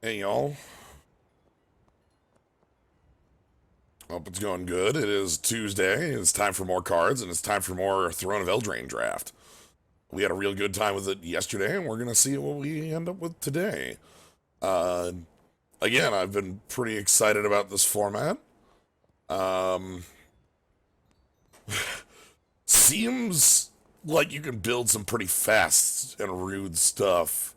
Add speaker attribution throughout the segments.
Speaker 1: Hey y'all. Hope it's going good. It is Tuesday. It's time for more cards, and it's time for more Throne of Eldraine draft. We had a real good time with it yesterday, and we're gonna see what we end up with today. Uh, Again, I've been pretty excited about this format. Um, Seems like you can build some pretty fast and rude stuff.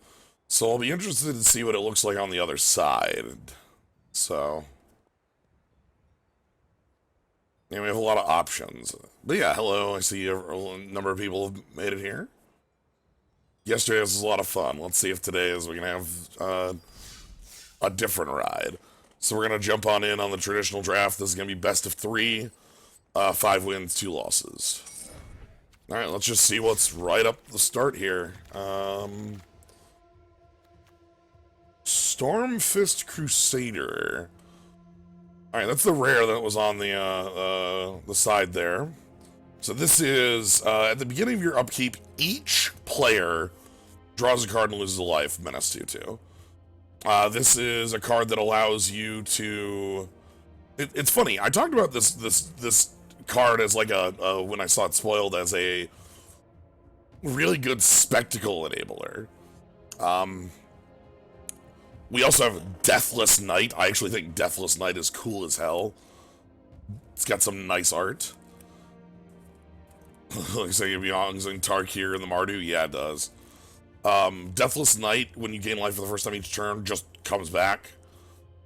Speaker 1: So I'll be interested to see what it looks like on the other side. So, yeah, we have a lot of options. But yeah, hello. I see a number of people have made it here. Yesterday was a lot of fun. Let's see if today is we can have a different ride. So we're gonna jump on the traditional draft. This is gonna be best of three, 5 wins, 2 losses. All right, let's just see what's right up the start here. Stormfist Crusader. All right, that's the rare that was on the side there. So this is at the beginning of your upkeep, each player draws a card and loses a life. Menace 2/2. This is a card that allows you to. It's funny. I talked about this card as like a when I saw it spoiled as a really good spectacle enabler. We also have Deathless Knight. I actually think Deathless Knight is cool as hell. It's got some nice art. Looks like it belongs in Tarkir and the Mardu. Yeah, it does. Deathless Knight, when you gain life for the first time each turn, just comes back.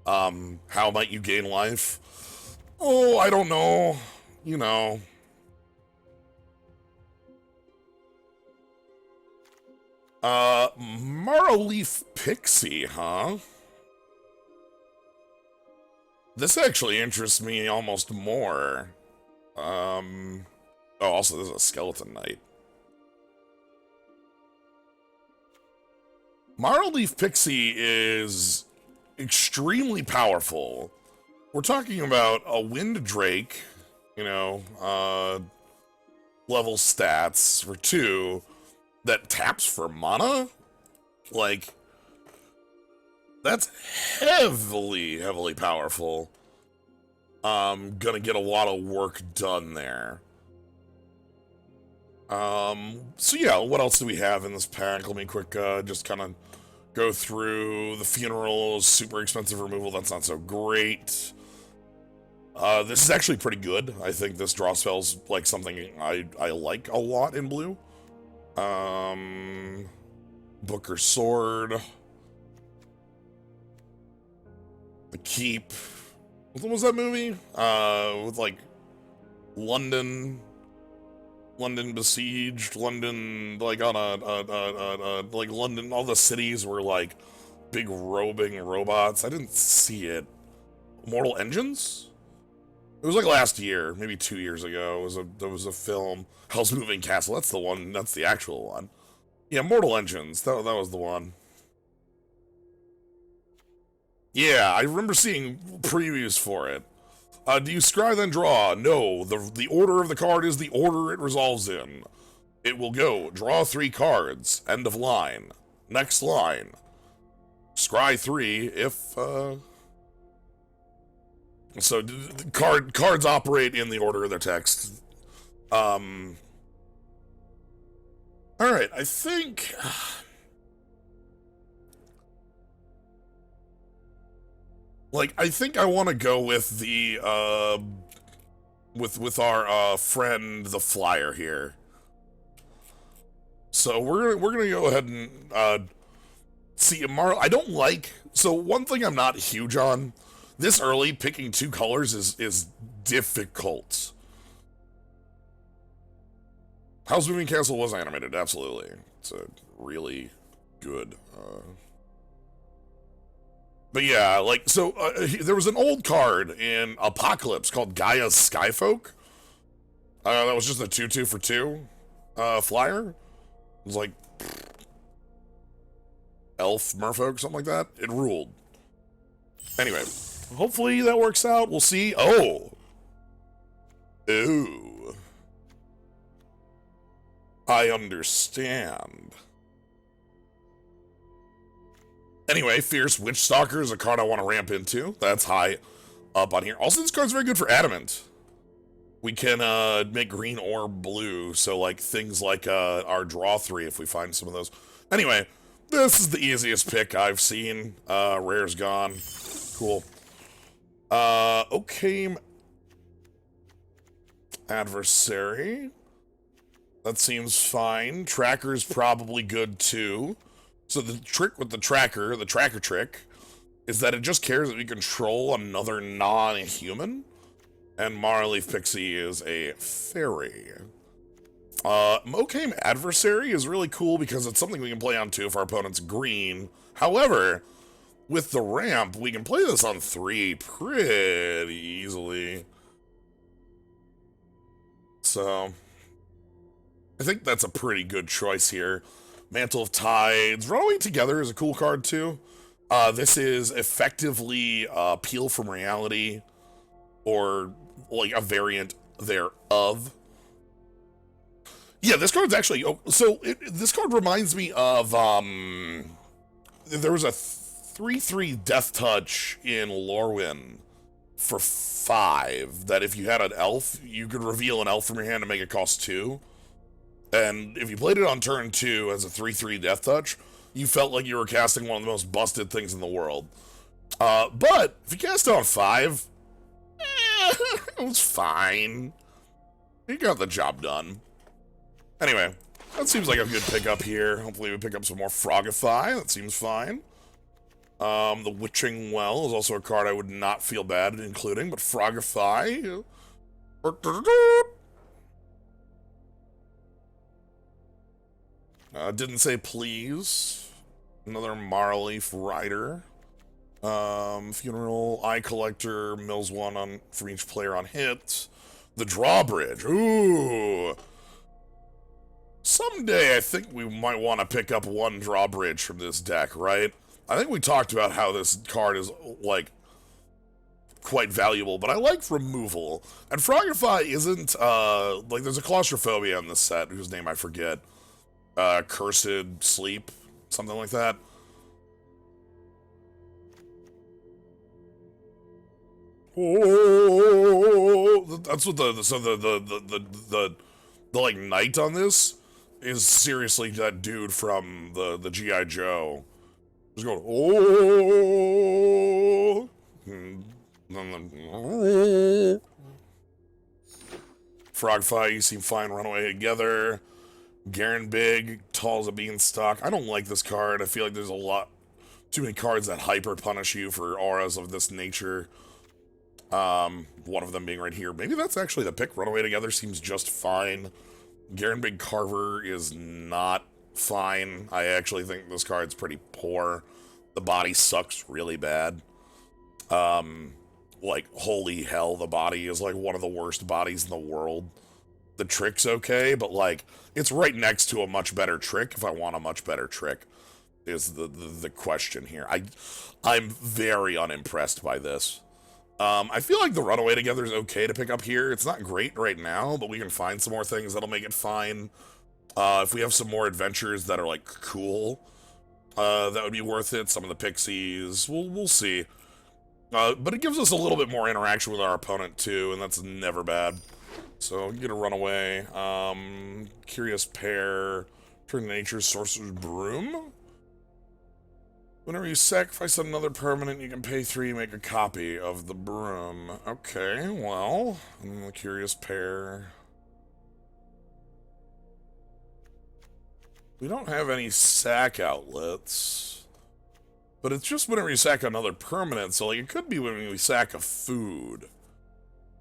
Speaker 1: How might you gain life? Oh, I don't know. You know. Marrowleaf Pixie, huh? This actually interests me almost more. Oh, also, there's a Skeleton Knight. Marrowleaf Pixie is extremely powerful. We're talking about a Wind Drake, level stats for 2 that taps for mana? Like, that's heavily, heavily powerful. Gonna get a lot of work done there. So yeah, what else do we have in this pack? Let me quick, just kind of go through the funerals, super expensive removal, that's not so great. This is actually pretty good. I think this draw spell's like something I like a lot in blue. Booker Sword. The Keep. What was that movie? With like London besieged, London like on like London, all the cities were like big roving robots. I didn't see it. Mortal Engines? It was like last year, maybe 2 years ago. There was a film. Hell's Moving Castle. That's the one. That's the actual one. Yeah, Mortal Engines. That was the one. Yeah, I remember seeing previews for it. Do you scry then draw? No. The order of the card is the order it resolves in. It will go draw 3 cards. End of line. Next line. Scry 3 if so cards operate in the order of their text. All right, I think I think I want to go with the with our friend the Flyer here. So we're gonna go ahead and see Marl. I don't like. So one thing I'm not huge on this early, picking 2 colors is difficult. Hell's Moving Castle was animated, absolutely. It's a really good. But yeah, like, so there was an old card in Apocalypse called Gaia's Skyfolk. That was just a 2/2 for 2 flyer. It was like Elf Merfolk, something like that. It ruled. Anyway, hopefully that works out. We'll see. Oh. Ooh. I understand. Anyway, Fierce Witch Stalker is a card I want to ramp into. That's high up on here. Also, this card's very good for Adamant. We can make green or blue, so like things like our draw 3 if we find some of those. Anyway, this is the easiest pick I've seen. Rare's gone. Cool. Okay. Adversary. That seems fine. Tracker's probably good too. So the trick with the tracker trick, is that it just cares that we control another non-human. And Marleaf Pixie is a fairy. Mokame Adversary is really cool because it's something we can play on 2 if our opponent's green. However, with the ramp, we can play this on 3 pretty easily. So, I think that's a pretty good choice here. Mantle of Tides. Runaway Together is a cool card too. This is effectively Peel from Reality, or like a variant thereof. Yeah, this card's actually... this card reminds me of... there was a 3/3 Death Touch in Lorwyn for 5, that if you had an elf, you could reveal an elf from your hand and make it cost 2. And if you played it on turn 2 as a 3/3 Death Touch, you felt like you were casting one of the most busted things in the world. But if you cast it on 5, it was fine. You got the job done. Anyway, that seems like a good pickup here. Hopefully we pick up some more Frogify. That seems fine. The Witching Well is also a card I would not feel bad including, but Frogify... Didn't say please. Another Marleaf Rider. Funeral, Eye Collector, mills 1 for each player on hit. The Drawbridge. Ooh. Someday I think we might want to pick up 1 Drawbridge from this deck, right? I think we talked about how this card is, like, quite valuable, but I like removal. And Frogify isn't, like, there's a Claustrophobia in this set, whose name I forget. Cursed Sleep, something like that. Oh, that's what the like knight on this is seriously that dude from the G.I. Joe. Just going, oh. Frogify, you seem fine, run away together. Garen Big, tall as a beanstalk. I don't like this card. I feel like there's too many cards that hyper punish you for auras of this nature. One of them being right here. Maybe that's actually the pick. Runaway Together seems just fine. Garen Big Carver is not fine. I actually think this card's pretty poor. The body sucks really bad. Like, holy hell, the body is like one of the worst bodies in the world. The trick's okay, but like, it's right next to a much better trick if I want a much better trick, is the question here. I'm very unimpressed by this. I feel like the Runaway Together is okay to pick up here. It's not great right now, but we can find some more things that'll make it fine. If we have some more adventures that are, like, cool, that would be worth it. Some of the pixies, we'll see. But it gives us a little bit more interaction with our opponent, too, and that's never bad. So, get a Runaway. Curious Pair. Turn Nature's Sorcerer's Broom. Whenever you sacrifice another permanent, you can pay 3 to make a copy of the broom. Okay, well, and the Curious Pair. We don't have any sack outlets. But it's just whenever you sack another permanent, so like it could be when we sack a food.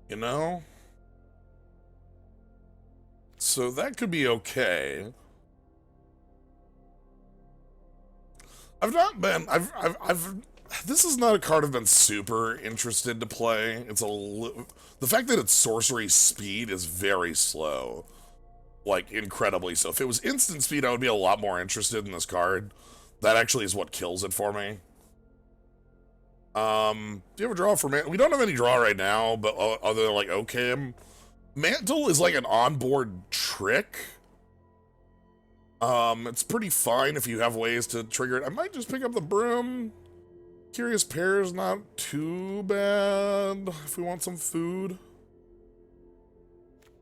Speaker 1: You know? So that could be okay. This is not a card I've been super interested to play. The fact that its sorcery speed is very slow. Like, incredibly so. If it was instant speed, I would be a lot more interested in this card. That actually is what kills it for me. Do you have a draw for Mantle? We don't have any draw right now, but other than, like, Oakham. Mantle is like an onboard trick. It's pretty fine if you have ways to trigger it. I might just pick up the broom. Curious Pear is not too bad if we want some food.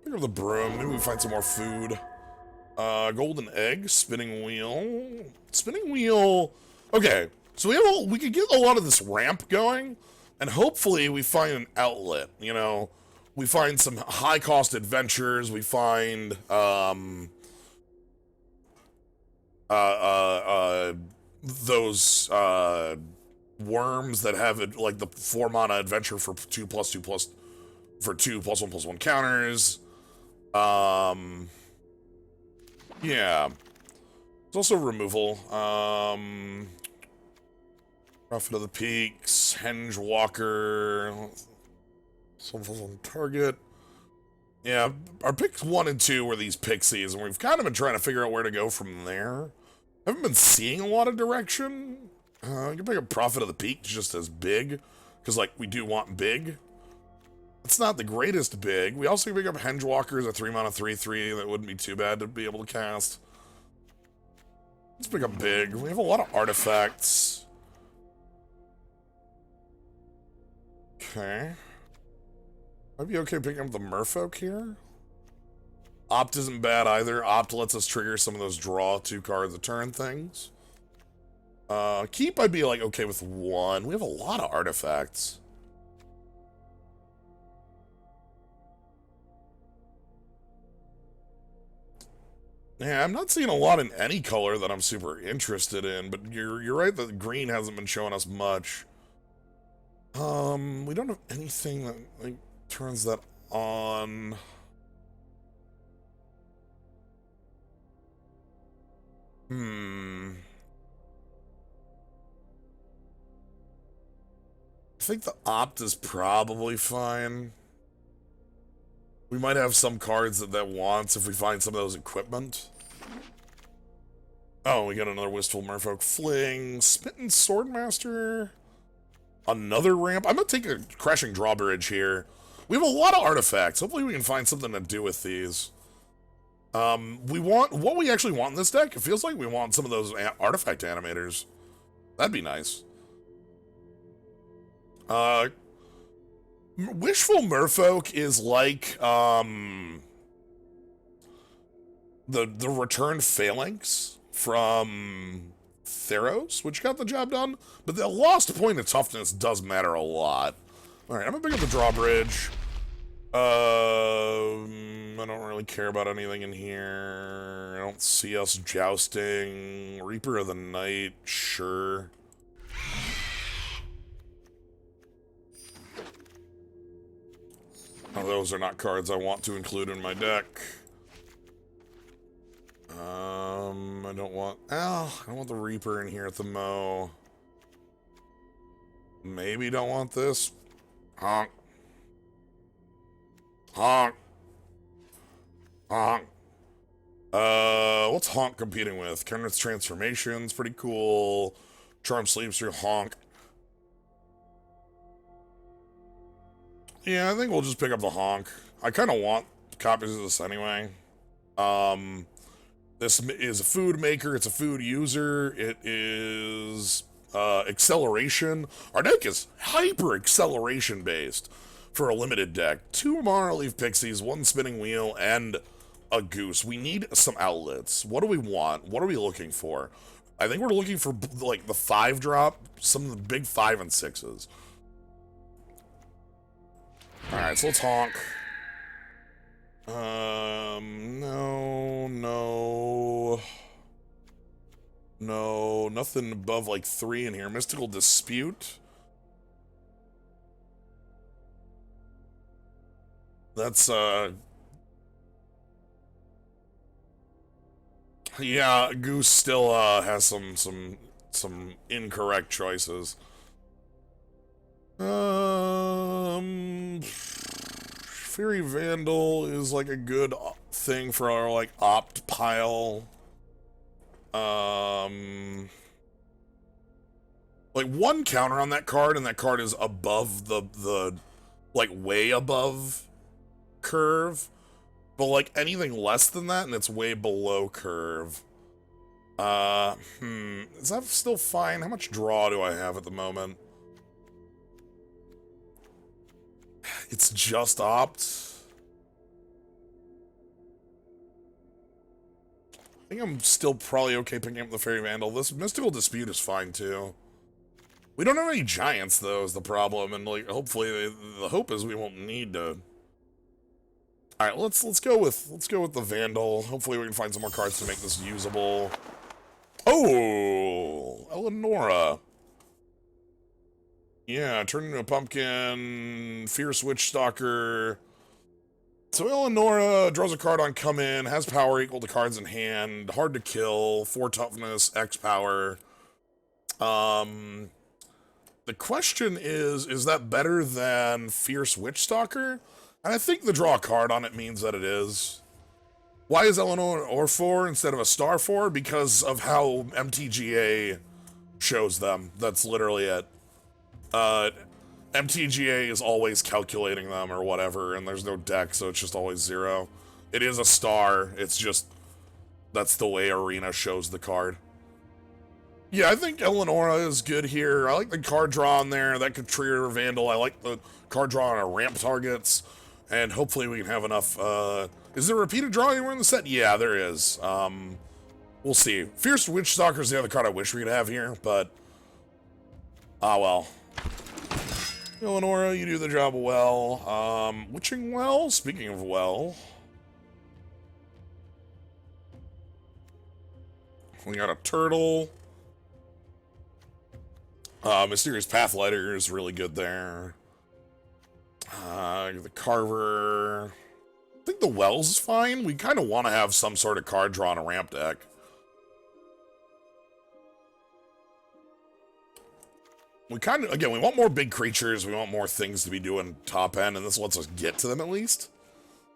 Speaker 1: Pick up the broom. Maybe we find some more food. Golden egg, spinning wheel. Spinning wheel. Okay, so we could get a lot of this ramp going, and hopefully we find an outlet. You know, we find some high cost adventures. We find those worms that have it like the 4 mana adventure for 2+2+1 counters. Yeah. It's also removal. Prophet of the Peaks, Henge Walker, Soulful on target. Yeah, our picks 1 and 2 were these pixies, and we've kind of been trying to figure out where to go from there. Haven't been seeing a lot of direction. You can pick up Prophet of the Peaks just as big, because, like, we do want big. It's not the greatest big. We also can pick up Henge Walker as a 3 mana 3/3 that wouldn't be too bad to be able to cast. Let's pick up big. We have a lot of artifacts. Okay. I'd be okay picking up the Merfolk here. Opt isn't bad either. Opt lets us trigger some of those draw 2 cards a turn things. Keep I'd be like okay with 1. We have a lot of artifacts. Yeah, I'm not seeing a lot in any color that I'm super interested in, but you're right that green hasn't been showing us much. We don't have anything that like turns that on. I think the opt is probably fine. We might have some cards that wants if we find some of those equipment. Oh, we got another Wistful Merfolk Fling. Smitten Swordmaster. Another ramp. I'm gonna take a Crashing Drawbridge here. We have a lot of artifacts. Hopefully we can find something to do with these. We want what we actually want in this deck. It feels like we want some of those artifact animators. That'd be nice. Wishful Merfolk is like the returned Phalanx from Theros, which got the job done, but the lost point of toughness does matter a lot. Alright, I'm gonna pick up the drawbridge. I don't really care about anything in here. I don't see us jousting. Reaper of the Night, sure. Oh, those are not cards I want to include in my deck. I don't want... I don't want the Reaper in here at the Mo. Maybe don't want this. Honk. Honk. Honk. What's Honk competing with? Kerneth's Transformation's pretty cool. Charm Sleeps through Honk. Yeah, I think we'll just pick up the Honk. I kind of want copies of this anyway. This is a food maker. It's a food user. It is acceleration. Our deck is hyper acceleration based for a limited deck. 2 Mara Leaf Pixies, 1 Spinning Wheel, and a Goose. We need some outlets. What do we want? What are we looking for? I think we're looking for like the 5-drop, some of the big 5 and 6s. Alright, so let's honk. No, nothing above like 3 in here. Mystical Dispute. That's, yeah, Goose still, has some incorrect choices. Fairy Vandal is like a good thing for our like opt pile. Like 1 counter on that card, and that card is above the like way above curve. But like anything less than that, and it's way below curve. Is that still fine? How much draw do I have at the moment? It's just opt. I think I'm still probably okay picking up the Fairy Vandal. This Mystical Dispute is fine, too. We don't have any giants, though, is the problem, and, like, hopefully, the hope is we won't need to... Alright, let's go with the Vandal. Hopefully we can find some more cards to make this usable. Oh! Eleonora. Yeah, turn into a pumpkin, Fierce Witch Stalker. So Eleonora draws a card on come in, has power equal to cards in hand, hard to kill, 4 toughness, X power. The question is that better than Fierce Witch Stalker? And I think the draw a card on it means that it is. Why is Eleanor or 4 instead of a star 4? Because of how MTGA shows them. That's literally it. MTGA is always calculating them or whatever, and there's no deck, so it's just always 0. It is a star, it's just... that's the way Arena shows the card. Yeah, I think Eleonora is good here. I like the card draw on there. That could trigger Vandal. I like the card draw on our ramp targets. And hopefully we can have enough, is there a repeated draw anywhere in the set? Yeah, there is. We'll see. Fierce Witch Stalker is the other card I wish we could have here, but... ah, well. Eleonora, you do the job well. Witching Well? Speaking of well... we got a turtle. Mysterious Pathlighter is really good there. The Carver... I think the Wells is fine. We kind of want to have some sort of card draw on a ramp deck. We kind of, again, we want more big creatures. We want more things to be doing top end, and this lets us get to them at least.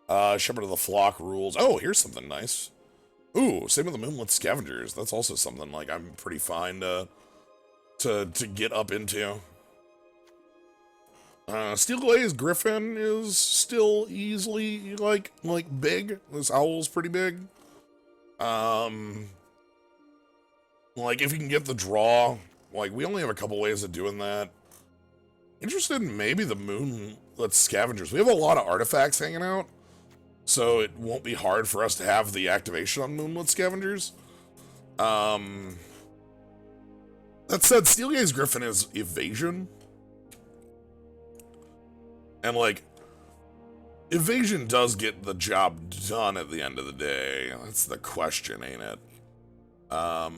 Speaker 1: Shepherd of the Flock rules. Oh, here's something nice. Ooh, same with the Moonlit Scavengers. That's also something, like, I'm pretty fine to get up into. Steel Glaze Griffin is still easily, like big. This Owl's pretty big. Like, if you can get the draw, like, we only have a couple ways of doing that. Interested in maybe the Moonlit Scavengers. We have a lot of artifacts hanging out, so it won't be hard for us to have the activation on Moonlit Scavengers. That said, Steel Gaze Griffin is evasion. And, like, evasion does get the job done at the end of the day. That's the question, ain't it? I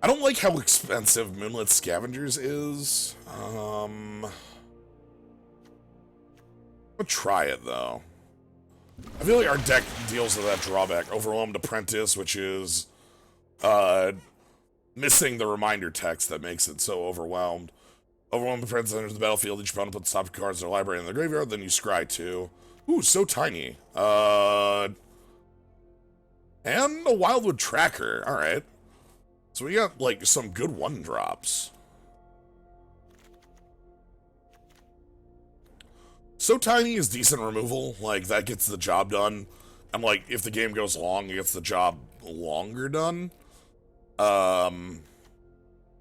Speaker 1: don't like how expensive Moonlit Scavengers is. I'll try it, though. I feel like our deck deals with that drawback. Overwhelmed Apprentice, which is missing the reminder text that makes it so overwhelmed. Overwhelmed Apprentice enters the battlefield. Each opponent puts top cards in their library in the graveyard, then you scry 2. Ooh, so tiny. And a Wildwood Tracker. Alright. So we got, like, some good 1-drops. So Tiny is decent removal, like, that gets the job done. And, like, if the game goes long, it gets the job longer done.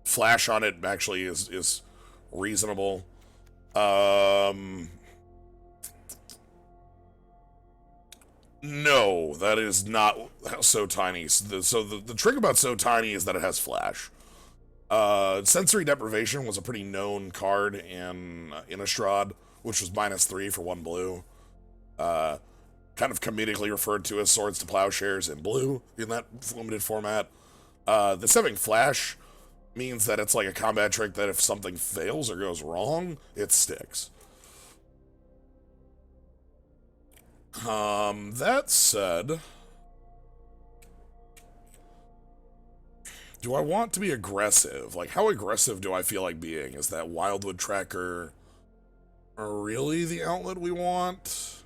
Speaker 1: Flash on it actually is reasonable. No, that is not So Tiny. So the trick about So Tiny is that it has Flash. Sensory Deprivation was a pretty known card in Innistrad, which was -3 for 1 blue. Kind of comedically referred to as Swords to Plowshares in blue in that limited format. This having Flash means that it's like a combat trick that if something fails or goes wrong, it sticks. That said, do I want to be aggressive? Like, how aggressive do I feel like being? Is that Wildwood Tracker really the outlet we want?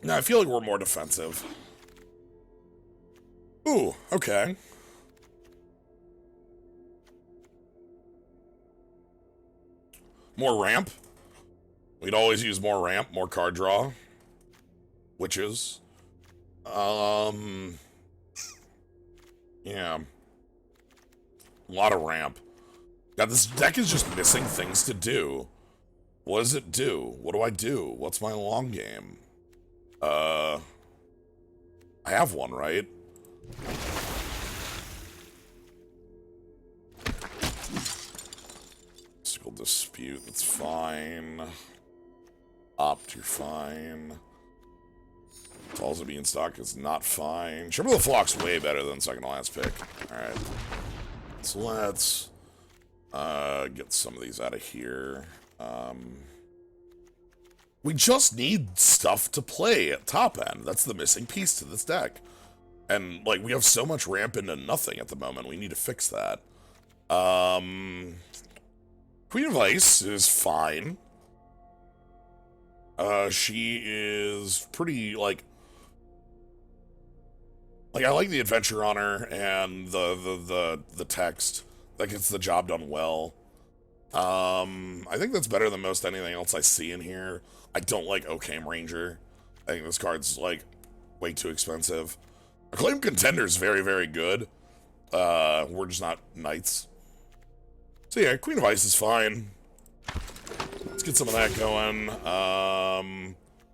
Speaker 1: No, I feel like we're more defensive. Ooh, okay. More ramp. We'd always use more ramp, more card draw. Witches. Yeah. A lot of ramp. God, this deck is just missing things to do. What does it do? What do I do? What's my long game? I have one, right? Mystical Dispute, that's fine. Opt, you're fine. Falls of Beanstalk is not fine. Trip of the Flock's way better than second to last pick. Alright. So let's get some of these out of here. We just need stuff to play at top end. That's the missing piece to this deck. And, like, we have so much ramp into nothing at the moment. We need to fix that. Queen of Ice is fine. She is pretty, like, I like the adventure on her and the text. That gets the job done well. I think that's better than most anything else I see in here. I don't like Ocam Ranger. I think this card's, like, way too expensive. Acclaimed Contender's very, very good. We're just not knights. So yeah, Queen of Ice is fine. Let's get some of that going.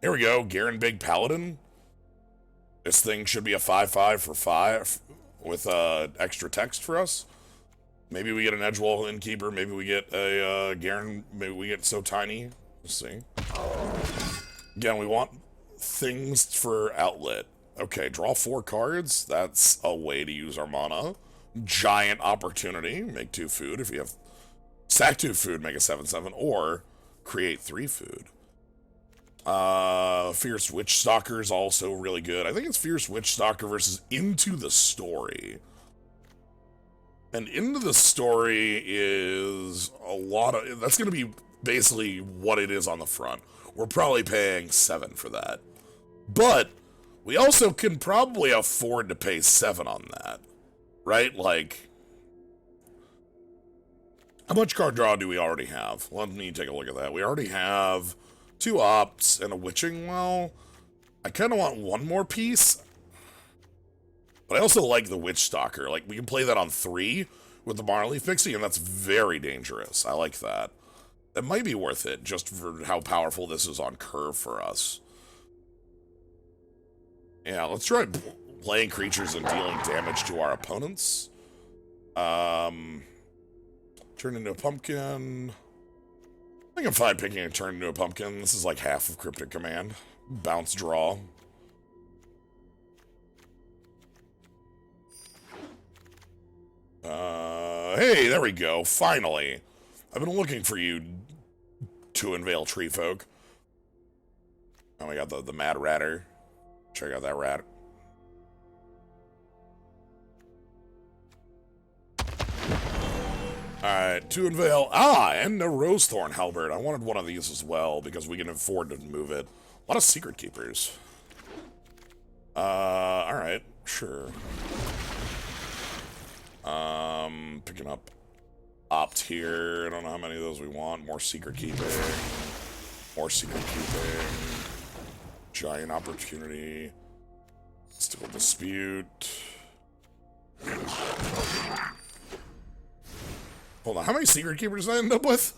Speaker 1: Here we go, Garen Big Paladin. This thing should be a 5/5 for 5 with extra text for us. Maybe we get an Edgewall Innkeeper. Maybe we get a Garen. Maybe we get So Tiny. We'll see. Again, we want things for outlet. Okay, draw 4 cards. That's a way to use our mana. Giant opportunity. Make 2 food if you have... Sack 2 food, make a 7/7, or create 3 food. Fierce Witch Stalker is also really good. I think it's Fierce Witch Stalker versus Into the Story. And Into the Story is a lot of... That's going to be basically what it is on the front. We're probably paying 7 for that. But we also can probably afford to pay 7 on that. Right? Like... How much card draw do we already have? Let me take a look at that. We already have 2 opts and a Witching Well. I kind of want 1 more piece. But I also like the Witch Stalker. Like, we can play that on 3 with the Marleaf Pixie, and that's very dangerous. I like that. That might be worth it, just for how powerful this is on curve for us. Yeah, let's try playing creatures and dealing damage to our opponents. Turn into a pumpkin. I think I'm fine picking a turn into a pumpkin. This is like half of Cryptic Command. Bounce draw. Hey, there we go. Finally. I've been looking for you to unveil Tree Folk. Oh, we got the Mad Ratter. Check out that rat. Alright, to unveil... and a Rosethorn Halberd. I wanted one of these as well, because we can afford to move it. A lot of Secret Keepers. Alright, sure. Picking up Opt here. I don't know how many of those we want. More Secret Keeping. More Secret Keeping. Giant Opportunity. Mystical Dispute. Hold on, how many Secret Keepers did I end up with?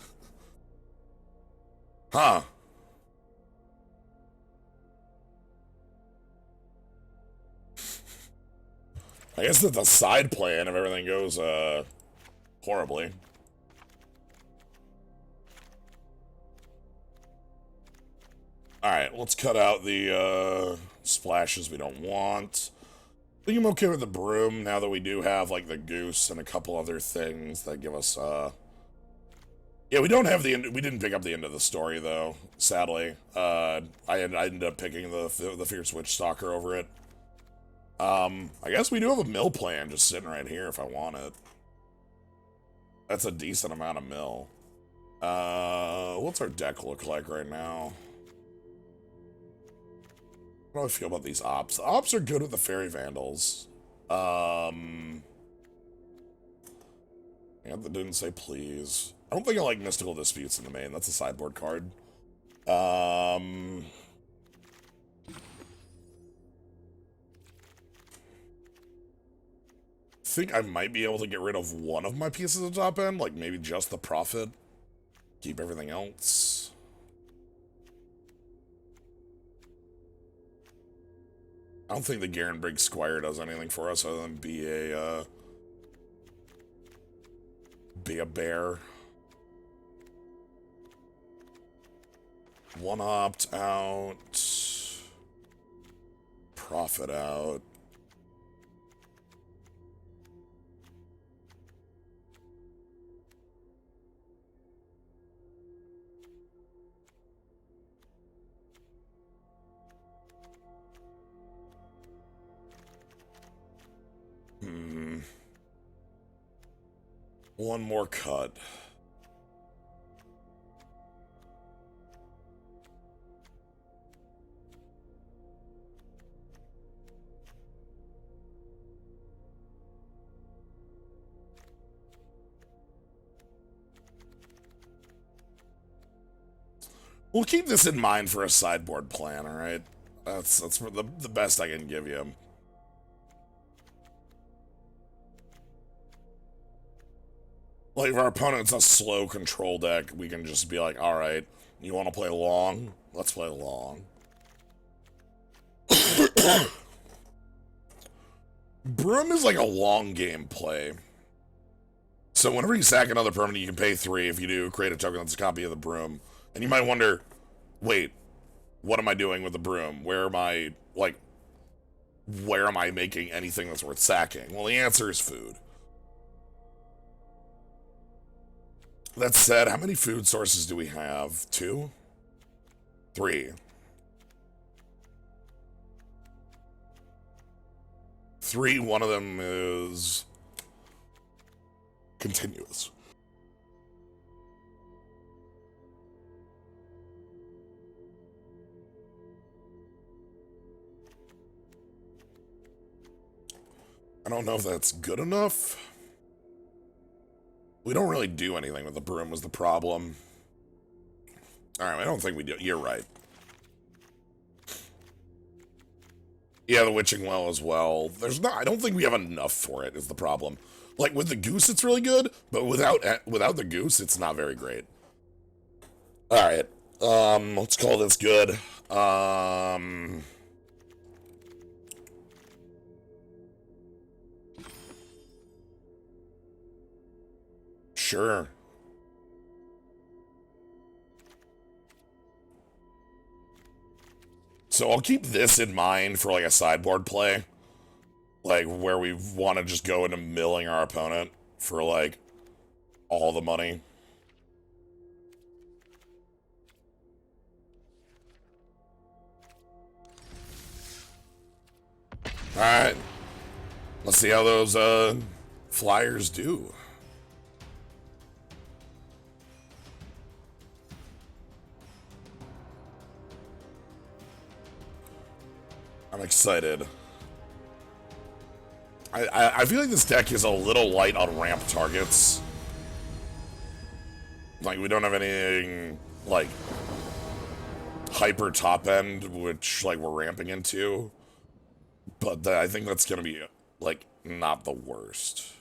Speaker 1: Huh. I guess that's a side plan if everything goes, horribly. Alright, let's cut out the, splashes we don't want. I think I'm okay with the broom now that we do have, like, the goose and a couple other things that give us, Yeah, we don't have the end. We didn't pick up the end of the story, though, sadly. I ended up picking the Fierce Witch Stalker over it. I guess we do have a mill plan just sitting right here if I want it. That's a decent amount of mill. What's our deck look like right now? How do I feel about these ops? The ops are good with the Fairy Vandals. Yeah, that didn't say please. I don't think I like Mystical Disputes in the main. That's a sideboard card. Think I might be able to get rid of one of my pieces of top end, like maybe just the Prophet. Keep everything else. I don't think the Garenbrig Squire does anything for us other than be a bear. One opt out. Profit out. One more cut. We'll keep this in mind for a sideboard plan, alright? That's the best I can give you. Like, if our opponent's a slow control deck, we can just be like, alright, you want to play long? Let's play long. Broom is like a long game play. So whenever you sack another permanent, you can pay 3. If you do, create a token that's a copy of the Broom. And you might wonder, wait, what am I doing with the Broom? Where am I making anything that's worth sacking? Well, the answer is food. That said, how many food sources do we have? 2? 3. 3, one of them is continuous. I don't know if that's good enough. We don't really do anything with the Broom was the problem. Alright, I don't think we do. You're right. Yeah, the Witching Well as well. I don't think we have enough for it is the problem. Like, with the Goose, it's really good, but without the Goose, it's not very great. Alright, let's call this good. Sure. So I'll keep this in mind for, like, a sideboard play. Like, where we want to just go into milling our opponent for, like, all the money. Alright. Let's see how those, flyers do. I'm excited. I feel like this deck is a little light on ramp targets. Like, we don't have anything, like, hyper top end, which, like, we're ramping into. But I think that's gonna be, like, not the worst.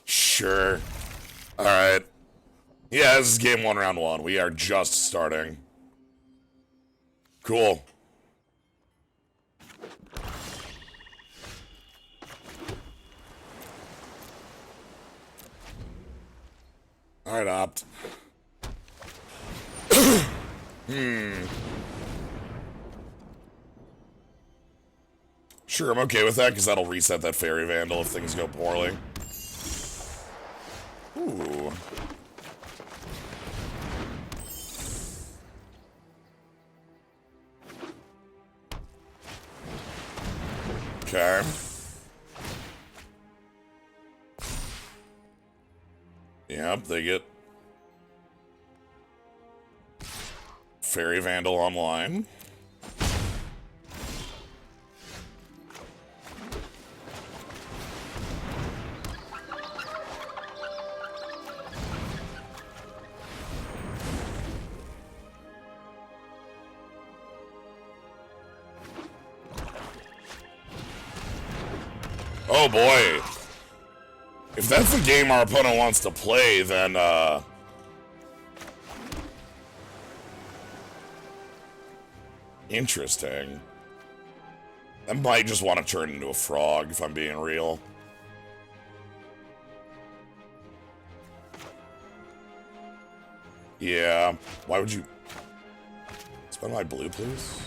Speaker 1: Sure. Alright. Yeah, this is game 1, round 1. We are just starting. Cool. Alright, opt. Sure, I'm okay with that, because that'll reset that Fairy Vandal if things go poorly. Ooh. Okay. Yep, they get Fairy Vandal online. Oh boy. If that's the game our opponent wants to play, then, interesting. I might just want to turn into a frog, if I'm being real. Yeah. Why would you... Spend my blue, please?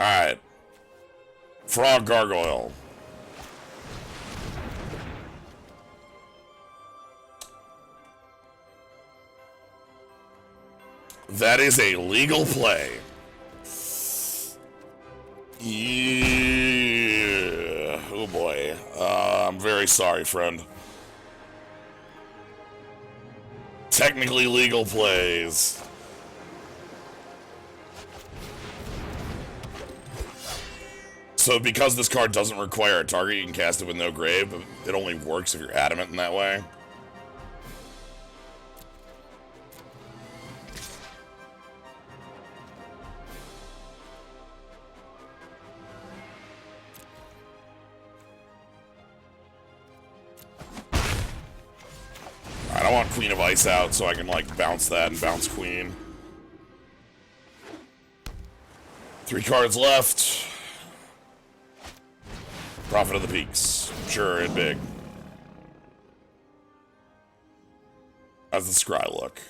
Speaker 1: Alright. Frog Gargoyle. That is a legal play. Yeah. Oh boy. I'm very sorry, friend. Technically legal plays. So because this card doesn't require a target, you can cast it with no grave, but it only works if you're adamant in that way. Alright, I want Queen of Ice out so I can, like, bounce that and bounce Queen. 3 cards left. Prophet of the Peaks. Sure, and big. How's the scry look?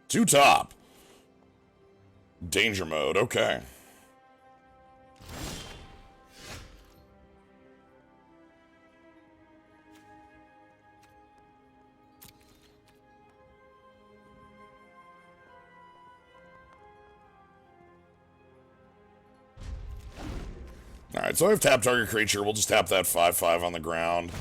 Speaker 1: Two top. Danger mode, okay. Alright, so I have tap target creature. We'll just tap that 5/5 on the ground.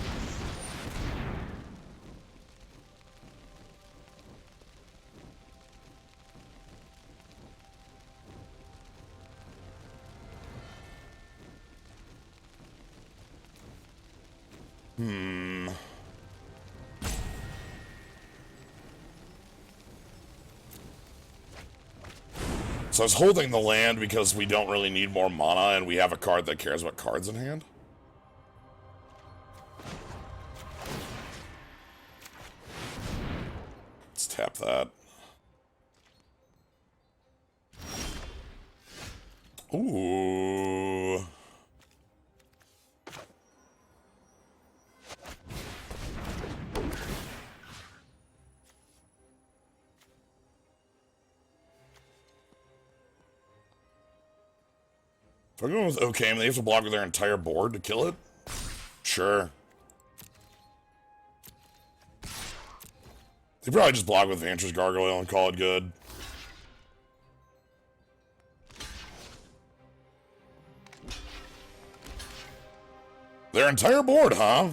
Speaker 1: So I was holding the land because we don't really need more mana and we have a card that cares about cards in hand. Let's tap that. Ooh. If I'm going with okay, they have to block with their entire board to kill it? Sure. They probably just block with Vantress Gargoyle and call it good. Their entire board, huh?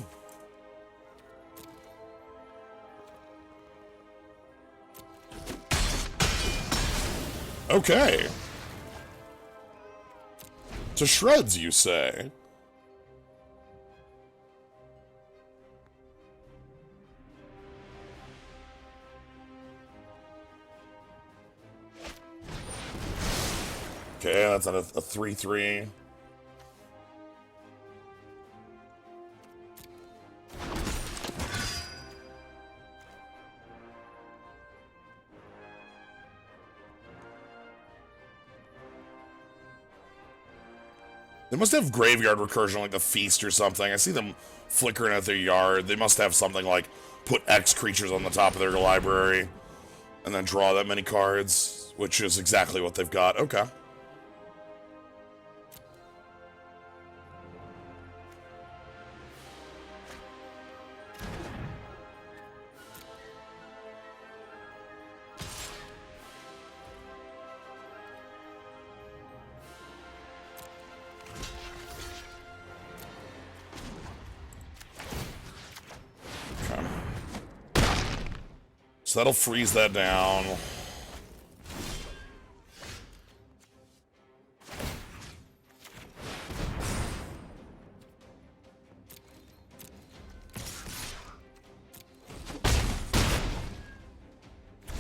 Speaker 1: Okay. To shreds, you say? Okay, that's a 3/3. They must have graveyard recursion like the Feast or something. I see them flickering at their yard. They must have something like put X creatures on the top of their library and then draw that many cards, which is exactly what they've got. Okay. So that'll freeze that down.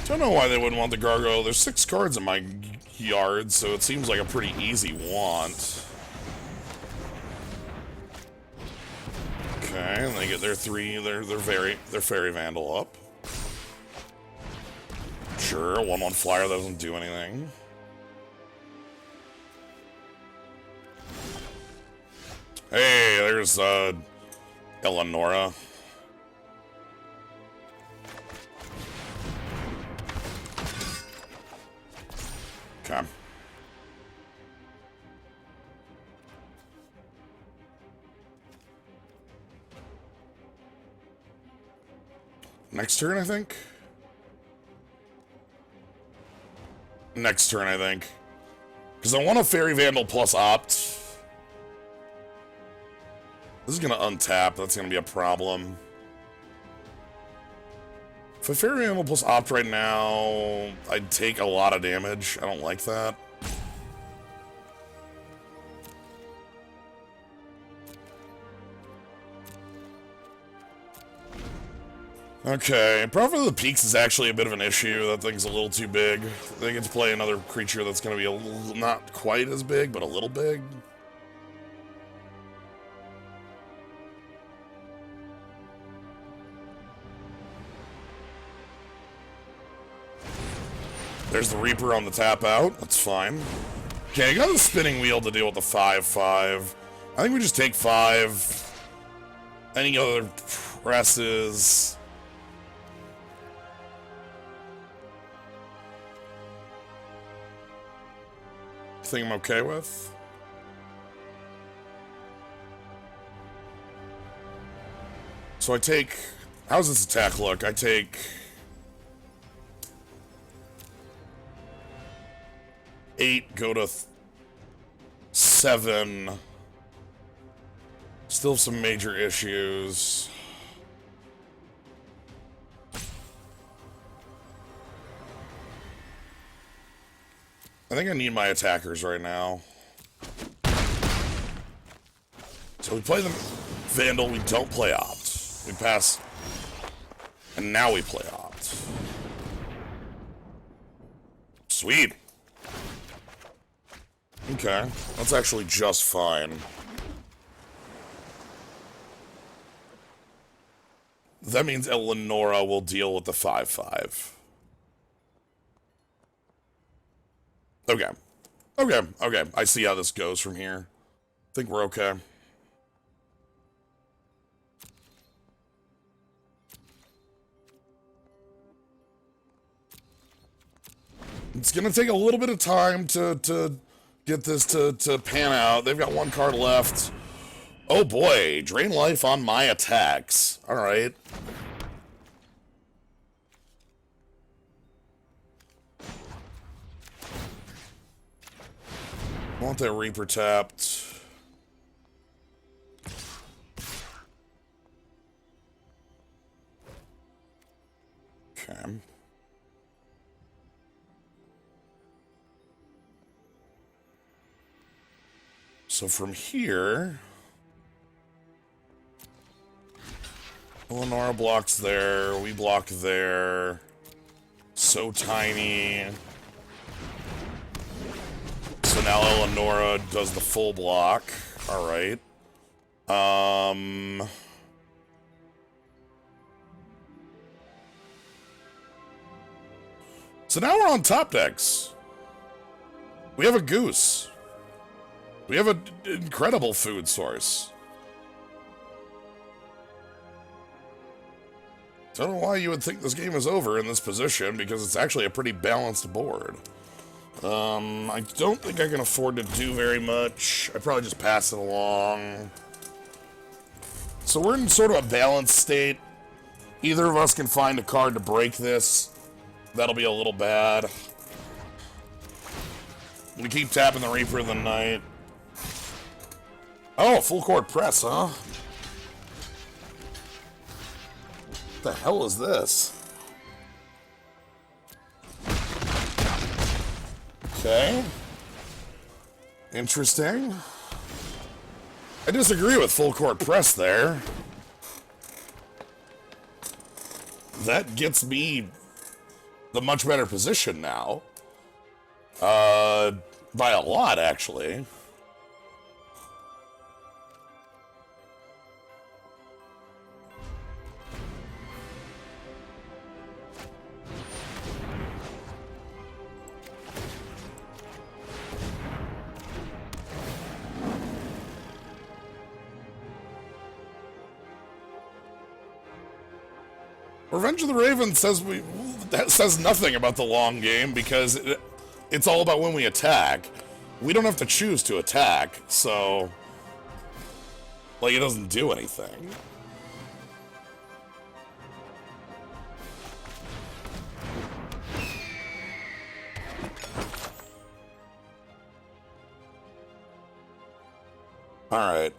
Speaker 1: Don't know why they wouldn't want the gargoyle. There's 6 cards in my yard, so it seems like a pretty easy want. Okay, and they get their 3, their fairy vandal up. Sure, 1/1 flyer doesn't do anything. Hey, there's Eleonora. Okay. Next turn, I think? Next turn, I think. Because I want a Fairy Vandal plus Opt. This is going to untap. That's going to be a problem. If I Fairy Vandal plus Opt right now, I'd take a lot of damage. I don't like that. Okay, Prophet of the Peaks is actually a bit of an issue. That thing's a little too big. They get to play another creature that's going to be a little, not quite as big, but a little big. There's the Reaper on the tap out. That's fine. Okay, I got the spinning wheel to deal with the 5/5. I think we just take 5. Any other presses... thing I'm okay with. So I take... how's this attack look? I take... 8, go to 7. Still some major issues. I think I need my attackers right now. So we play the Vandal, we don't play Opt. We pass, and now we play Opt. Sweet. Okay, that's actually just fine. That means Eleonora will deal with the 5/5. Okay. Okay. I see how this goes from here. I think we're okay. It's gonna take a little bit of time to get this to pan out. They've got 1 card left. Oh boy, drain life on my attacks. Alright. I want that Reaper tapped. Okay. So from here... Eleonora blocks there, we block there. So tiny. So now Eleonora does the full block. Alright. So now we're on top decks. We have a Goose. We have an incredible food source. Don't know why you would think this game is over in this position, because it's actually a pretty balanced board. I don't think I can afford to do very much. I probably just pass it along. So we're in sort of a balanced state. Either of us can find a card to break this. That'll be a little bad. We keep tapping the Reaper of the Night. Oh, full court press, huh? What the hell is this? Okay. Interesting. I disagree with full court press there. That gets me the much better position now. By a lot, actually. Revenge of the Raven says that says nothing about the long game because it's all about when we attack. We don't have to choose to attack, so like it doesn't do anything. All right.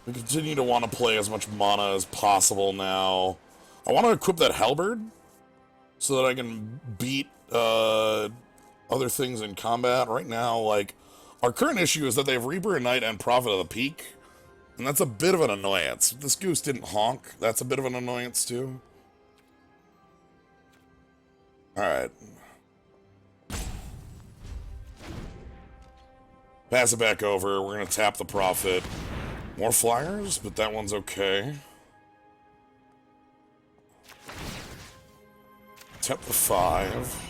Speaker 1: We continue to want to play as much mana as possible now. I want to equip that halberd so that I can beat other things in combat. Right now, like, our current issue is that they have Reaper at Night and Prophet of the Peak, and that's a bit of an annoyance. This Goose didn't honk. That's a bit of an annoyance, too. Alright. Pass it back over. We're going to tap the Prophet. More flyers, but that one's okay. Tap the 5.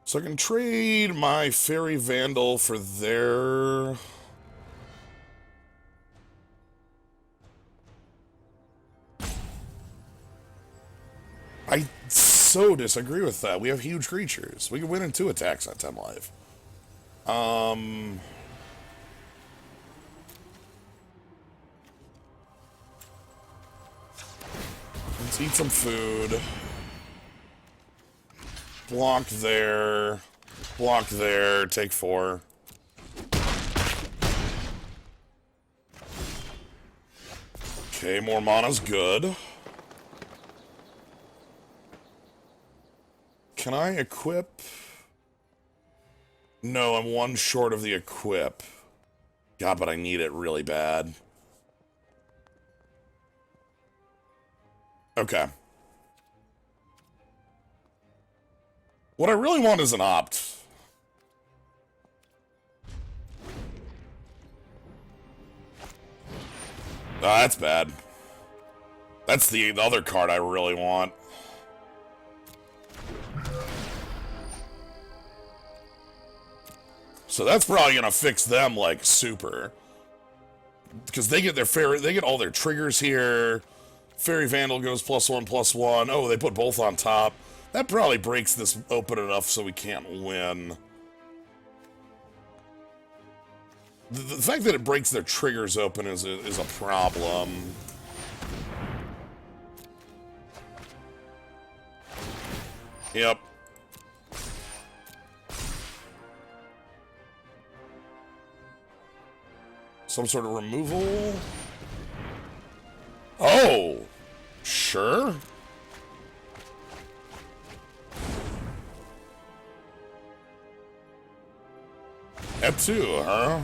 Speaker 1: So I can trade my Fairy Vandal for their... I so disagree with that. We have huge creatures. We can win in 2 attacks on 10 life. Let's eat some food. Block there. Block there. Take 4. Okay, more mana's good. Can I equip? No, I'm 1 short of the equip. God, but I need it really bad. Okay. What I really want is an opt. That's bad. That's the other card I really want. So that's probably gonna fix them like super, because they get they get all their triggers here. Fairy Vandal goes +1/+1. Oh, they put both on top. That probably breaks this open enough so we can't win. The fact that it breaks their triggers open is a problem. Yep. Some sort of removal? Oh! Sure. F2, huh?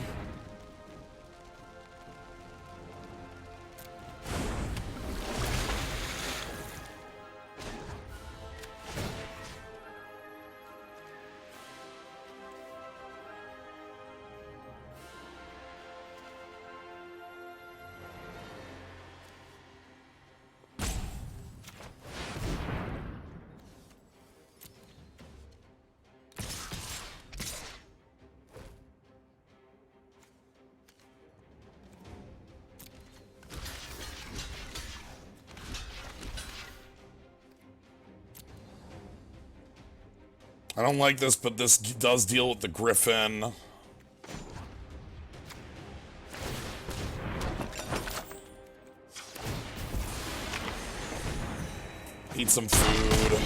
Speaker 1: I don't like this, but this does deal with the Griffin. Eat some food.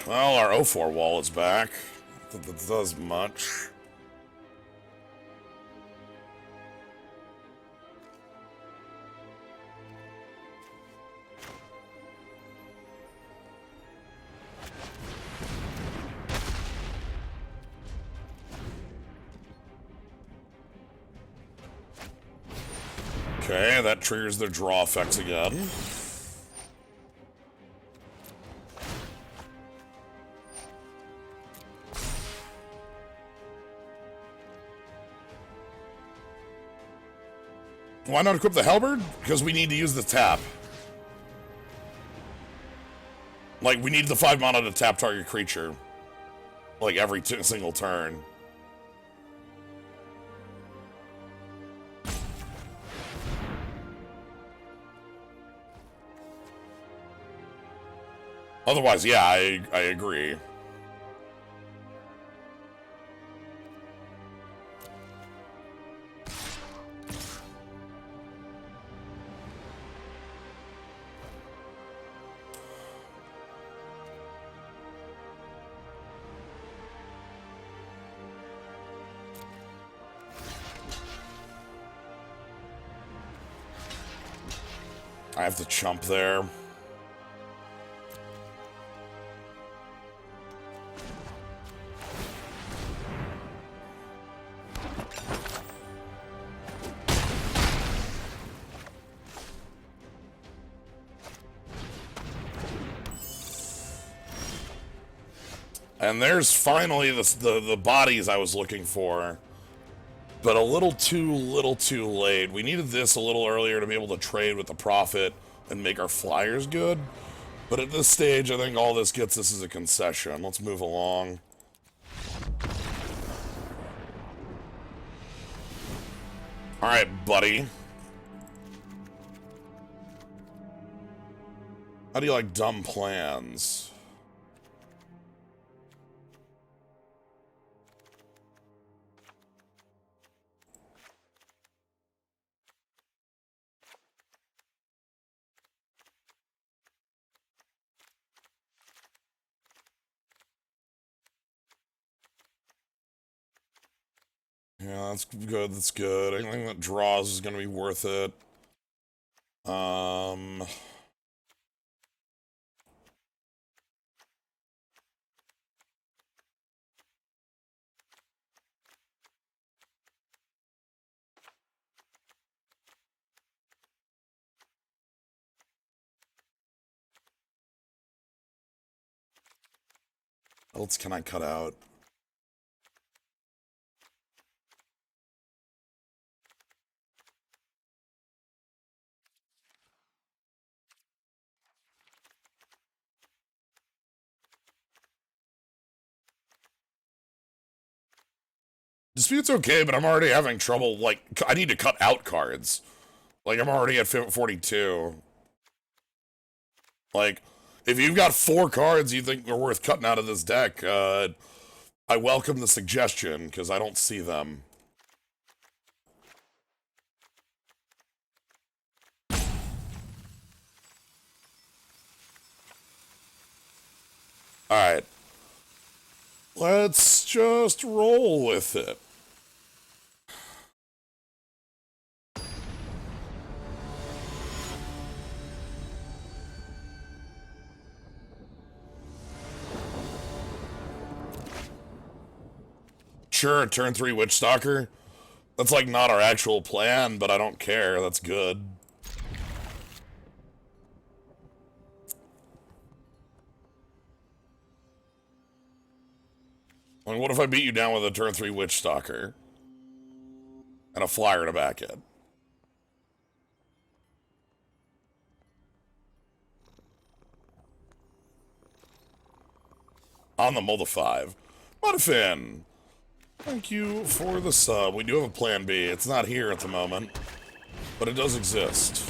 Speaker 1: Well, our O4 wall is back. Not that that does much. Okay, that triggers their draw effects again. Why not equip the halberd? Because we need to use the tap. Like, we need the 5 mana to tap target creature. Like, every single turn. Otherwise, yeah, I agree. I have to chump there. And there's finally the bodies I was looking for. But a little too late. We needed this a little earlier to be able to trade with the Prophet and make our flyers good. But at this stage, I think all this gets us is a concession. Let's move along. Alright, buddy. How do you like dumb plans? Yeah, that's good, that's good. Anything that draws is gonna be worth it. What else can I cut out? Dispute's okay, but I'm already having trouble, like, I need to cut out cards. Like, I'm already at 42. Like, if you've got 4 cards you think are worth cutting out of this deck, I welcome the suggestion, because I don't see them. Alright. Let's just roll with it. Sure, turn 3 Witchstalker. That's like not our actual plan, but I don't care. That's good. I mean, what if I beat you down with a turn 3 Witchstalker? And a flyer to back it? On the Mulda 5. Modifin! Thank you for the sub. We do have a plan B. It's not here at the moment, but it does exist.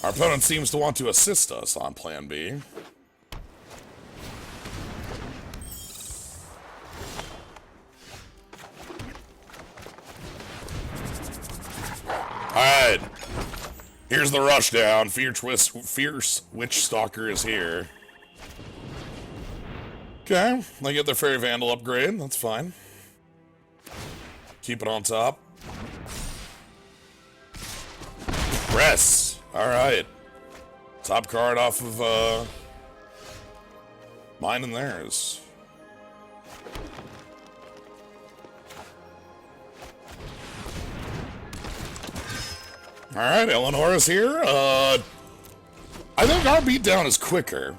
Speaker 1: Our opponent seems to want to assist us on plan B. Alright. Here's the rush down. Fierce Witch Stalker is here. Okay, they get their Fairy Vandal upgrade. That's fine. Keep it on top. Press. All right. Top card off of mine and theirs. All right, Eleanor's here. I think our beatdown is quicker.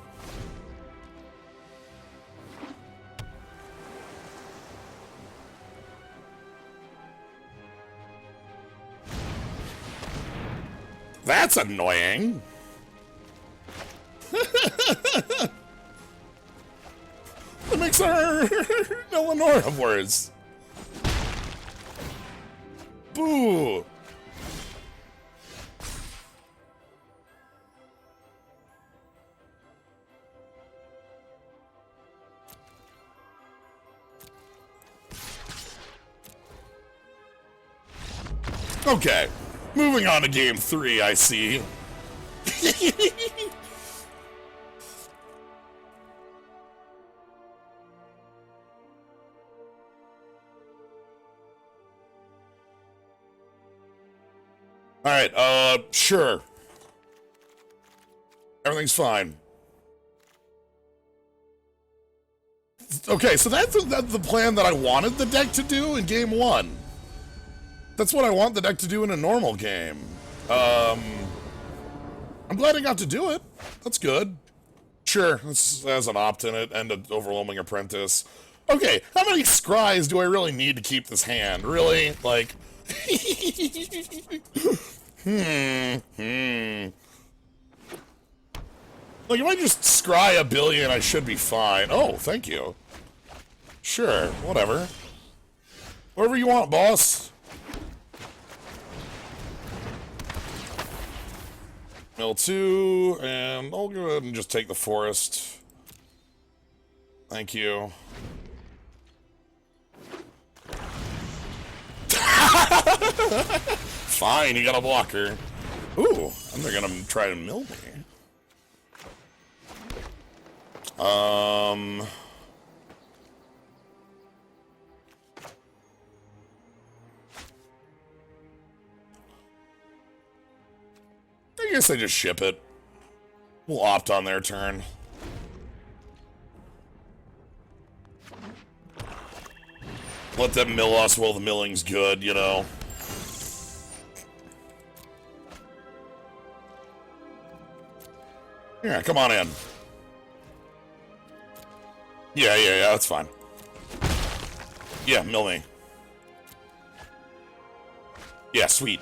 Speaker 1: That's annoying. That makes our Eleanor worse. Boo. Okay, moving on to game 3, I see. Alright, sure. Everything's fine. Okay, so that's the plan that I wanted the deck to do in game 1. That's what I want the deck to do in a normal game. I'm glad I got to do it. That's good. Sure, this has an opt in it and an overwhelming apprentice. Okay, how many scries do I really need to keep this hand? Really? Like... Like, if I just scry a billion, I should be fine. Oh, thank you. Sure, whatever. Whatever you want, boss. Mill 2, and I'll go ahead and just take the forest. Thank you. Fine, you got a blocker. Ooh, and they're gonna try to mill me. I guess I just ship it. We'll opt on their turn. Let them mill us while the milling's good, you know. Yeah, come on in. Yeah, that's fine. Yeah, mill me. Yeah, sweet.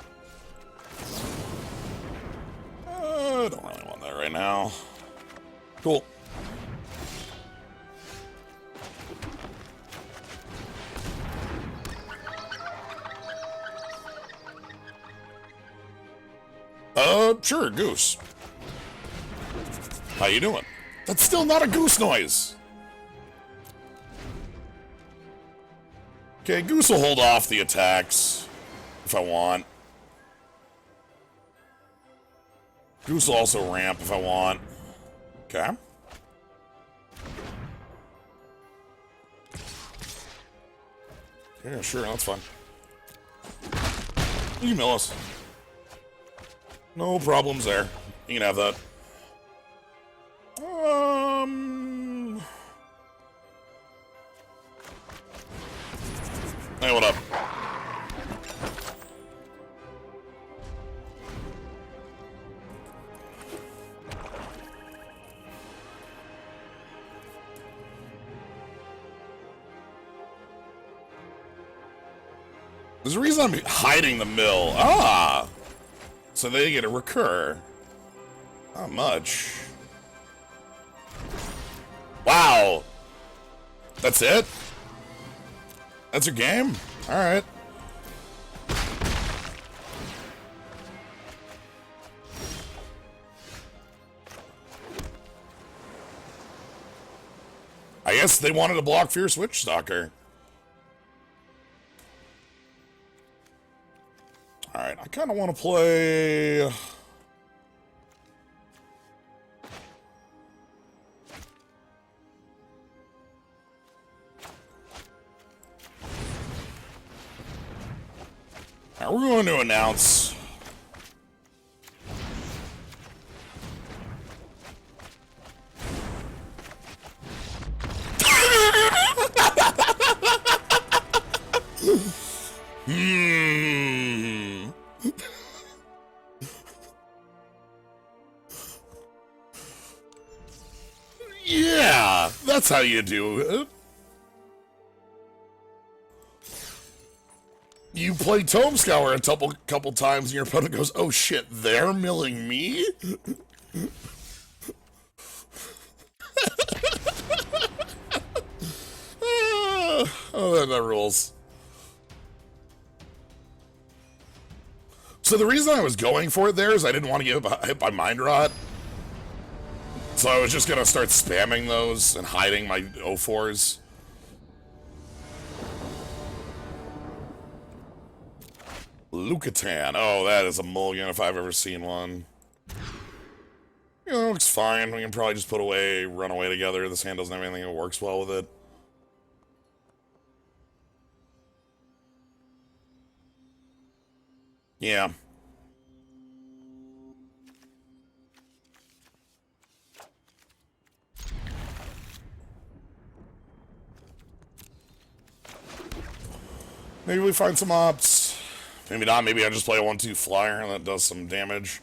Speaker 1: I don't really want that right now. Cool. Sure, Goose. How you doing? That's still not a goose noise. Okay, Goose will hold off the attacks if I want. Goose will also ramp if I want. Okay. Yeah, sure, that's fine. You can mill us. No problems there. You can have that. Hey, what up? There's a reason I'm hiding the mill. Ah! So they get a recur. Not much. Wow! That's it? That's your game? Alright. I guess they wanted to block Fierce Witch Stalker. Alright, I kind of want to play... we're going to announce... Yeah, that's how you do it. You play Tome Scour a couple times and your opponent goes, oh shit, they're milling me? Oh, that rules. So the reason I was going for it there is I didn't want to get hit by Mind Rot. So I was just going to start spamming those and hiding my O4s. Lucatan. Oh, that is a mulligan if I've ever seen one. You know, it looks fine. We can probably just put away, run away together. This hand doesn't have anything that works well with it. Yeah. Maybe we find some ops. Maybe not. Maybe I just play a 1/2 flyer and that does some damage.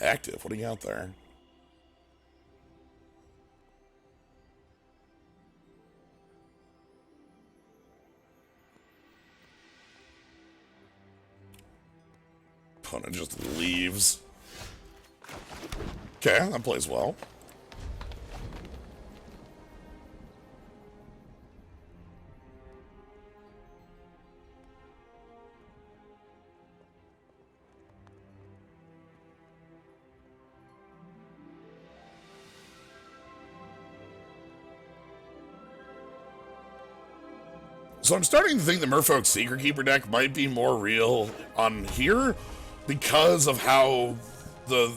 Speaker 1: Active. What do you got there? Opponent just leaves. Okay, that plays well. So I'm starting to think the Merfolk Secret Keeper deck might be more real on here because of how the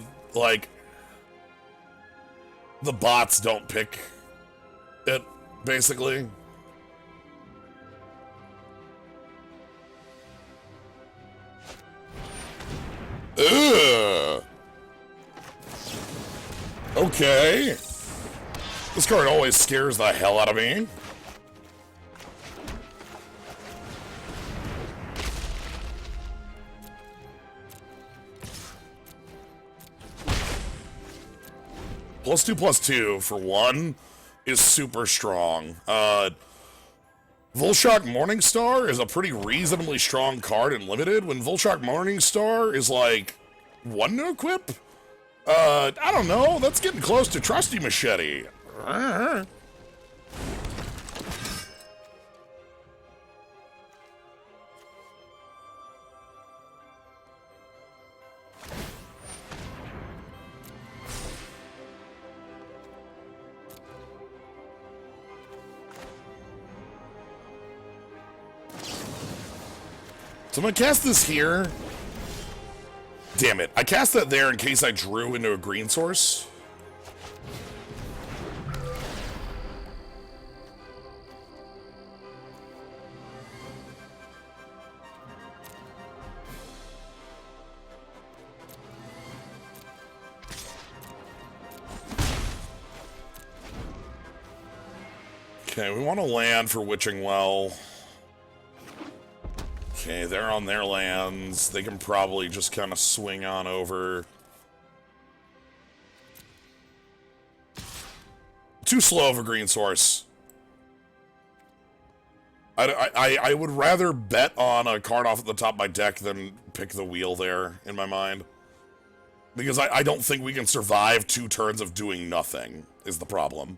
Speaker 1: bots don't pick it, basically. Ugh. Okay. This card always scares the hell out of me. +2/+2 for 1 is super strong. Volshock Morningstar is a pretty reasonably strong card in Limited. When Volshock Morningstar is like 1 to equip, I don't know. That's getting close to Trusty Machete. So I'm gonna cast this here. Damn it. I cast that there in case I drew into a green source. Okay, we want to land for Witching Well. Okay, they're on their lands. They can probably just kind of swing on over. Too slow of a green source. I would rather bet on a card off at the top of my deck than pick the wheel there, in my mind. Because I don't think we can survive 2 turns of doing nothing, is the problem.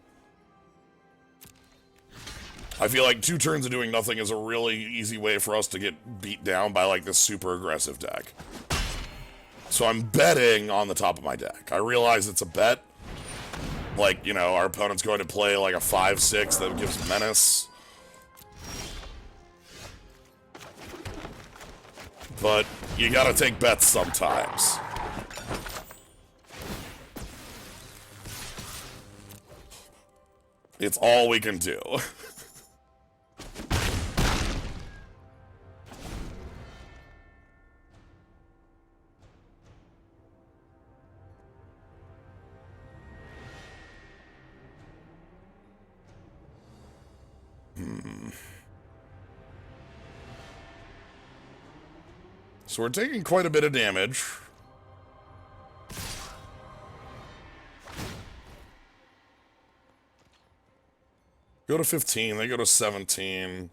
Speaker 1: I feel like 2 turns of doing nothing is a really easy way for us to get beat down by, like, this super aggressive deck. So I'm betting on the top of my deck. I realize it's a bet. Like, you know, our opponent's going to play, like, a 5/6 that gives menace. But you gotta take bets sometimes. It's all we can do. So we're taking quite a bit of damage. Go to 15, they go to 17.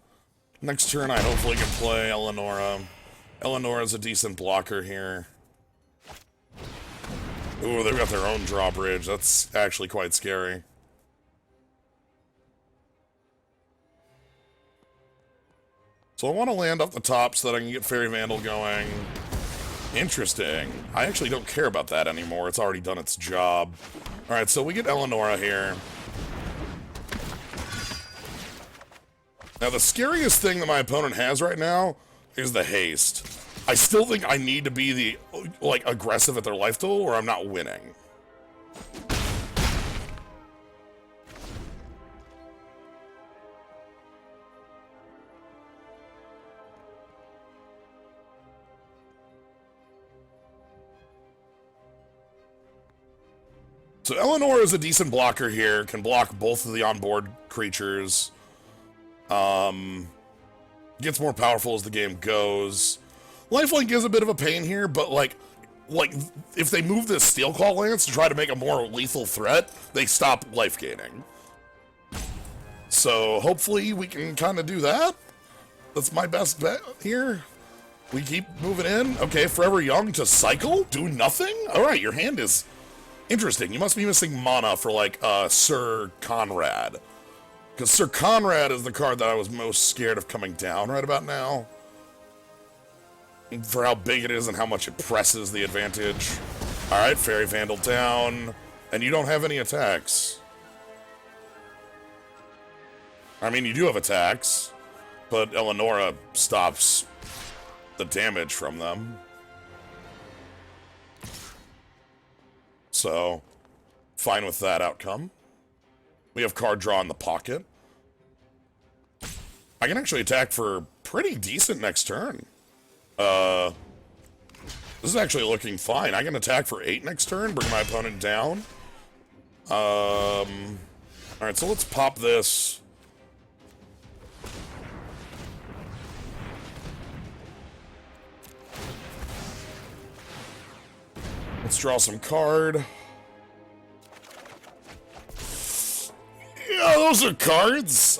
Speaker 1: Next turn, I hopefully can play Eleonora. Eleonora's a decent blocker here. Ooh, they've got their own drawbridge. That's actually quite scary. So I want to land up the top so that I can get Fairy Vandal going. Interesting. I actually don't care about that anymore. It's already done its job. Alright, so we get Eleonora here. Now, the scariest thing that my opponent has right now is the haste. I still think I need to be the, like, aggressive at their life total or I'm not winning. So Eleanor is a decent blocker here, can block both of the onboard creatures. Gets more powerful as the game goes. Lifelink is a bit of a pain here, but like if they move this Steel Claw Lance to try to make a more lethal threat, they stop life gaining. So hopefully we can kind of do that. That's my best bet here. We keep moving in. Okay, Forever Young to cycle? Do nothing? Alright, your hand is interesting. You must be missing mana for, like, Sir Conrad. Because Sir Conrad is the card that I was most scared of coming down right about now. For how big it is and how much it presses the advantage. Alright, Fairy Vandal down. And you don't have any attacks. I mean, you do have attacks. But Eleonora stops the damage from them. So, fine with that outcome. We have card draw in the pocket. I can actually attack for pretty decent next turn. This is actually looking fine. I can attack for 8 next turn, bring my opponent down. Alright, so let's pop this. Let's draw some card. Yeah, those are cards.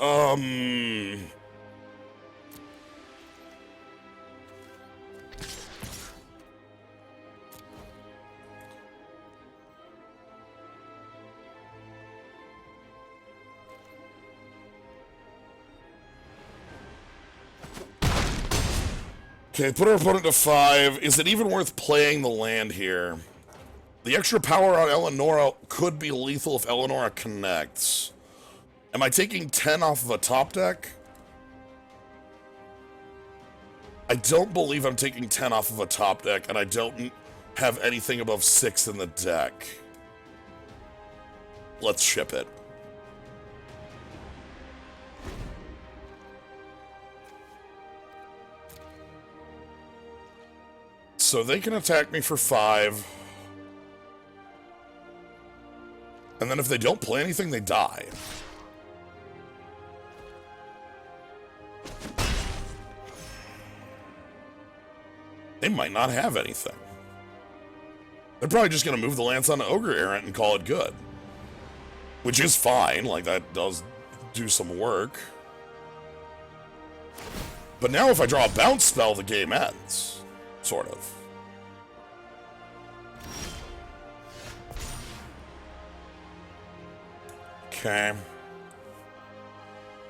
Speaker 1: Okay, put our opponent to 5. Is it even worth playing the land here? The extra power on Eleonora could be lethal if Eleonora connects. Am I taking 10 off of a top deck? I don't believe I'm taking 10 off of a top deck, and I don't have anything above 6 in the deck. Let's ship it. So they can attack me for 5. And then if they don't play anything, they die. They might not have anything. They're probably just going to move the Lance on Ogre Errant and call it good. Which is fine, like that does do some work. But now if I draw a bounce spell, the game ends. Sort of. Okay.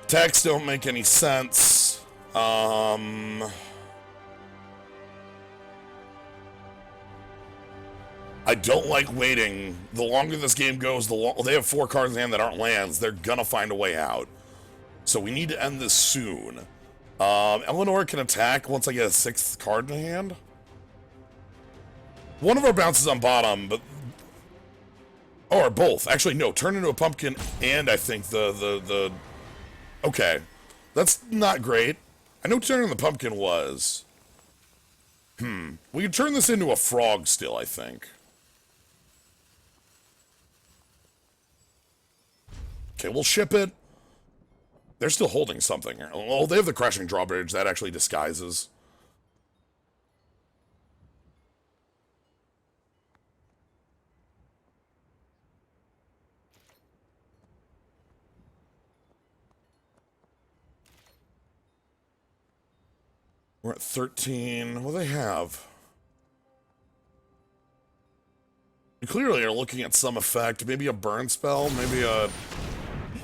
Speaker 1: Attacks don't make any sense. I don't like waiting. The longer this game goes, they have 4 cards in hand that aren't lands. They're gonna find a way out. So we need to end this soon. Eleanor can attack once I get a 6th card in hand. One of our bounces on bottom, but... Or both. Actually, no. Turn into a pumpkin and I think the... Okay. That's not great. I know turning the pumpkin was. We could turn this into a frog still, I think. Okay, we'll ship it. They're still holding something here. Oh, they have the Crashing Drawbridge. That actually disguises. We're at 13. What do they have? You clearly are looking at some effect. Maybe a burn spell, maybe a...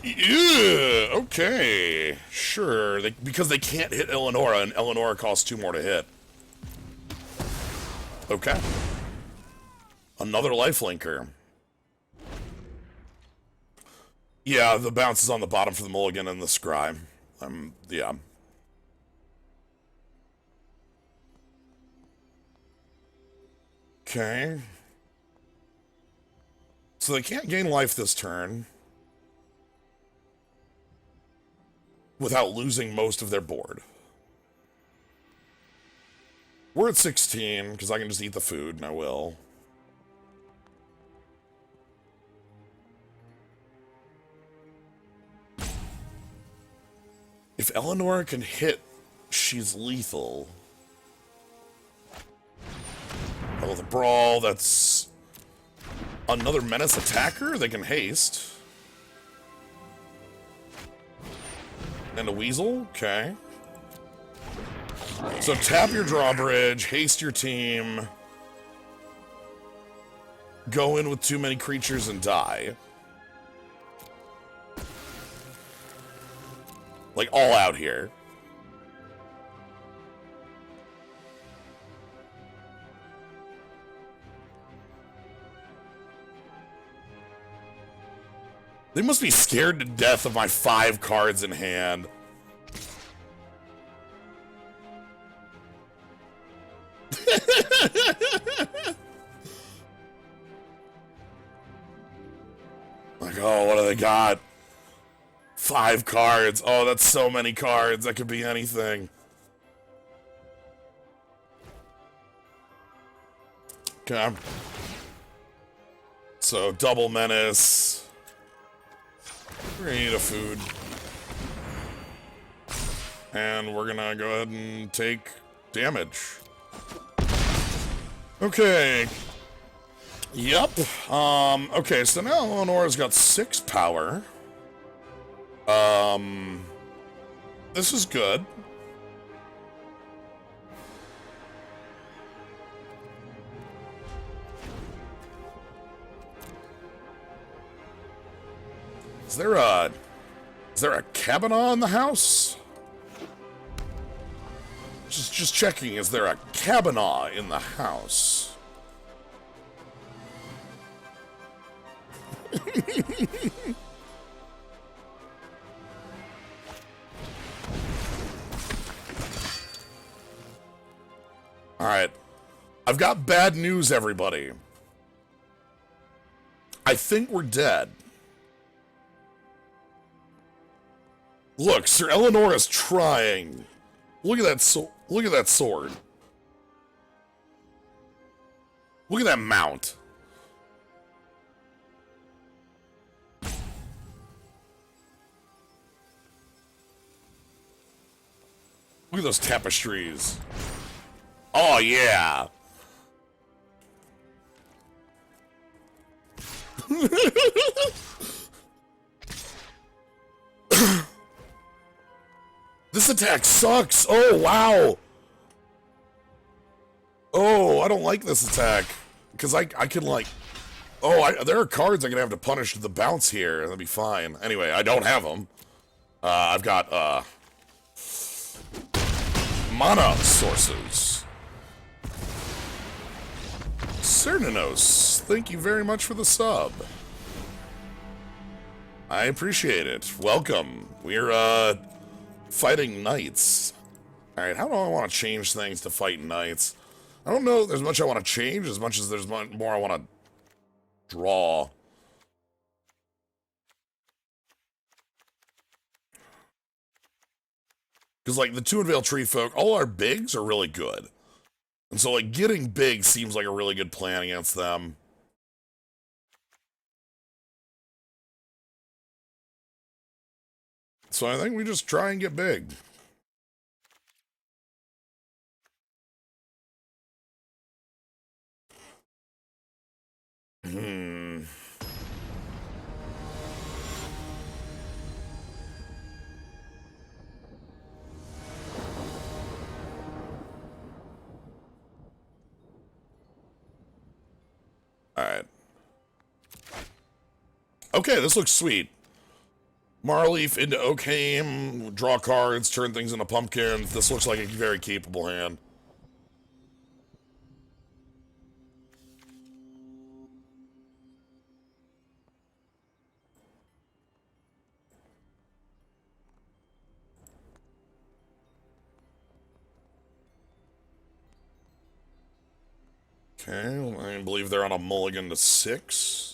Speaker 1: Yeah, okay. Sure. Because they can't hit Eleonora, and Eleonora costs 2 more to hit. Okay. Another lifelinker. Yeah, the bounce is on the bottom for the mulligan and the scry. Yeah. Okay. So they can't gain life this turn without losing most of their board. We're at 16, because I can just eat the food, and I will. If Eleanor can hit, she's lethal. Oh, the brawl, that's another menace attacker? They can haste. And a weasel? Okay. So tap your drawbridge, haste your team, go in with too many creatures and die. Like, all out here. They must be scared to death of my 5 cards in hand. Like, oh, what do they got? 5 cards. Oh, that's so many cards. That could be anything. Okay. So, double menace. We're gonna eat a food. And we're gonna go ahead and take damage. Okay. Yep. Okay, so now Eleonora's got 6 power. This is good. Is there a cabana in the house? Just checking, is there a cabana in the house? Alright. I've got bad news, everybody. I think we're dead. Look, Sir Eleonora's trying. Look at that look at that sword. Look at that mount. Look at those tapestries. Oh, yeah. This attack sucks. Oh, wow. Oh, I don't like this attack. Because I can, like... Oh, there are cards I'm going to have to punish the bounce here. That'll be fine. Anyway, I don't have them. I've got, mana sources. Cernanos, thank you very much for the sub. I appreciate it. Welcome. We're, fighting knights. Alright, how do I want to change things to fight knights? I don't know there's much I want to change as much as there's more I want to draw. Because, like, the Two Unveiled Tree Folk, all our bigs are really good. And so, like, getting big seems like a really good plan against them. So I think we just try and get big. Okay, this looks sweet. Marleaf into Oakheim, draw cards, turn things into pumpkins. This looks like a very capable hand. Okay, I believe they're on a mulligan to 6.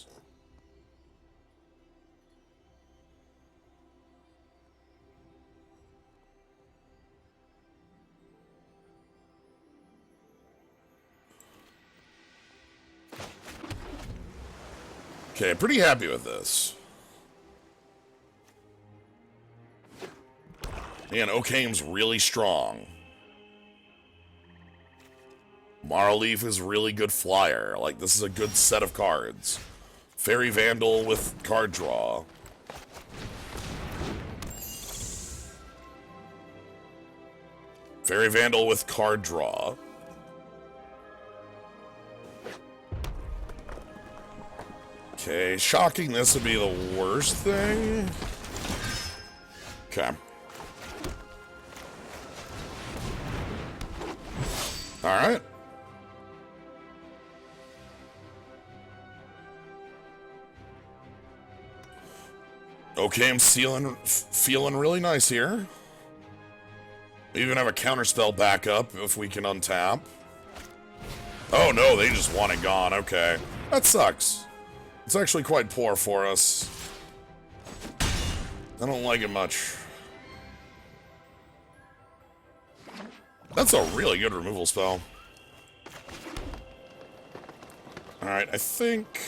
Speaker 1: Okay, pretty happy with this. And Oakheim's really strong. Marleaf is really good flyer. Like, this is a good set of cards. Fairy Vandal with card draw. Fairy Vandal with card draw. Okay, shocking this would be the worst thing. Okay. Alright. Okay, I'm feeling really nice here. We even have a counterspell backup if we can untap. Oh no, they just want it gone. Okay. That sucks. It's actually quite poor for us. I don't like it much. That's a really good removal spell. Alright, I think...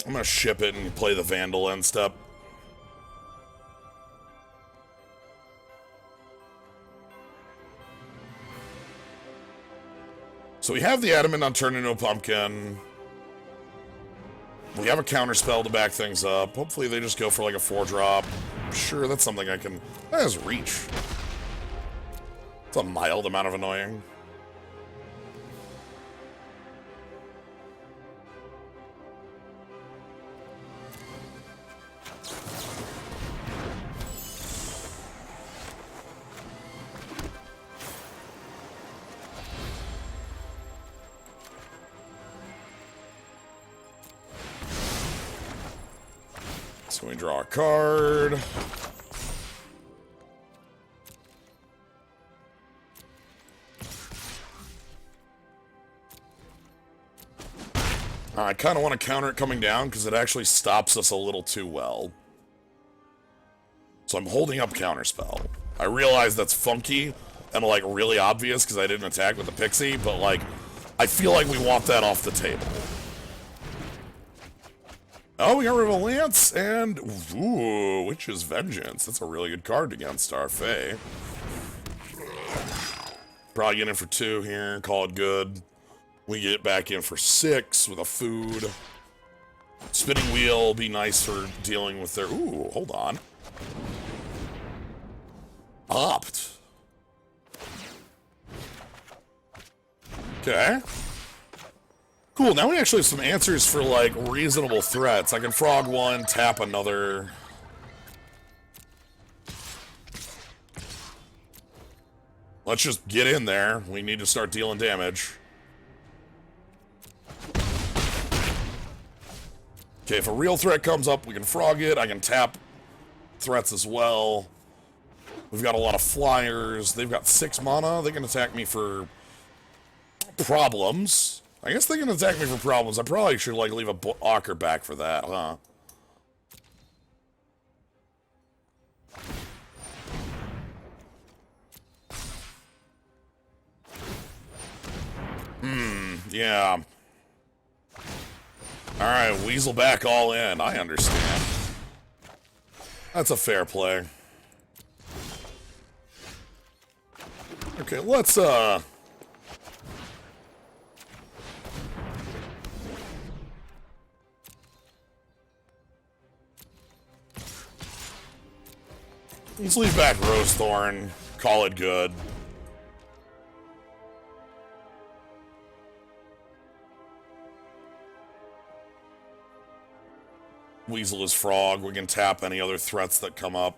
Speaker 1: I'm gonna ship it and play the Vandal end step. So we have the Adamant on turn into a pumpkin. We have a counterspell to back things up. Hopefully they just go for like a 4-drop. Sure, that's something I can... That has reach. It's a mild amount of annoying. So we draw a card. I kind of want to counter it coming down because it actually stops us a little too well. So I'm holding up Counterspell. I realize that's funky and like really obvious because I didn't attack with the Pixie, but like I feel like we want that off the table. Oh, we got rid of a Lance and ooh, Witch's Vengeance. That's a really good card against our Fae. Probably get in for 2 here, call it good. We get back in for 6 with a food. Spinning Wheel will be nice for dealing with their... Ooh, hold on. Opt. Okay. Cool, now we actually have some answers for, like, reasonable threats. I can frog 1, tap another. Let's just get in there. We need to start dealing damage. Okay, if a real threat comes up, we can frog it. I can tap threats as well. We've got a lot of flyers. They've got 6 mana. They can attack me for problems. I guess they can attack me for problems. I probably should, like, leave a blocker back for that, huh? Yeah. Alright, weasel back all in. I understand. That's a fair play. Okay, let's, let's leave back Rosethorn. Call it good. Weasel is frog. We can tap any other threats that come up.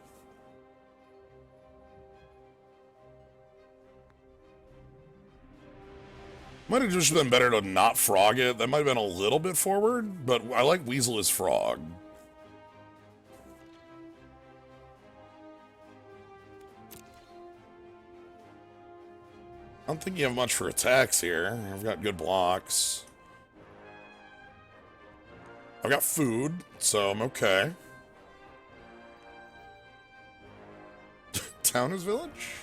Speaker 1: Might have just been better to not frog it. That might have been a little bit forward, but I like Weasel is frog. I don't think you have much for attacks here. I've got good blocks. I've got food, so I'm okay. Town is village?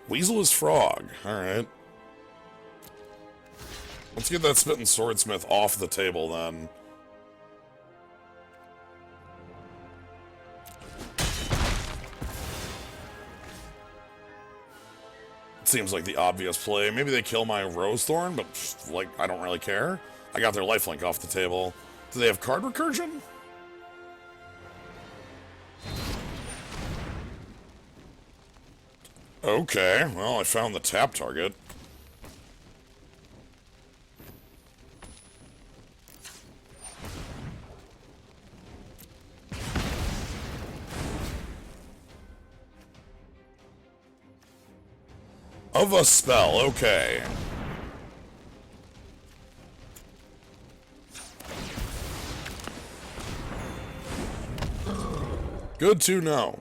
Speaker 1: Weasel is frog. Alright. Let's get that Spittin' Swordsmith off the table, then. Seems like the obvious play. Maybe they kill my Rosethorn, but, like, I don't really care. I got their lifelink off the table. Do they have card recursion? Okay, well, I found the tap target. Of a spell, okay. Good to know.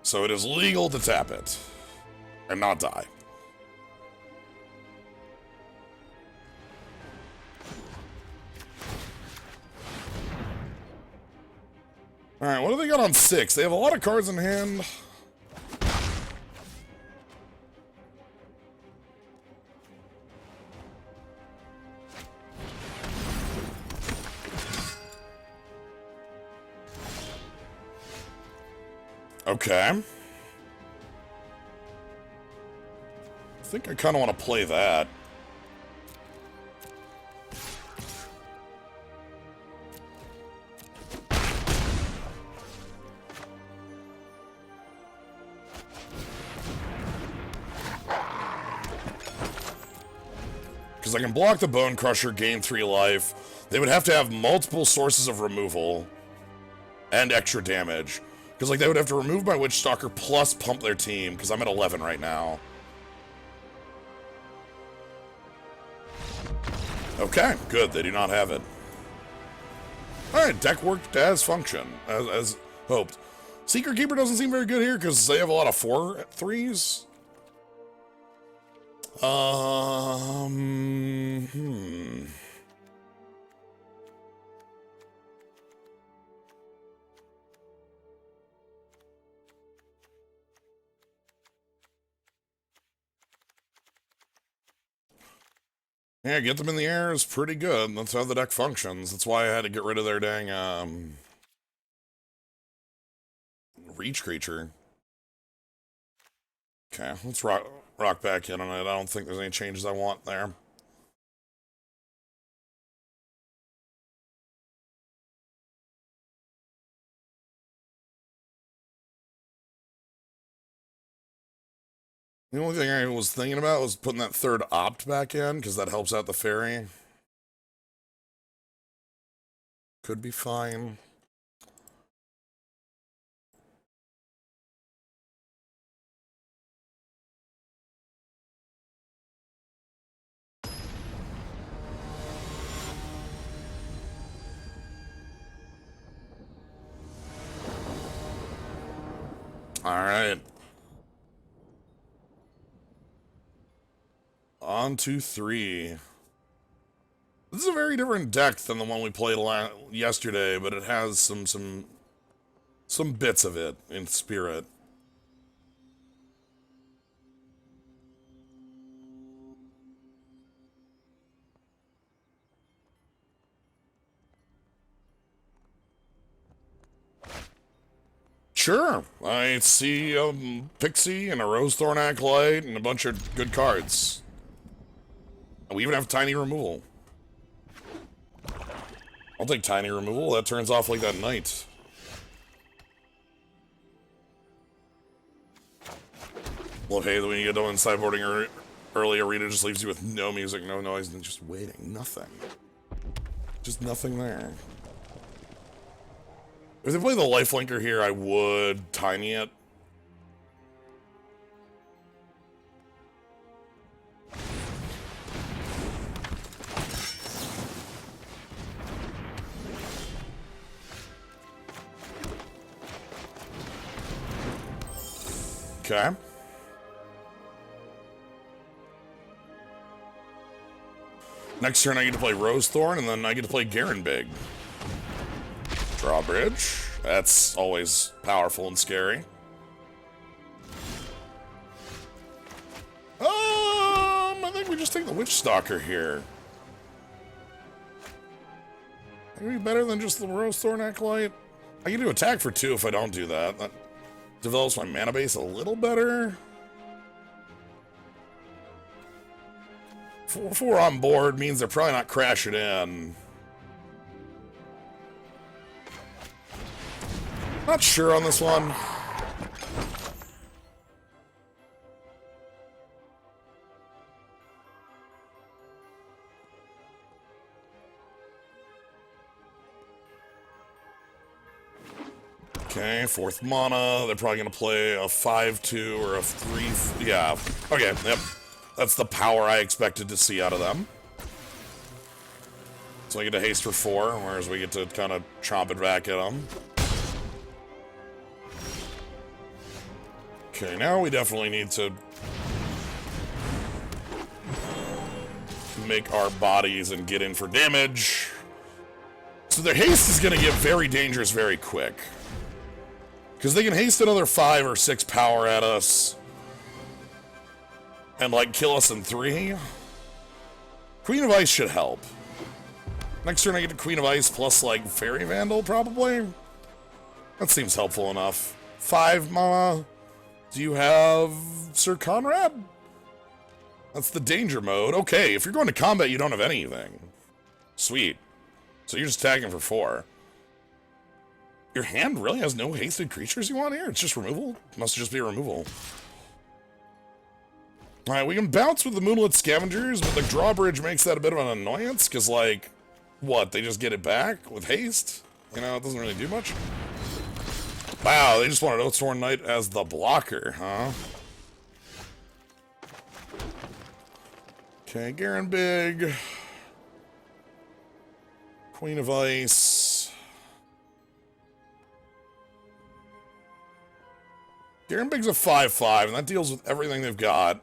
Speaker 1: So it is legal to tap it. And not die. Alright, what do they got on 6? They have a lot of cards in hand. Okay. I think I kind of want to play that. Because I can block the Bone Crusher, gain 3 life. They would have to have multiple sources of removal and extra damage. Because like they would have to remove my Witch Stalker plus pump their team, because I'm at 11 right now. Okay, good. They do not have it. Alright, deck worked as function, as hoped. Secret Keeper doesn't seem very good here because they have a lot of 4/3s. Yeah, get them in the air is pretty good. That's how the deck functions. That's why I had to get rid of their dang, reach creature. Okay, let's rock back in on it. I don't think there's any changes I want there. The only thing I was thinking about was putting that third opt back in, because that helps out the fairy. Could be fine. Alright. On to 3. This is a very different deck than the one we played yesterday, but it has some bits of it in spirit. Sure. I see a Pixie and a Rose Thorn Acolyte and a bunch of good cards. We even have Tiny Removal. I'll take Tiny Removal. That turns off like that Knight. Love hey, when you get done in sideboarding early arena, just leaves you with no music, no noise, and just waiting. Nothing. Just nothing there. If they play the lifelinker here, I would Tiny it. Okay. Next turn I get to play Rose Thorn, and then I get to play Garen Big. Drawbridge. That's always powerful and scary. I think we just take the Witch Stalker here. Maybe better than just the Rose Thorn Acolyte. I can do attack for 2 if I don't do that. That develops my mana base a little better. 4 on board means they're probably not crashing in. Not sure on this one. Okay, 4th mana. They're probably going to play a 5-2 or a 3... Yeah. Okay, yep. That's the power I expected to see out of them. So I get a haste for 4, whereas we get to kind of chomp it back at them. Okay, now we definitely need to make our bodies and get in for damage. So their haste is going to get very dangerous very quick. Because they can haste another 5 or 6 power at us. And, like, kill us in 3. Queen of Ice should help. Next turn I get to Queen of Ice plus, like, Fairy Vandal, probably? That seems helpful enough. 5 mana. Do you have Sir Conrad? That's the danger mode. Okay, if you're going to combat, you don't have anything. Sweet. So you're just attacking for 4. Your hand really has no hasted creatures you want here? It's just removal? Must just be a removal. Alright, we can bounce with the Moonlit Scavengers, but the drawbridge makes that a bit of an annoyance, because, like, what, they just get it back with haste? You know, it doesn't really do much. Wow, they just wanted Oathsworn Knight as the blocker, huh? Okay, Garen Big. Queen of Ice. Garen Big's a 5-5, and that deals with everything they've got.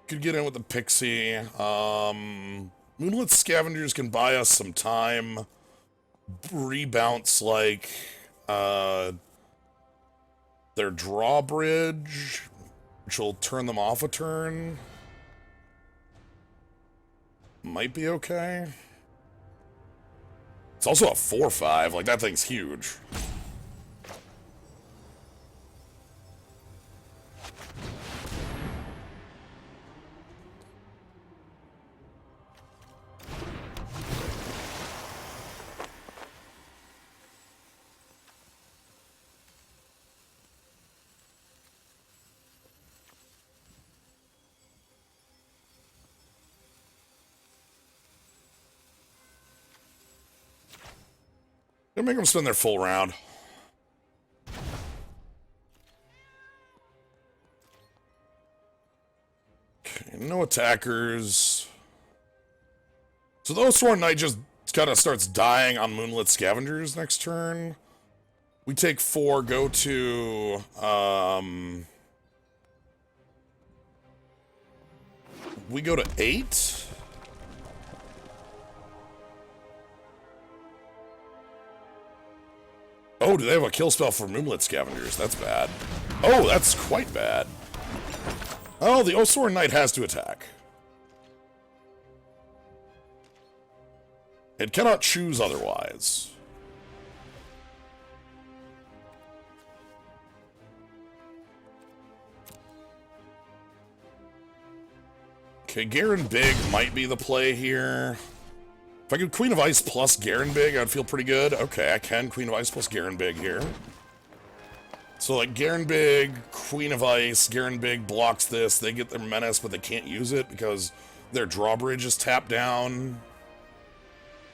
Speaker 1: Could get in with the Pixie. Moonlit Scavengers can buy us some time. Rebounce, like, their drawbridge, which will turn them off a turn. Might be okay. It's also a 4-5. Like, that thing's huge. Gonna make them spend their full round. Okay, no attackers. So the Oathsworn Knight just kind of starts dying on Moonlit Scavengers next turn. We take 4, go to, we go to 8. Oh, do they have a kill spell for Moonlit Scavengers? That's bad. Oh, that's quite bad. Oh, the Oathsworn Knight has to attack. It cannot choose otherwise. Okay, Garen Big might be the play here. If I could Queen of Ice plus Garen Big, I'd feel pretty good. Okay, I can Queen of Ice plus Garen Big here. So, like, Garen Big, Queen of Ice, Garen Big blocks this. They get their Menace, but they can't use it because their drawbridge is tapped down.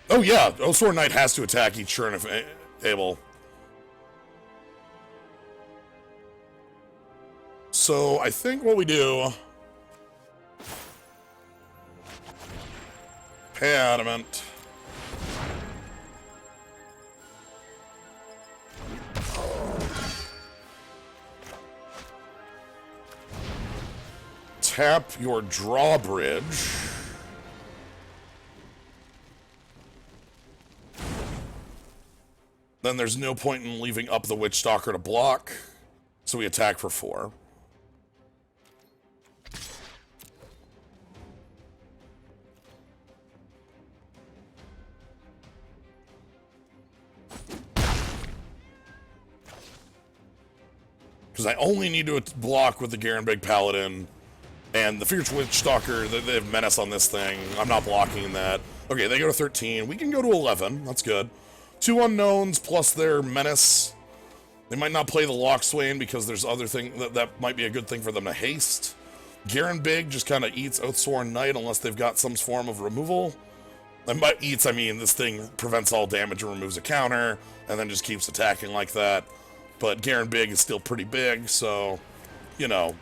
Speaker 1: Oh, yeah. Oathsworn Knight has to attack each turn if able. So, I think what we do... Pay Adamant. Tap your drawbridge. Then there's no point in leaving up the Witch Stalker to block. So we attack for 4. Because I only need to block with the Garen Big Paladin. And the Fierce Witch Stalker, they have Menace on this thing. I'm not blocking that. Okay, they go to 13. We can go to 11. That's good. 2 unknowns plus their Menace. They might not play the Lockswain because there's other thing that might be a good thing for them to haste. Garen Big just kind of eats Oathsworn Knight unless they've got some form of removal. And by eats, I mean this thing prevents all damage and removes a counter, and then just keeps attacking like that. But Garen Big is still pretty big, so, you know,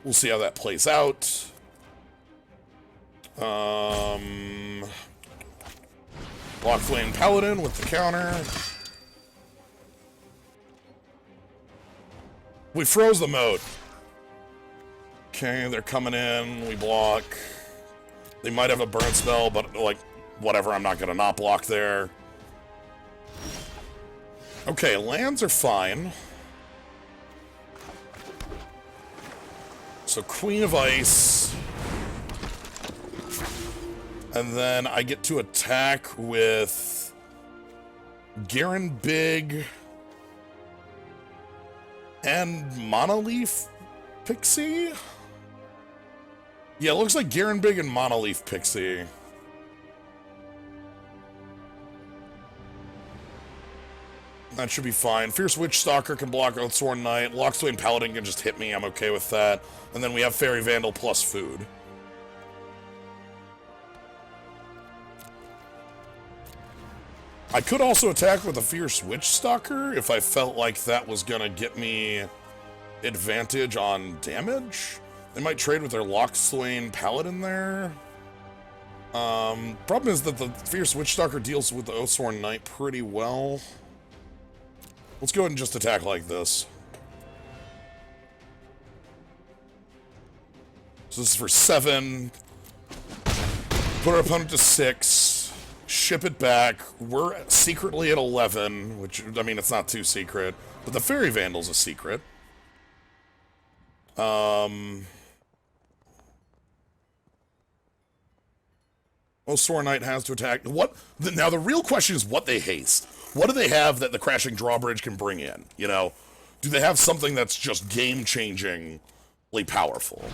Speaker 1: we'll see how that plays out. Lockflame Paladin with the counter. We froze the moat. Okay, they're coming in. We block. They might have a burn spell, but, like, whatever. I'm not going to not block there. Okay, lands are fine. So Queen of Ice. And then I get to attack with Garen Big and Monolith Pixie? Yeah, it looks like Garen Big and Monolith Pixie. That should be fine. Fierce Witch Stalker can block Oathsworn Knight. Lockswain Paladin can just hit me. I'm okay with that. And then we have Fairy Vandal plus food. I could also attack with a Fierce Witch Stalker if I felt like that was going to get me advantage on damage. They might trade with their Lockswain Paladin there. Problem is that the Fierce Witch Stalker deals with the Oathsworn Knight pretty well. Let's go ahead and just attack like this. So this is for 7. Put our opponent to 6. Ship it back. We're secretly at 11, which, I mean, it's not too secret. But the Fairy Vandal's a secret. Oathsworn Knight has to attack. What? Now, the real question is what they haste. What do they have that the Crashing Drawbridge can bring in? You know? Do they have something that's just game-changingly powerful?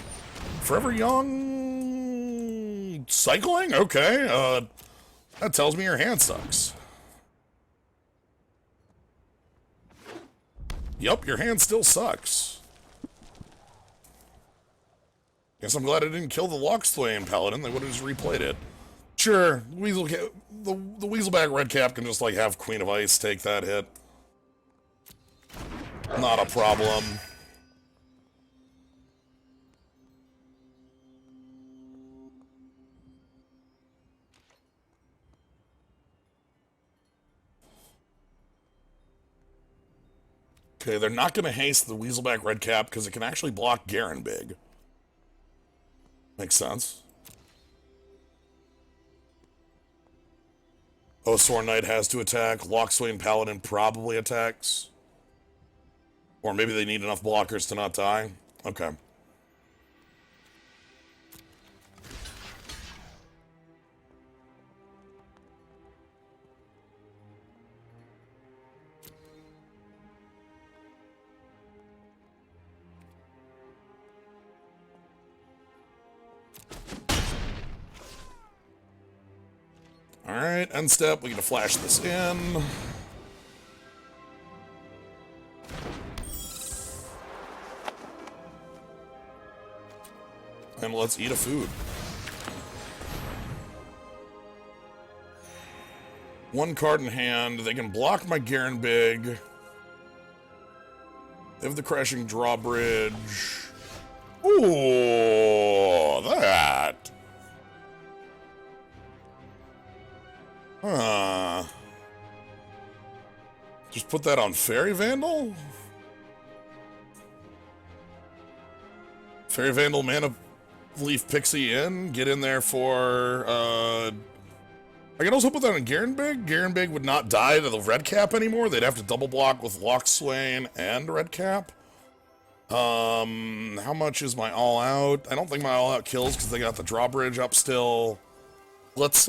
Speaker 1: Forever Young... Cycling? Okay, that tells me your hand sucks. Yup, your hand still sucks. Guess I'm glad I didn't kill the Lockswain Paladin. They would have just replayed it. Sure, the Weaselback Redcap can just, like, have Queen of Ice take that hit. Not a problem. Okay, they're not going to haste the Weaselback Redcap because it can actually block Garen Big. Makes sense. Oathsworn Knight has to attack. Lockswain Paladin probably attacks. Or maybe they need enough blockers to not die. Okay. Alright, end step, we get to flash this in. And let's eat a food. One card in hand. They can block my Garen Big. They have the Crashing Drawbridge. Ooh, that. Huh. Just put that on Fairy Vandal? Fairy Vandal, Mana Leaf Pixie in. Get in there for, I can also put that on Garen Big. Garen Big would not die to the red cap anymore. They'd have to double block with Lock Swain and red cap. How much is my all out? I don't think my all out kills because they got the drawbridge up still. Let's,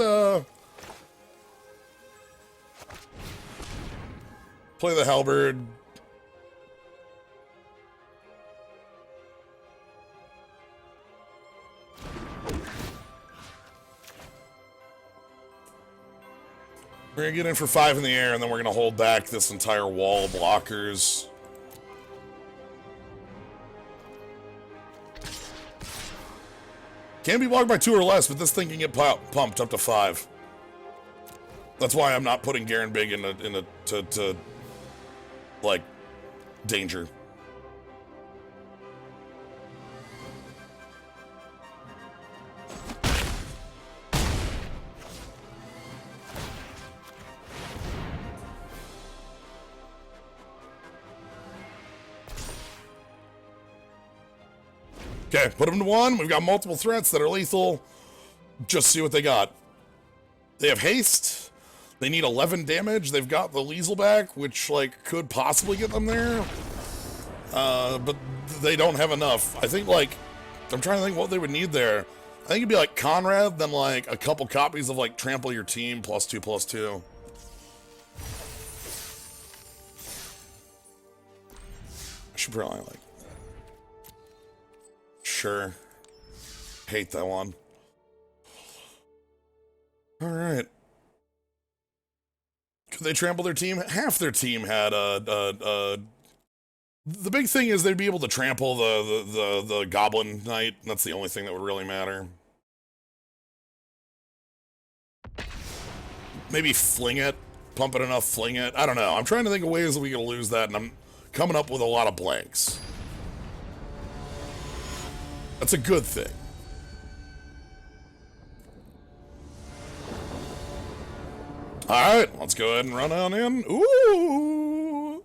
Speaker 1: play the halberd. We're gonna get in for 5 in the air, and then we're gonna hold back this entire wall of blockers. Can be blocked by 2 or less, but this thing can get pumped up to 5. That's why I'm not putting Garen Big to like, danger. Okay, put them to 1. We've got multiple threats that are lethal. Just see what they got. They have haste. They need 11 damage. They've got the Liesel back, which, like, could possibly get them there. But they don't have enough. I think, like, I'm trying to think what they would need there. I think it'd be like Conrad, then, like, a couple copies of, like, Trample Your Team, +2/+2. I should probably, like... Sure. Hate that one. Alright. Could they trample their team? Half their team had the big thing is they'd be able to trample the Goblin Knight. That's the only thing that would really matter. Maybe fling it. Pump it enough, fling it. I don't know. I'm trying to think of ways that we can lose that, and I'm coming up with a lot of blanks. That's a good thing. Alright, let's go ahead and run on in. Ooh!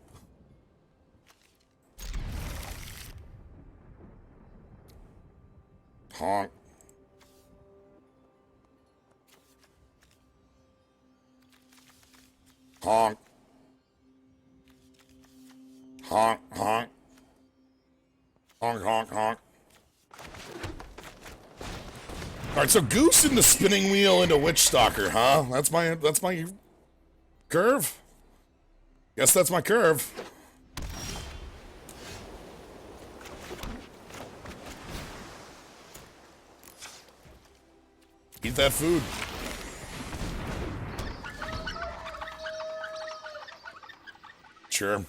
Speaker 1: Honk. Honk. Honk, honk. Honk, honk, honk. Alright, so Goose in the spinning wheel into Witch Stalker, huh? That's my curve? Guess that's my curve. Eat that food. Sure.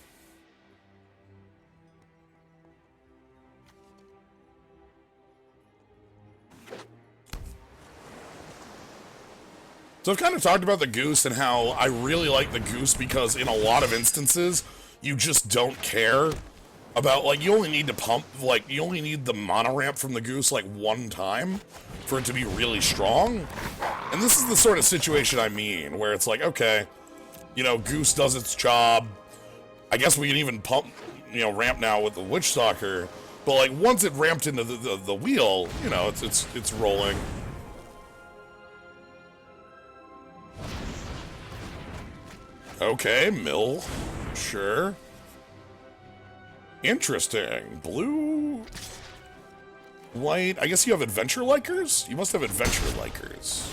Speaker 1: So I've kind of talked about the Goose and how I really like the Goose because in a lot of instances, you just don't care about, like, you only need to pump, like, you only need the mana ramp from the Goose, like, 1 time for it to be really strong. And this is the sort of situation I mean, where it's like, okay, you know, Goose does its job. I guess we can even pump, you know, ramp now with the Witch Stalker. But, like, once it ramped into the wheel, you know, it's rolling. Okay, mill. Sure. Interesting. Blue. White. I guess you have adventure likers? You must have adventure likers.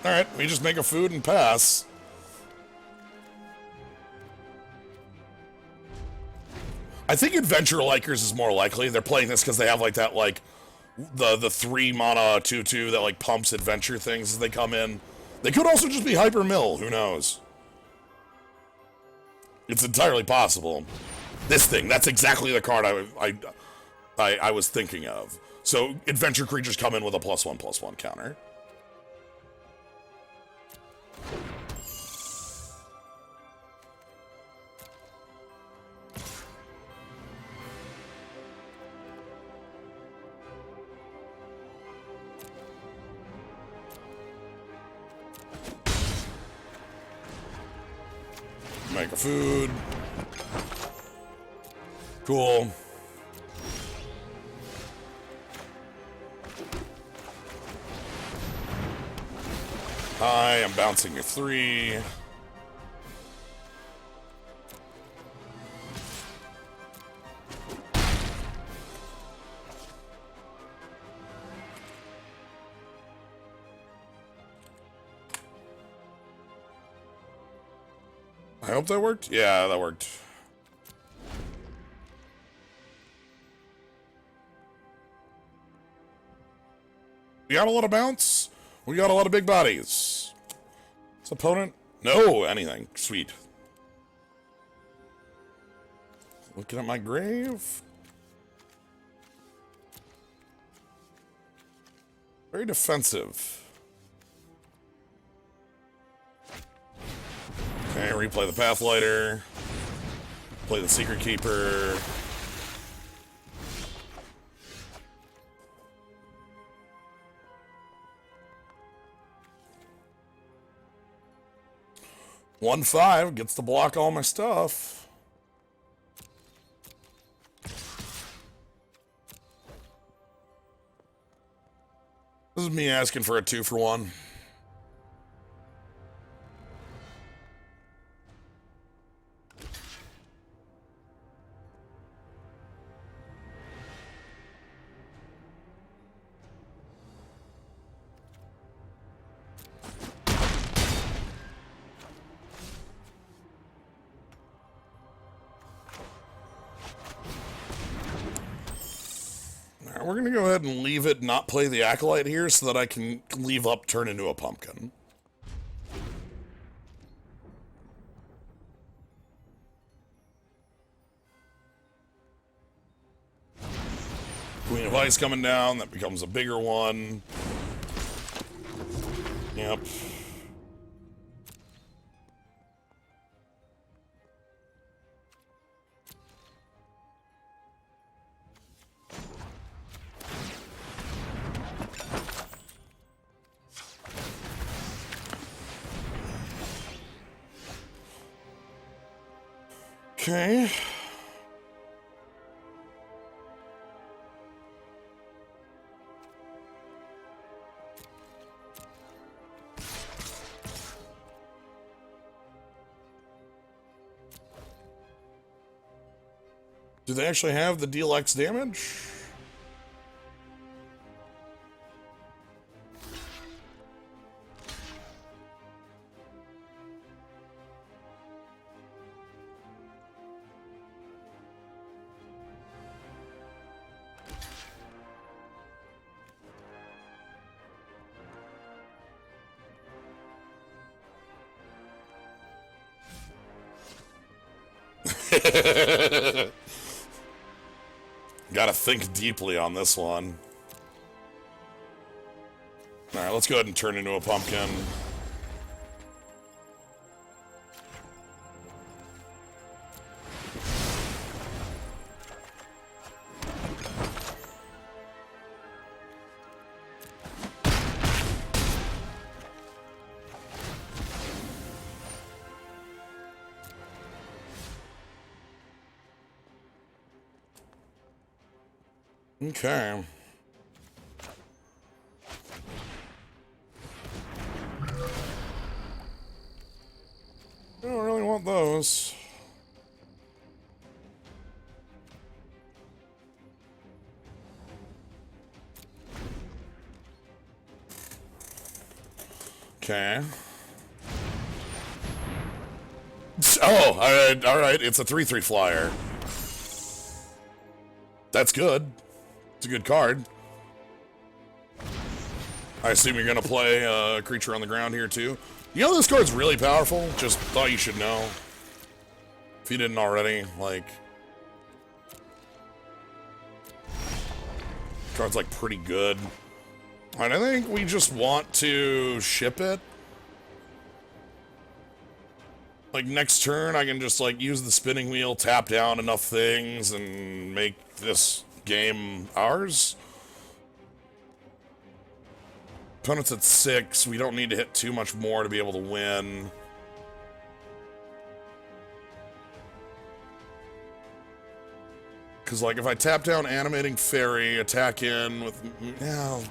Speaker 1: Alright, we just make a food and pass. I think adventure likers is more likely. They're playing this because they have, like, that, like, the 3 mana 2/2 that like pumps adventure things as they come in. They could also just be hyper mill. Who knows? It's entirely possible. This thing, that's exactly the card I was thinking of. So adventure creatures come in with a +1/+1 counter. Make a food. Cool. Hi, I'm bouncing your 3. I hope that worked. Yeah, that worked. We got a lot of bounce. We got a lot of big bodies. This opponent? No, anything. Sweet. Looking at my grave. Very defensive. Okay, replay the Pathlighter. Play the Secret Keeper. One 5 gets to block all my stuff. This is me asking for a 2-for-1. We're going to go ahead and leave it, not play the Acolyte here, so that I can leave up, turn into a pumpkin. Queen of Ice coming down, that becomes a bigger one. Yep. Okay. Do they actually have the deal X damage? Gotta think deeply on this one. Alright, let's go ahead and turn into a pumpkin. Okay. I don't really want those. Okay. Oh, all right. It's a 3/3 flyer. That's good. It's a good card. I assume you're gonna play a creature on the ground here too. You know this card's really powerful? Just thought you should know. If you didn't already, like... Card's like pretty good. And I think we just want to ship it. Like next turn I can just like use the spinning wheel, tap down enough things, and make this game ours. Opponent's at 6, we don't need to hit too much more to be able to win. Because, like, if I tap down Animating Fairy, attack in with... Yeah...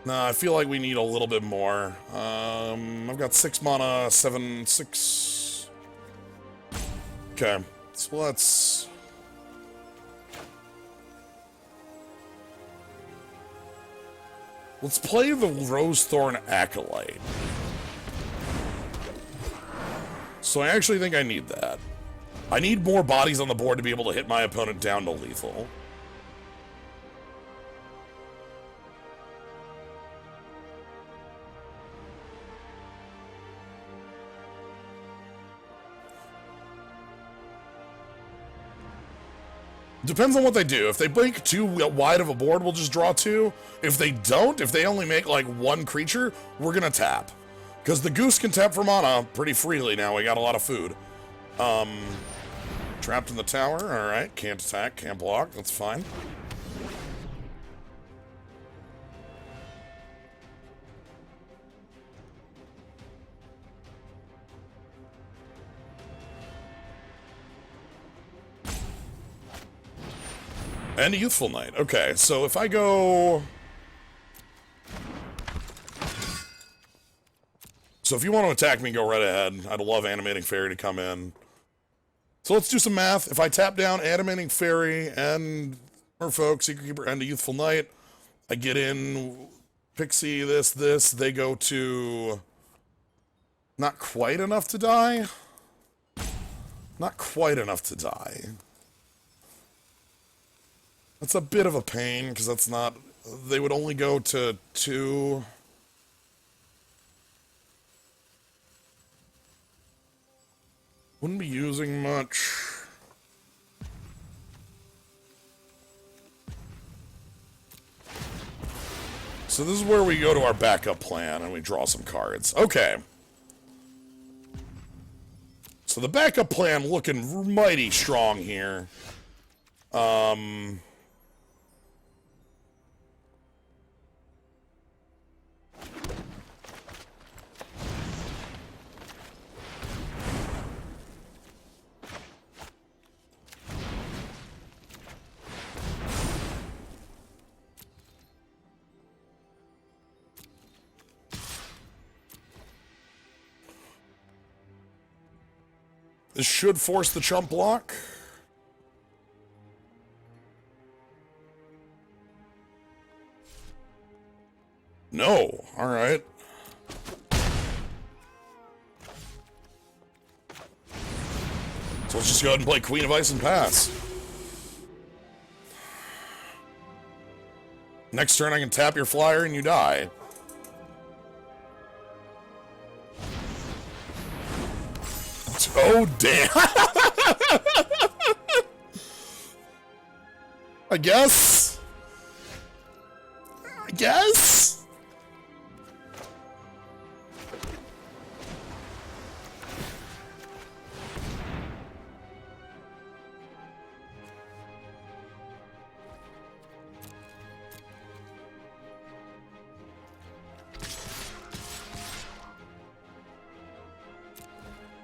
Speaker 1: Nah, I feel like we need a little bit more. I've got 6 mana, 7, 6... Okay, so let's... Let's play the Rosethorn Acolyte. So I actually think I need that. I need more bodies on the board to be able to hit my opponent down to lethal. Depends on what they do. If they break too wide of a board, we'll just draw 2. If they don't, if they only make like 1 creature, we're gonna tap. Because the Goose can tap for mana pretty freely now. We got a lot of food. Trapped in the tower. Alright. Can't attack, can't block. That's fine. And a Youthful Knight. Okay, so if I go... So if you want to attack me, go right ahead. I'd love Animating Fairy to come in. So let's do some math. If I tap down Animating Fairy and Merfolk, Secret Keeper, and a Youthful Knight, I get in Pixie, this, they go to... Not quite enough to die? Not quite enough to die. That's a bit of a pain, because that's not... They would only go to 2... Wouldn't be using much. So this is where we go to our backup plan, and we draw some cards. Okay. So the backup plan looking mighty strong here. This should force the chump block. No. All right. So let's just go ahead and play Queen of Ice and pass. Next turn I can tap your flyer and you die. Oh, damn. I guess.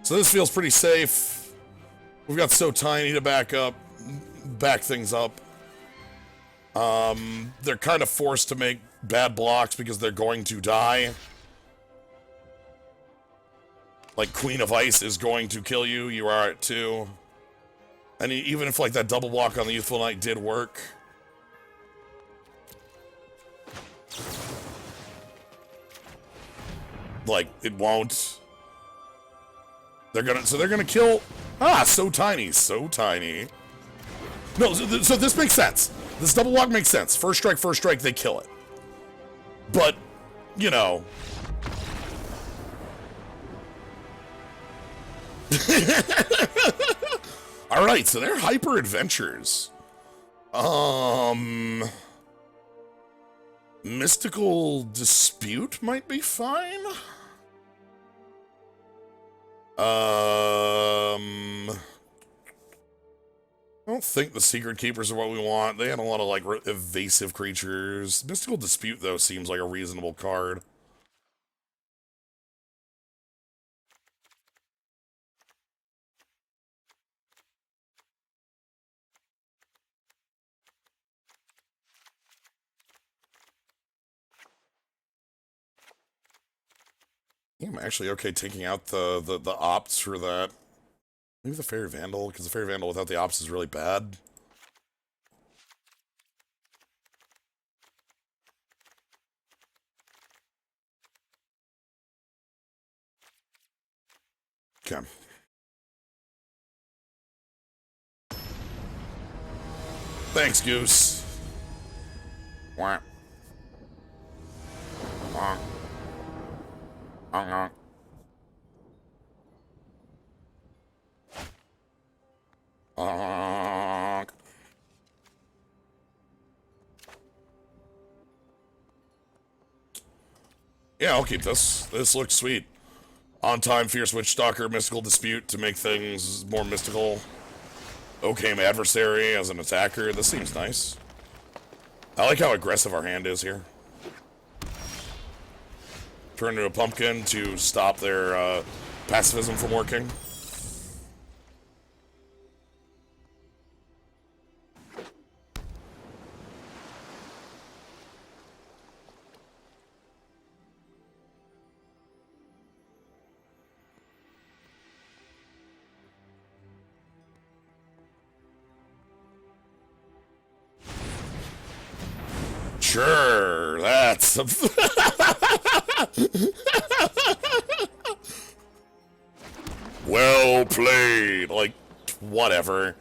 Speaker 1: So this feels pretty safe. We've got So Tiny to back things up. They're kind of forced to make bad blocks because they're going to die. Like Queen of Ice is going to kill you. You are at 2. And even if like that double block on the Youthful Knight did work. Like, it won't. They're gonna kill... Ah, So Tiny. No, so this makes sense. This double block makes sense. First strike, they kill it. But, you know. Alright, so they're hyper adventures. Mystical Dispute might be fine. I don't think the Secret Keepers are what we want. They had a lot of, like, evasive creatures. Mystical Dispute, though, seems like a reasonable card. I'm actually okay taking out the ops for that. Maybe the Fairy Vandal, because the Fairy Vandal without the ops is really bad. Okay. Thanks, Goose. Wah. Wah. Yeah, I'll keep this. This looks sweet. On time, Fierce Witch Stalker, Mystical Dispute to make things more mystical. Okame Adversary as an attacker. This seems nice. I like how aggressive our hand is here. Turn into a pumpkin to stop their pacifism from working. Sure, that's well played. Like, whatever.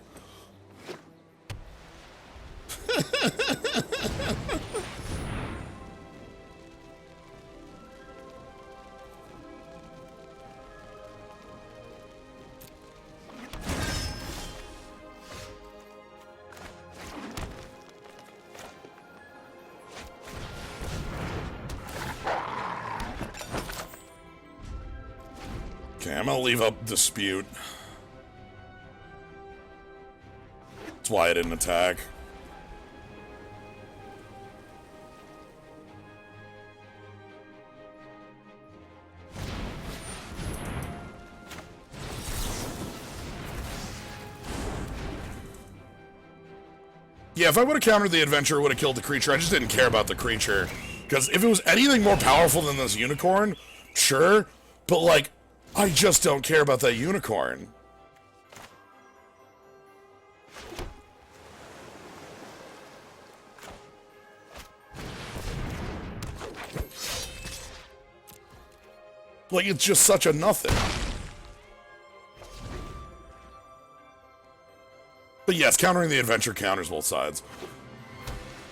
Speaker 1: Okay, I'm gonna leave up Dispute. That's why I didn't attack. Yeah, if I would have countered the adventure, I would have killed the creature. I just didn't care about the creature. Because if it was anything more powerful than this unicorn, sure. But, like, I just don't care about that unicorn. Like, it's just such a nothing. But yes, countering the adventure counters both sides.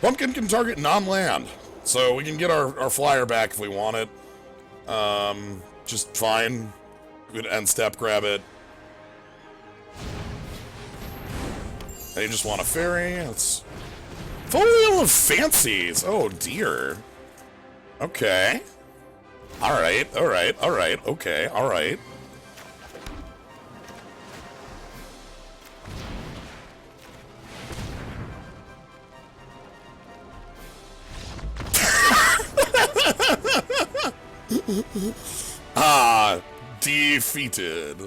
Speaker 1: Pumpkin can target non-land, so we can get our flyer back if we want it. Just fine. Good end step, grab it. They just want a fairy. It's Folio of Fancies. Oh dear. Okay. Alright, alright, alright, okay, alright. Ah, defeated.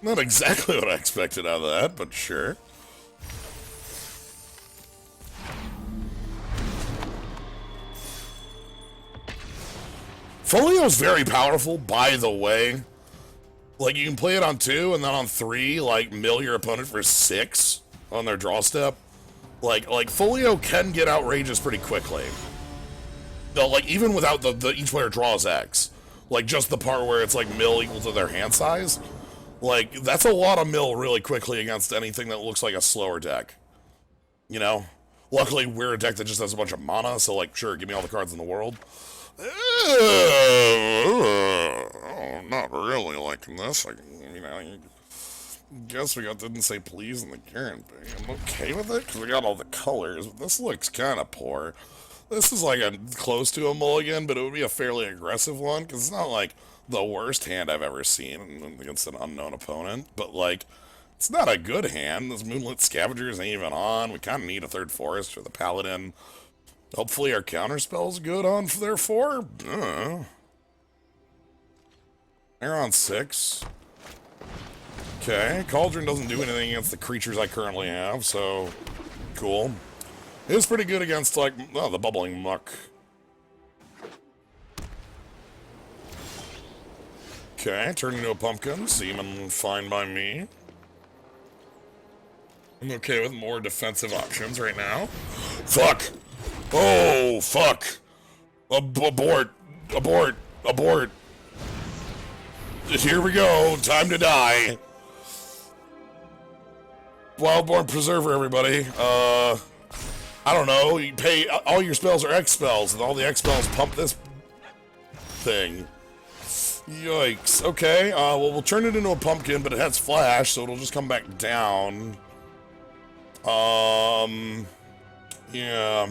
Speaker 1: Not exactly what I expected out of that, but sure. Folio's very powerful, by the way. Like, you can play it on 2, and then on 3, like, mill your opponent for 6 on their draw step. Like Folio can get outrageous pretty quickly. No, like, even without the each player draws X. Like, just the part where it's, like, mill equal to their hand size. Like, that's a lot of mill really quickly against anything that looks like a slower deck. You know? Luckily, we're a deck that just has a bunch of mana, so, like, sure, give me all the cards in the world. Not really liking this. I guess we didn't say please in the guarantee. I'm okay with it, because we got all the colors, but this looks kind of poor. This is like close to a mulligan, but it would be a fairly aggressive one, because it's not like the worst hand I've ever seen against an unknown opponent, but like, it's not a good hand. This Moonlit Scavengers ain't even on. We kind of need a third forest for the Paladin. Hopefully our counterspell's good on for their 4. They're on 6. Okay, Cauldron doesn't do anything against the creatures I currently have, so cool. It's pretty good against, like, oh, the Bubbling Muck. Okay, turn into a pumpkin, seeming fine by me. I'm okay with more defensive options right now. Fuck! Oh, fuck! Abort! Abort! Abort! Here we go, time to die. Wildborn Preserver, everybody. I don't know, you pay, all your spells are X spells, and all the X spells pump this thing. Yikes. Okay, well, we'll turn it into a pumpkin, but it has flash, so it'll just come back down. Yeah.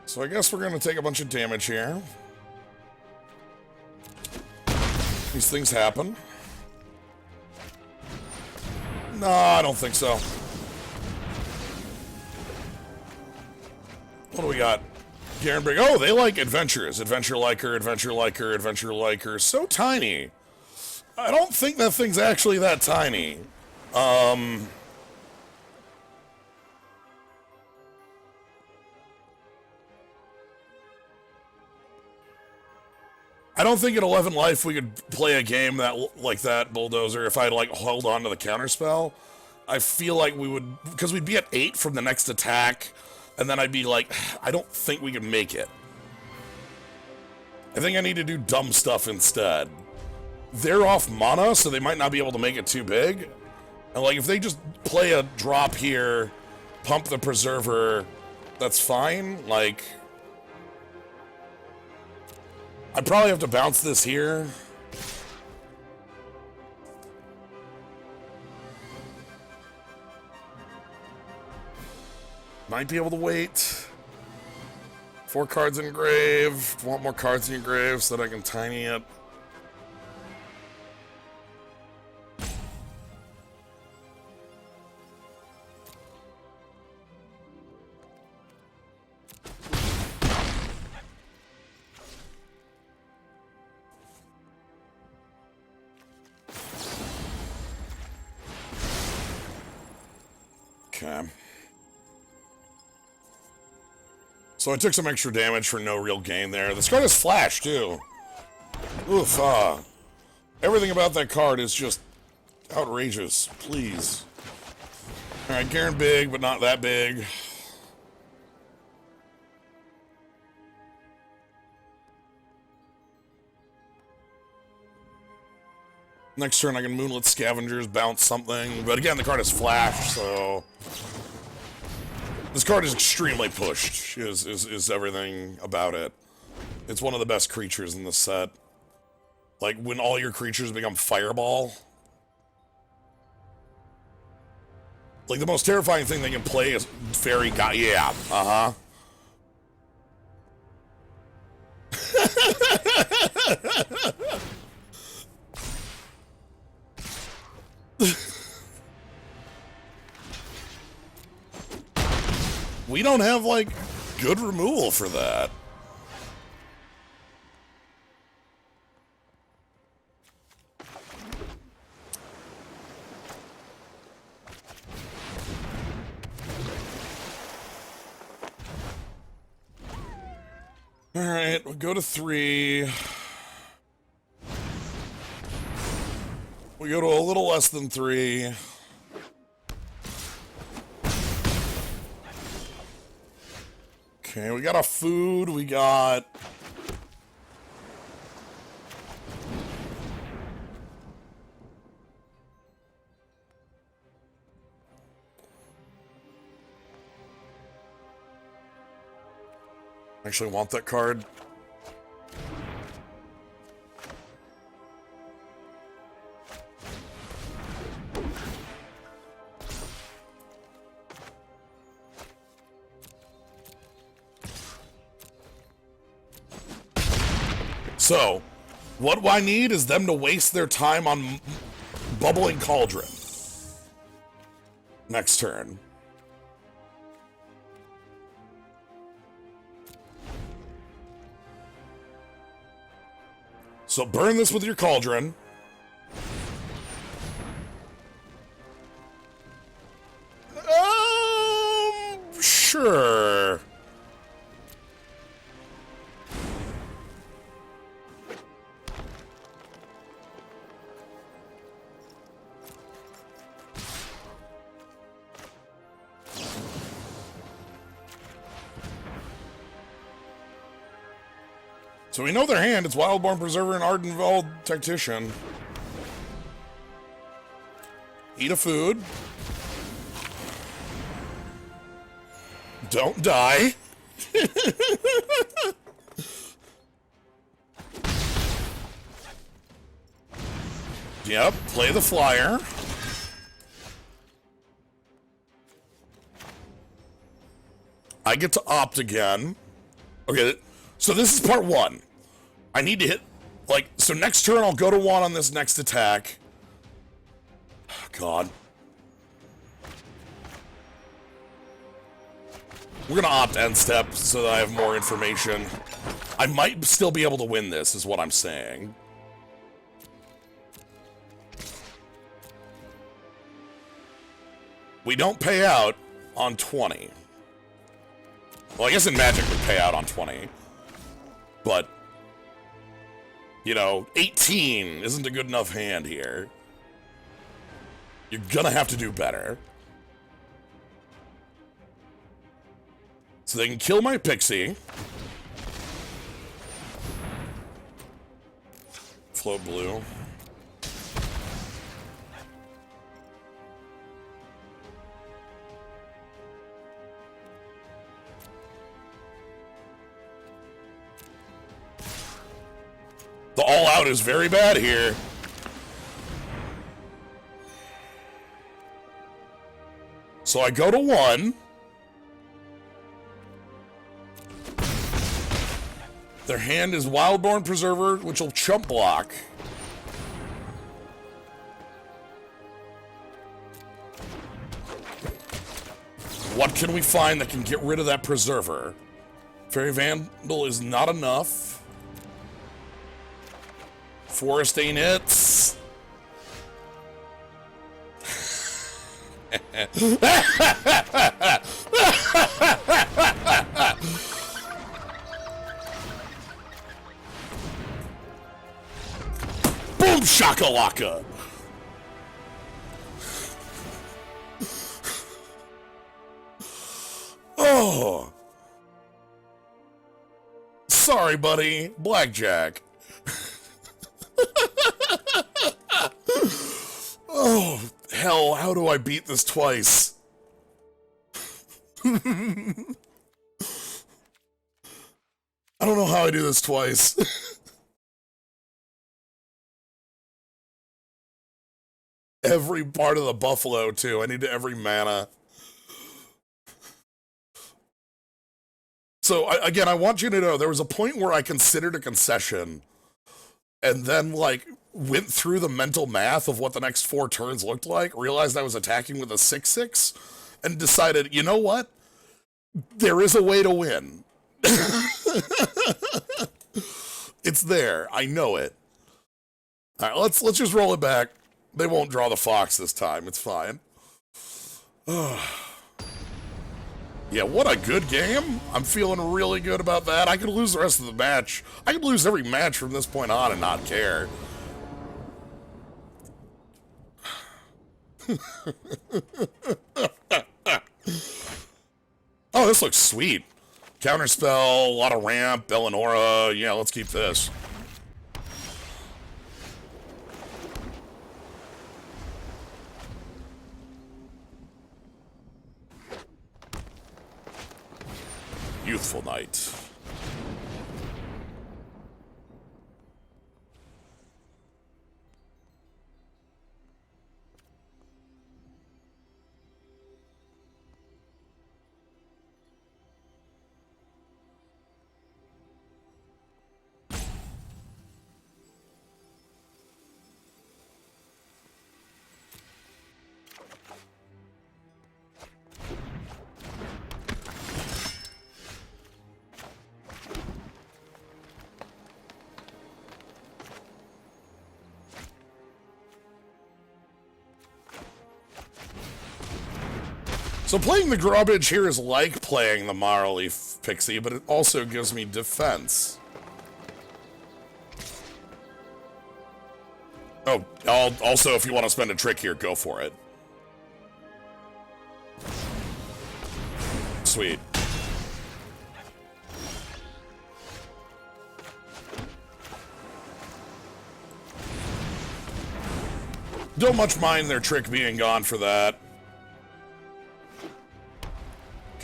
Speaker 1: So I guess we're gonna take a bunch of damage here. These things happen. No, I don't think so. What do we got? Garenbrig. Oh, they like adventures. Adventure liker, adventure liker, adventure liker. So tiny. I don't think that thing's actually that tiny. I don't think at 11 life we could play a game that like that, Bulldozer, if I'd, like, hold on to the counterspell. I feel like we would, because we'd be at 8 from the next attack, and then I'd be like, I don't think we can make it. I think I need to do dumb stuff instead. They're off mana, so they might not be able to make it too big. And, like, if they just play a drop here, pump the Preserver, that's fine. Like, I'd probably have to bounce this here. Might be able to wait. 4 cards in grave. Want more cards in your grave so that I can tiny it. Okay. So I took some extra damage for no real gain there. This card has flash, too. Oof, everything about that card is just outrageous. Please. Alright, Garen big, but not that big. Next turn I can Moonlit Scavengers, bounce something. But again, the card has flash, so... This card is extremely pushed, is everything about it. It's one of the best creatures in the set. Like, when all your creatures become Fireball. Like, the most terrifying thing they can play is Fairy God. Yeah, uh-huh. We don't have, like, good removal for that. Alright, we'll go to 3. We go to a little less than 3. Okay, we got a food, we got... Actually want that card. So, what I need is them to waste their time on Bubbling Cauldron. Next turn. So burn this with your Cauldron. Sure. So we know their hand. It's Wildborn Preserver and Ardenvald Tactician. Eat a food. Don't die. Yep, play the flyer. I get to opt again. Okay, so this is part one. I need to hit, like, so next turn I'll go to one on this next attack. Oh, God. We're gonna opt end step so that I have more information. I might still be able to win this, is what I'm saying. We don't pay out on 20. Well, I guess in Magic we pay out on 20. But, you know, 18 isn't a good enough hand here. You're gonna have to do better. So they can kill my Pixie. Float blue. The all-out is very bad here. So I go to one. Their hand is Wildborn Preserver, which will chump block. What can we find that can get rid of that Preserver? Fairy Vandal is not enough. Forest ain't hits. Boom shakalaka. Oh. Sorry, buddy. Blackjack. Oh, hell, how do I beat this twice? I don't know how I do this twice. Every part of the buffalo, too. I need every mana. So, again, I want you to know, there was a point where I considered a concession, and then, like, went through the mental math of what the next 4 turns looked like, realized I was attacking with a 6/6, and decided, you know what? There is a way to win. It's there. I know it. All right, let's just roll it back. They won't draw the fox this time. It's fine. Yeah, what a good game. I'm feeling really good about that. I could lose the rest of the match. I could lose every match from this point on and not care. Oh, this looks sweet. Counterspell, a lot of ramp, Eleonora. Yeah, let's keep this. Youthful Knight. So playing the garbage here is like playing the Marley Pixie, but it also gives me defense. Oh, also, if you want to spend a trick here, go for it. Sweet. Don't much mind their trick being gone for that.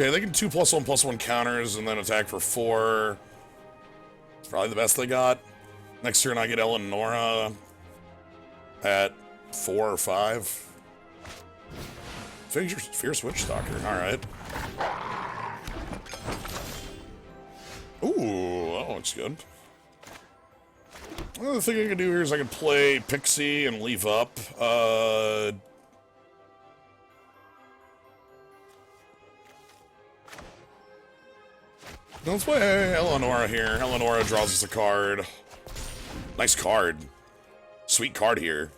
Speaker 1: Okay, they can 2+1/+1 counters and then attack for 4. It's probably the best they got. Next turn I get Eleonora at 4 or 5. Fierce Witchstalker, alright. Ooh, that looks good. Another thing I can do here is I can play Pixie and leave up. Let's play Eleonora here. Eleonora draws us a card. Nice card. Sweet card here.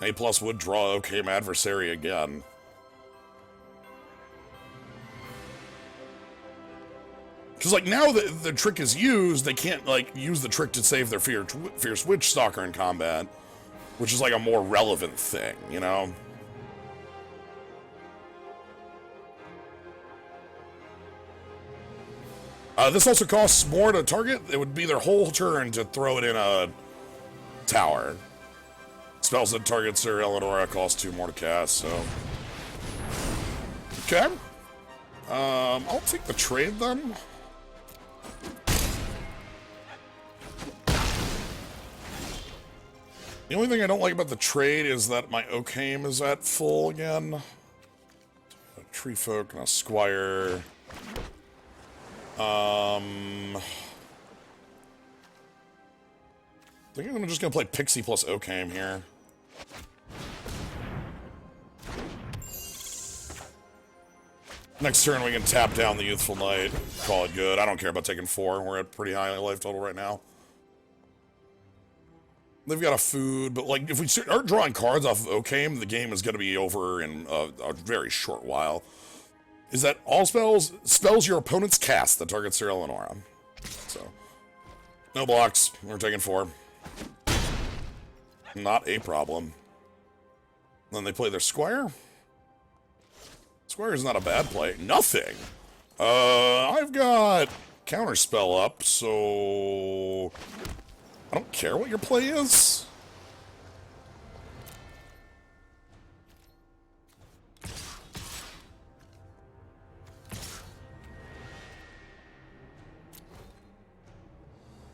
Speaker 1: A+ would draw Ocame Adversary again. Because, like, now that the trick is used, they can't, like, use the trick to save their Fierce Witchstalker in combat. Which is, like, a more relevant thing, you know? This also costs more to target. It would be their whole turn to throw it in a tower. Spells that target Sir Eleonora cost 2 more to cast, so... Okay. I'll take the trade, then. The only thing I don't like about the trade is that my Ocame is at full again. A Tree Folk and a Squire. I think I'm just gonna play Pixie plus Ocame here. Next turn we can tap down the Youthful Knight, call it good. I don't care about taking 4. We're at pretty high life total right now. They've got a food, but like if we start drawing cards off of Ocame, the game is gonna be over in a very short while. Is that all spells your opponent's cast that targets Sir Eleonora. So, no blocks. We're taking 4. Not a problem. Then they play their Squire. Squire is not a bad play. Nothing. I've got Counterspell up, so I don't care what your play is.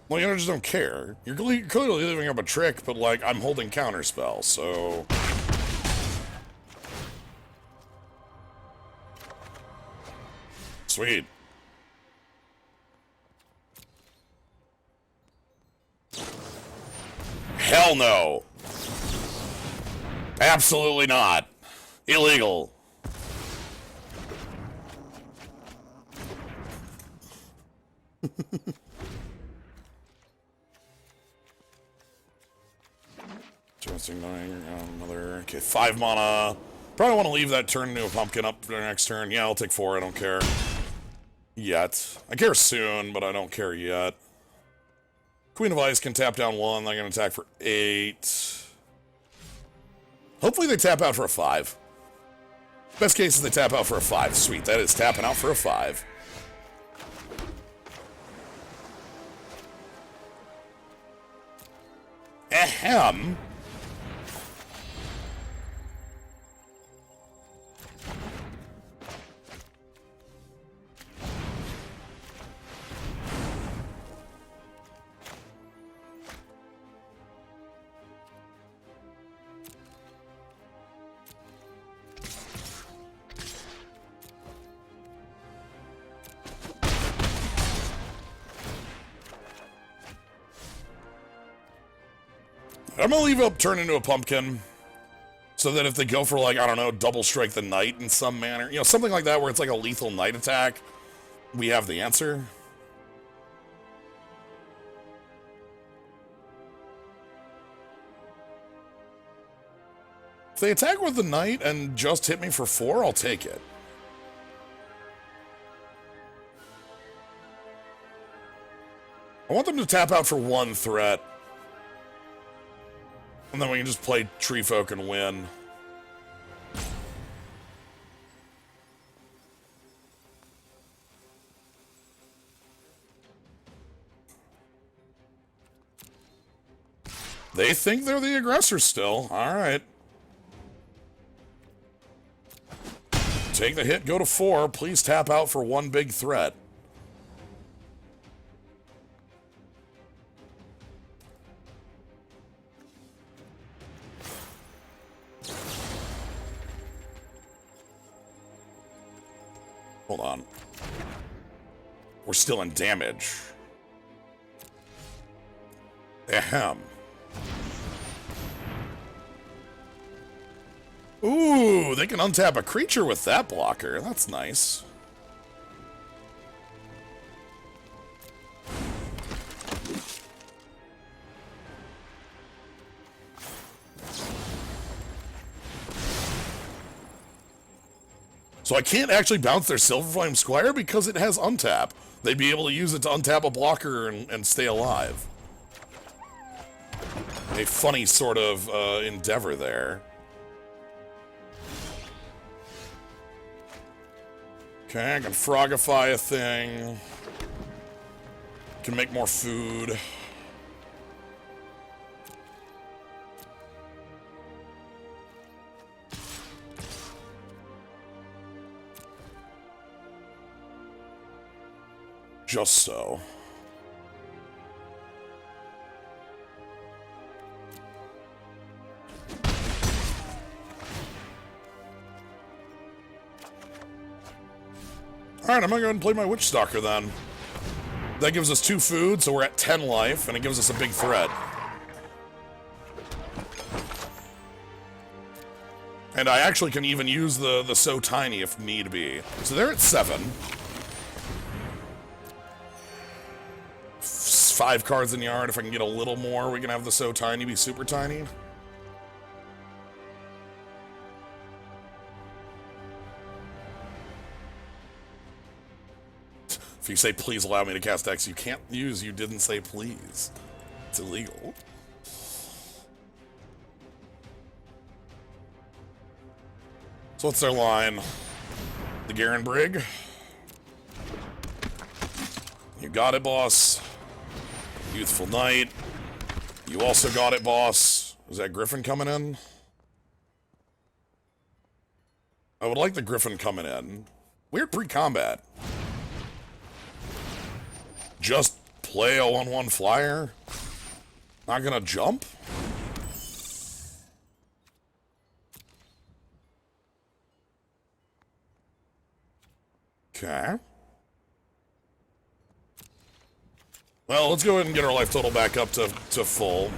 Speaker 1: Well, you know, I just don't care. You're clearly leaving up a trick, but, like, I'm holding Counterspell, so... Sweet. Hell no! Absolutely not. Illegal. Another, okay, 5 mana. Probably want to leave that turn into a pumpkin up for the next turn. Yeah, I'll take 4, I don't care. Yet. I care soon, but I don't care yet. Queen of Ice can tap down 1, they're going to attack for 8. Hopefully they tap out for a 5. Best case is they tap out for a 5. Sweet, that is tapping out for a 5. Ahem. I'm gonna leave up turn into a pumpkin, so that if they go for, like, I don't know, double strike the knight in some manner, you know, something like that where it's like a lethal knight attack, we have the answer. they attack with the knight and just hit me for 4, I'll take it. I want them to tap out for 1 threat. And then we can just play Tree Folk and win. They think they're the aggressor still. Alright. Take the hit, go to 4. Please tap out for 1 big threat. Hold on. We're still in damage. Ahem. Ooh, they can untap a creature with that blocker. That's nice. So I can't actually bounce their Silverflame Squire because it has untap. They'd be able to use it to untap a blocker and stay alive. A funny sort of endeavor there. Okay, I can Frogify a thing. Can make more food. Just so. Alright, I'm gonna go ahead and play my Witch Stalker then. That gives us 2 food, so we're at 10 life, and it gives us a big threat. And I actually can even use the So Tiny if need be. So they're at 7. 5 cards in the yard. If I can get a little more, we can have the So Tiny be super tiny. If you say, please allow me to cast X, you can't use you didn't say please. It's illegal. So what's their line? The Garen Brig. You got it, boss. Youthful Knight. You also got it, boss. Is that Griffin coming in? I would like the Griffin coming in. Weird pre-combat. Just play a 1/1 flyer? Not gonna jump? Okay. Well, let's go ahead and get our life total back up to full.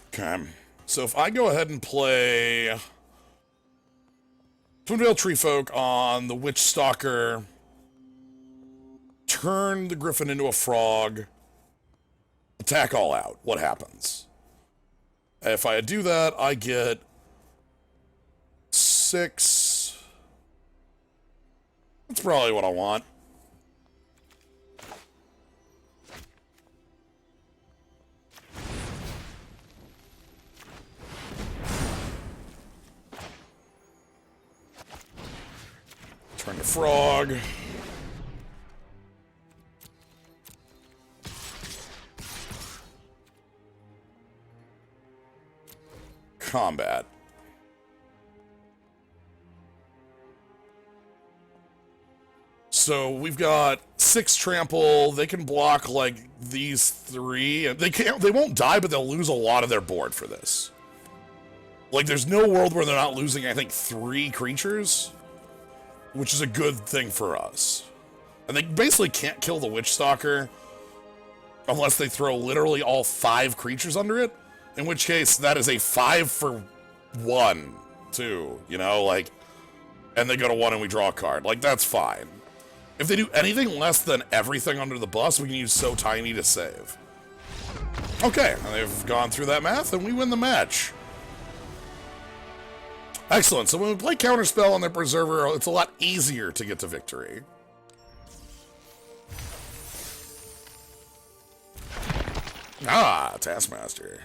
Speaker 1: Okay. So if I go ahead and play Twinvale Treefolk on the Witch Stalker, turn the Griffin into a frog, attack all out, what happens? If I do that, I get 6. That's probably what I want. Turn to frog. Combat. So we've got 6 trample. They can block like these 3. They won't die, but they'll lose a lot of their board for this. Like there's no world where they're not losing, I think, 3 creatures, which is a good thing for us. And they basically can't kill the Witch Stalker unless they throw literally all 5 creatures under it, in which case that is a 5 for 1, too, you know, like, and they go to 1 and we draw a card. Like, that's fine. If they do anything less than everything under the bus, we can use So Tiny to save. Okay, and they've gone through that math, and we win the match. Excellent. So when we play Counterspell on their Preserver, it's a lot easier to get to victory. Ah, Taskmaster.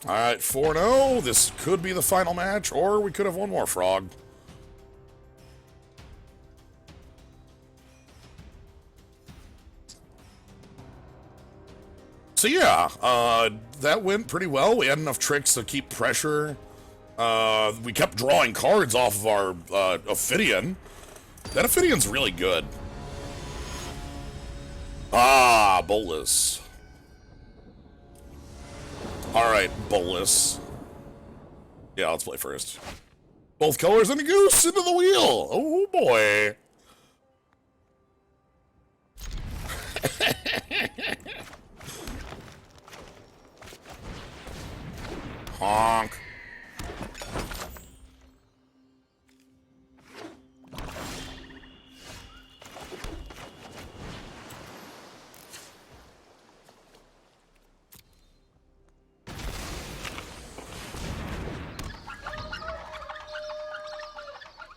Speaker 1: Alright, 4-0. This could be the final match, or we could have one more frog. So yeah, that went pretty well. We had enough tricks to keep pressure. We kept drawing cards off of our Ophidian. That Ophidian's really good. Ah, Bolus. Alright, Bolus. Yeah, let's play first. Both colors and a goose into the wheel. Oh boy. Honk.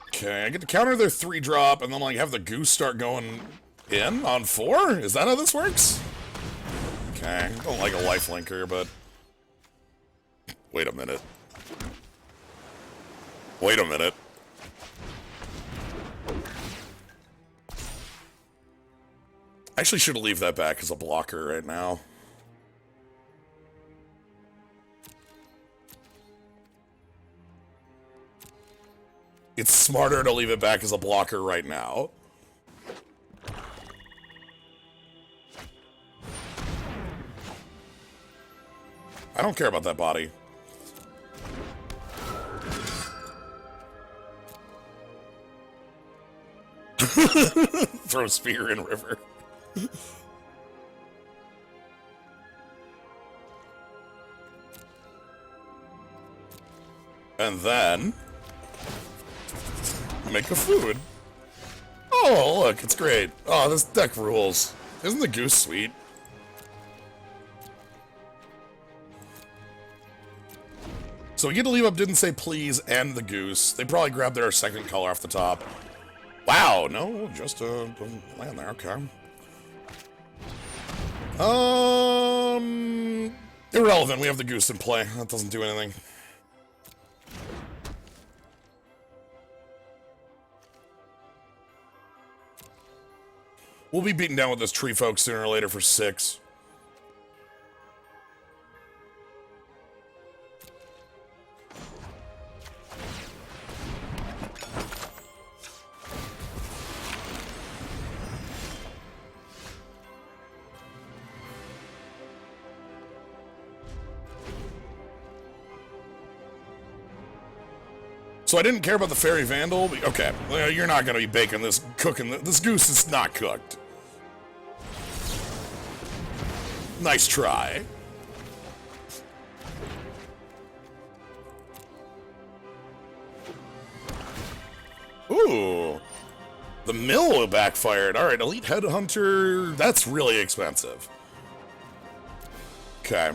Speaker 1: Okay, I get to counter their 3-drop and then like have the goose start going in on 4? Is that how this works? Okay, I don't like a lifelinker, but... Wait a minute. Wait a minute. I actually should leave that back as a blocker right now. It's smarter to leave it back as a blocker right now. I don't care about that body. Throw a spear in river. And then... make a food. Oh, look, it's great. Oh, this deck rules. Isn't the goose sweet? So we get to leave up didn't say please and the goose. They probably grabbed their second color off the top. Wow, no, just a land there, okay. Irrelevant, we have the goose in play. That doesn't do anything. We'll be beaten down with this tree folk sooner or later for 6. So I didn't care about the Fairy Vandal. Okay, you're not going to be baking this, cooking this goose is not cooked. Nice try. Ooh. The mill backfired. All right, Elite Headhunter. That's really expensive. Okay.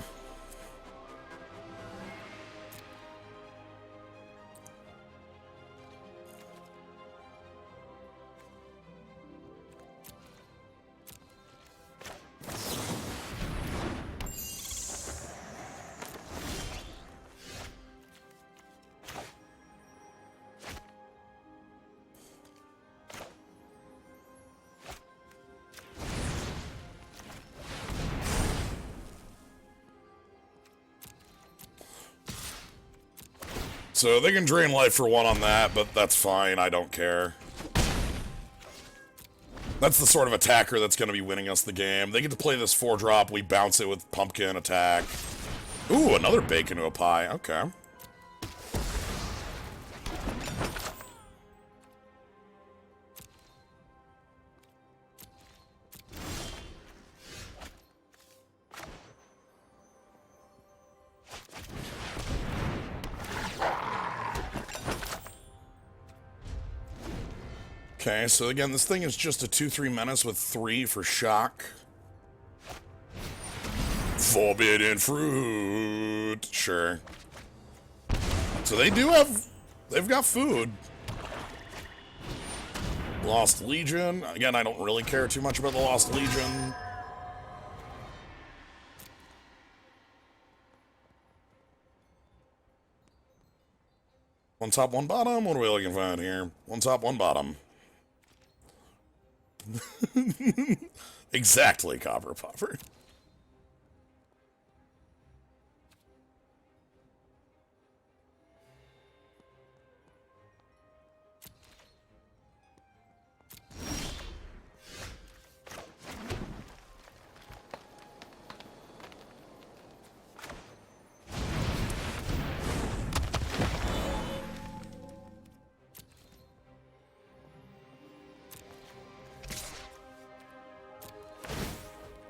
Speaker 1: So they can drain life for 1 on that, but that's fine. I don't care. That's the sort of attacker that's going to be winning us the game. They get to play this 4-drop. We bounce it with pumpkin attack. Ooh, another bacon to a pie. Okay. Okay, so again, this thing is just a 2/3 menace with 3 for shock. Forbidden fruit. Sure. So they do have... They've got food. Lost Legion. Again, I don't really care too much about the Lost Legion. One top, one bottom. What are we looking for here? One top, one bottom. Exactly, Copper Popper.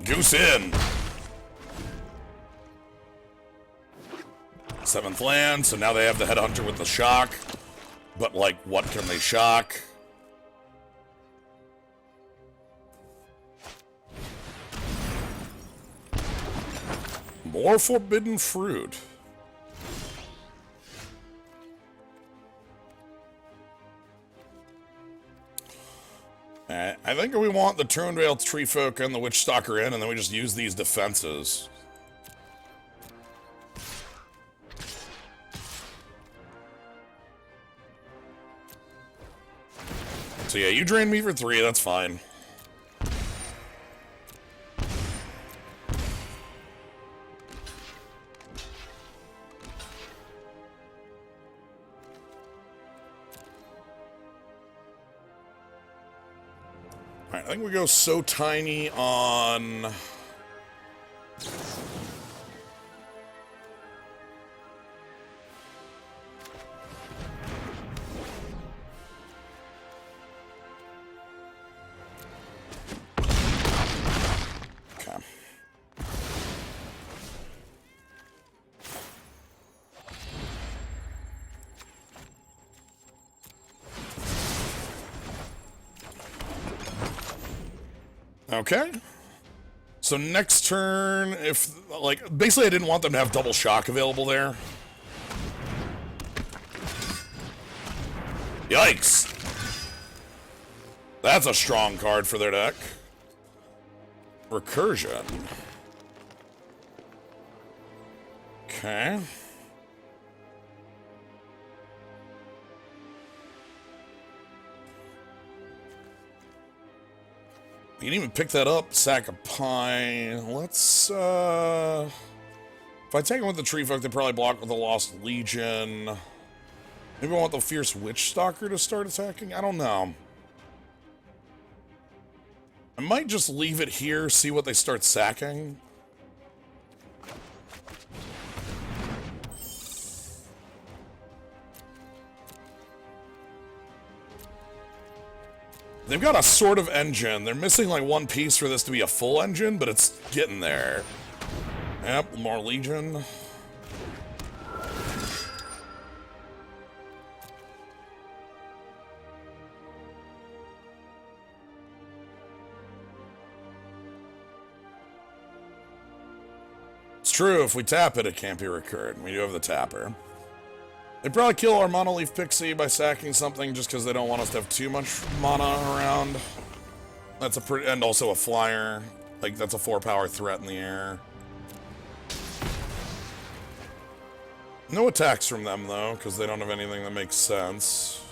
Speaker 1: Goose in! 7th land, so now they have the Headhunter with the shock. But, like, what can they shock? More forbidden fruit. I think we want the Turnvale Treefolk and the Witchstalker in, and then we just use these defenses. So yeah, you drain me for 3, that's fine. Alright, I think we go so tiny on... Okay. Okay. So next turn, if, like, basically I didn't want them to have double shock available there. Yikes! That's a strong card for their deck. Recursion. Okay. You can even pick that up, sack a pie. Let's, if I take them with the Treefolk, they probably block with the Lost Legion. Maybe I want the Fierce Witchstalker to start attacking? I don't know. I might just leave it here, see what they start sacking. They've got a sort of engine. They're missing like one piece for this to be a full engine, but it's getting there. Yep, more Legion. It's true, if we tap it, it can't be recurred. We do have the tapper. They'd probably kill our Monolith Pixie by sacking something just because they don't want us to have too much mana around. That's a pretty, and also a flyer. Like, that's a 4-power threat in the air. No attacks from them, though, because they don't have anything that makes sense.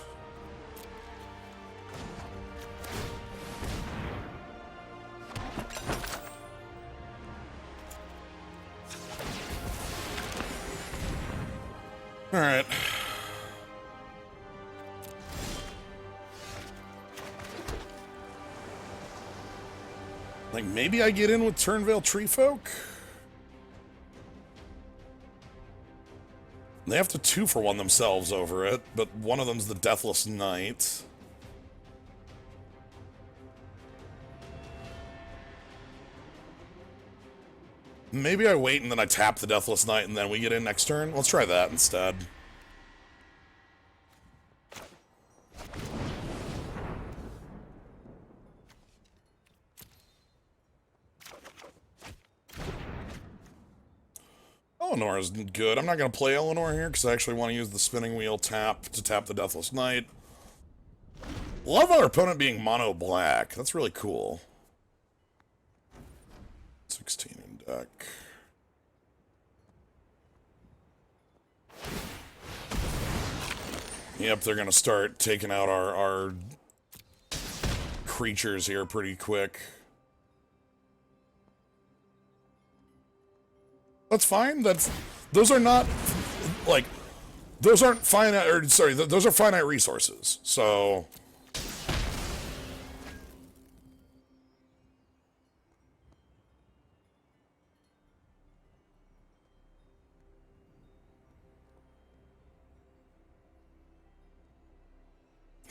Speaker 1: Alright. Like, maybe I get in with Turnvale Treefolk? They have to 2-for-1 themselves over it, but one of them's the Deathless Knight. Maybe I wait and then I tap the Deathless Knight and then we get in next turn? Let's try that instead. Eleanor is good. I'm not going to play Eleanor here because I actually want to use the spinning wheel tap to tap the Deathless Knight. Love our opponent being mono black. That's really cool. 16 in deck. Yep, they're going to start taking out our creatures here pretty quick. That's fine. Those are not, like, those aren't finite, or sorry, those are finite resources, so...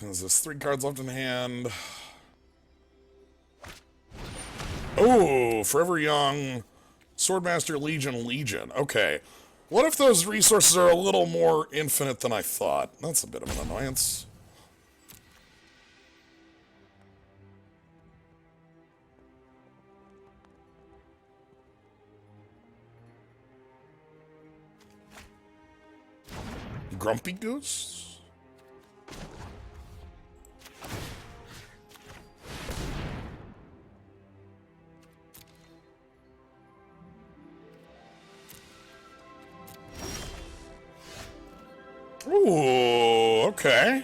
Speaker 1: There's this 3 cards left in hand. Oh, Forever Young, Swordmaster, Legion. Okay. What if those resources are a little more infinite than I thought? That's a bit of an annoyance. Grumpy Goose? Ooh, okay.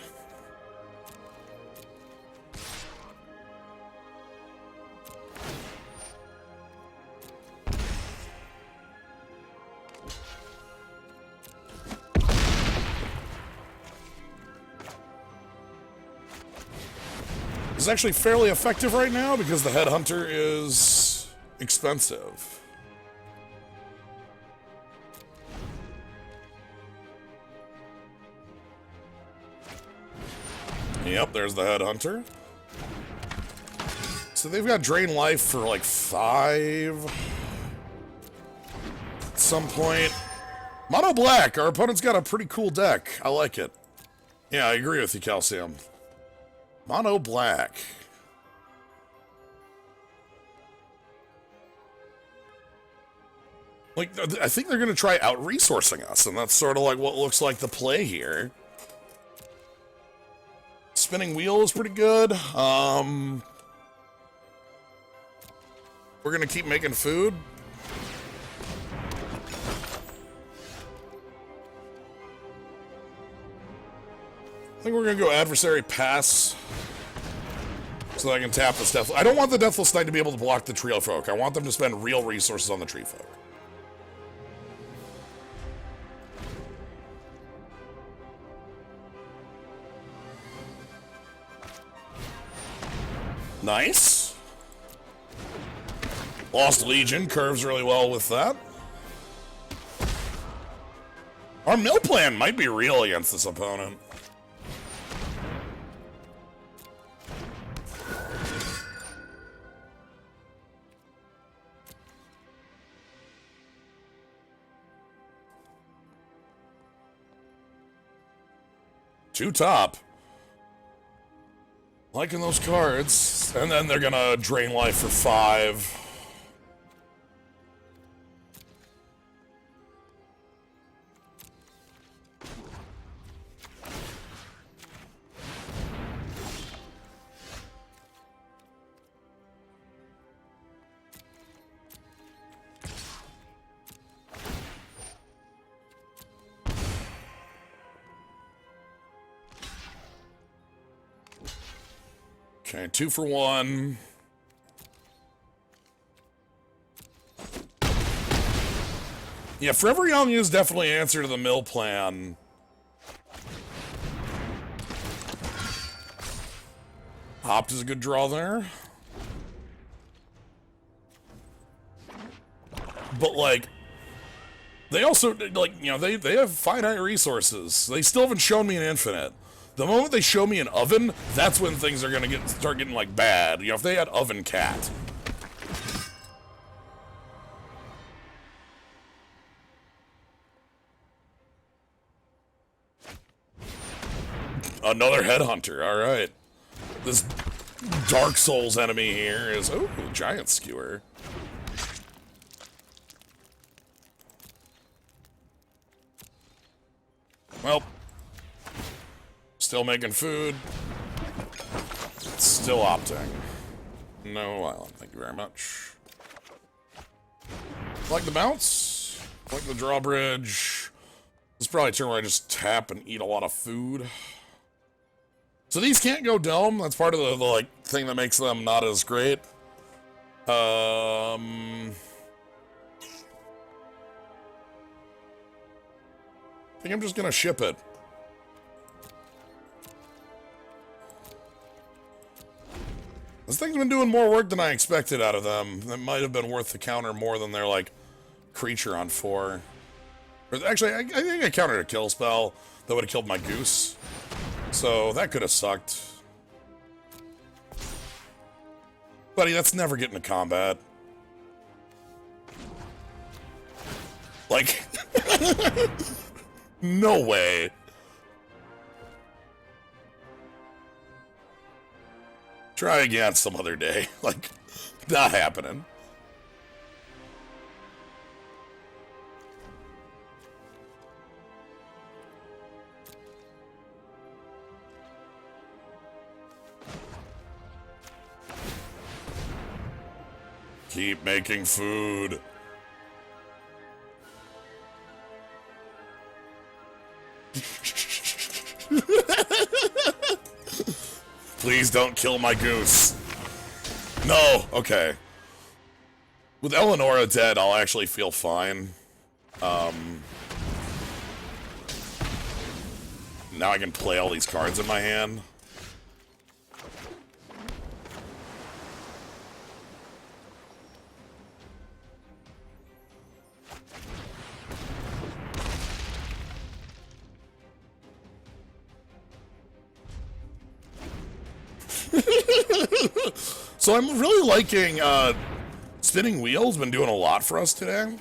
Speaker 1: This is actually fairly effective right now because the Headhunter is expensive. Yep, there's the Headhunter. So they've got Drain Life for like 5 at some point. Mono Black, our opponent's got a pretty cool deck. I like it. Yeah, I agree with you, Calcium. Mono Black. Like, I think they're going to try out-resourcing us, and that's sort of like what looks like the play here. Spinning Wheel is pretty good. We're going to keep making food. I think we're going to go Adversary Pass so that I can tap this Deathless. I don't want the Deathless Knight to be able to block the Tree Folk. I want them to spend real resources on the Tree Folk. Nice. Lost Legion curves really well with that. Our mill plan might be real against this opponent. Two top. Liking those cards. And then they're gonna Drain Life for 5. Okay, 2 for 1. Yeah, Forever Young is definitely an answer to the mill plan. Hopped is a good draw there. But, like, they also, like, you know, they have finite resources. They still haven't shown me an infinite. The moment they show me an oven, that's when things are gonna start getting, like, bad. You know, if they had Oven Cat. Another Headhunter, alright. This Dark Souls enemy here is, oh, Giant Skewer. Well, still making food. Still opting. No island, thank you very much. Like the bounce. Like the drawbridge. This is probably a turn where I just tap and eat a lot of food. So these can't go dome. That's part of the like thing that makes them not as great. I think I'm just gonna ship it. This thing's been doing more work than I expected out of them. That might have been worth the counter more than their like creature on 4. Or actually, I think I countered a kill spell that would have killed my goose. So that could have sucked. Buddy, that's never getting to combat. Like, no way. Try again some other day. Like, not happening. Keep making food. Please don't kill my goose. No, okay. With Eleonora dead, I'll actually feel fine. Now I can play all these cards in my hand. So I'm really liking, Spinning Wheel's been doing a lot for us today.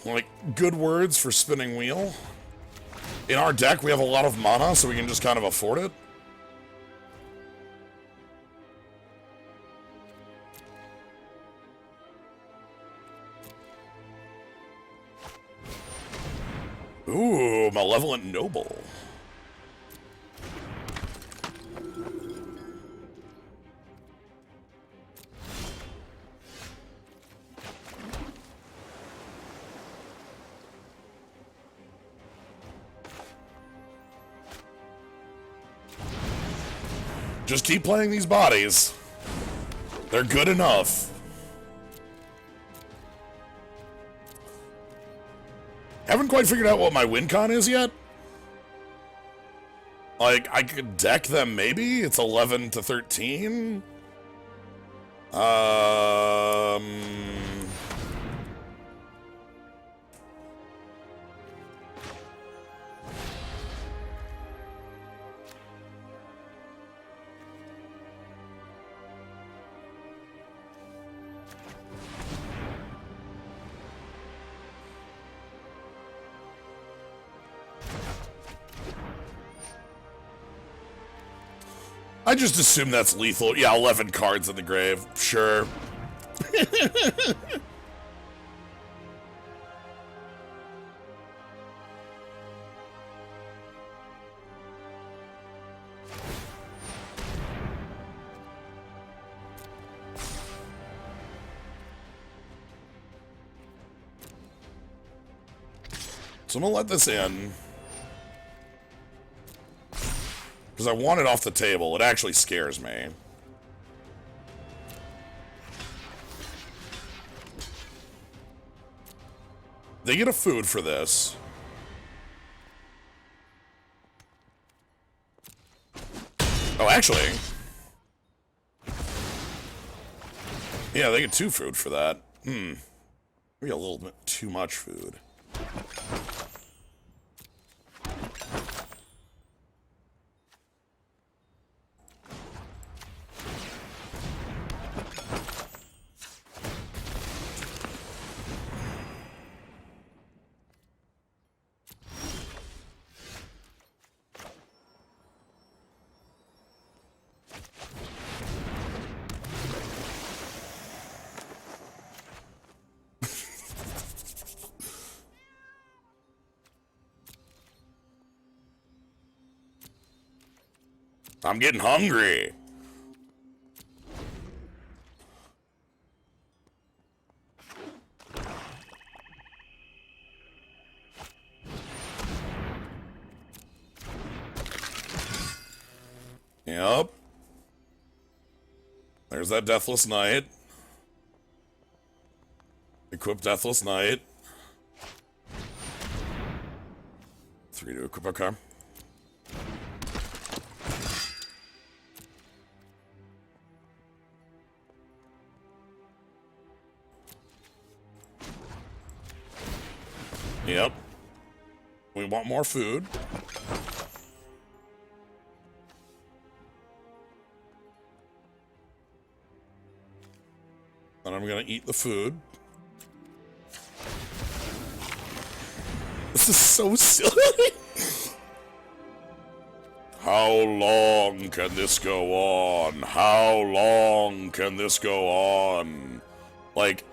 Speaker 1: Like, good words for Spinning Wheel. In our deck, we have a lot of mana, so we can just kind of afford it. Ooh, Malevolent Noble. Just keep playing these bodies. They're good enough. Haven't quite figured out what my win con is yet. Like, I could deck them maybe. It's 11 to 13. I just assume that's lethal. Yeah, 11 cards in the grave. Sure. So I'm gonna let this in. Because I want it off the table. It actually scares me. They get a food for this. Oh, actually. Yeah, they get 2 food for that. Maybe a little bit too much food. I'm getting hungry. Yep. There's that Deathless Knight. Equip Deathless Knight. 3 to equip, okay. Yep. We want more food. And I'm gonna eat the food. This is so silly. How long can this go on? How long can this go on? Like...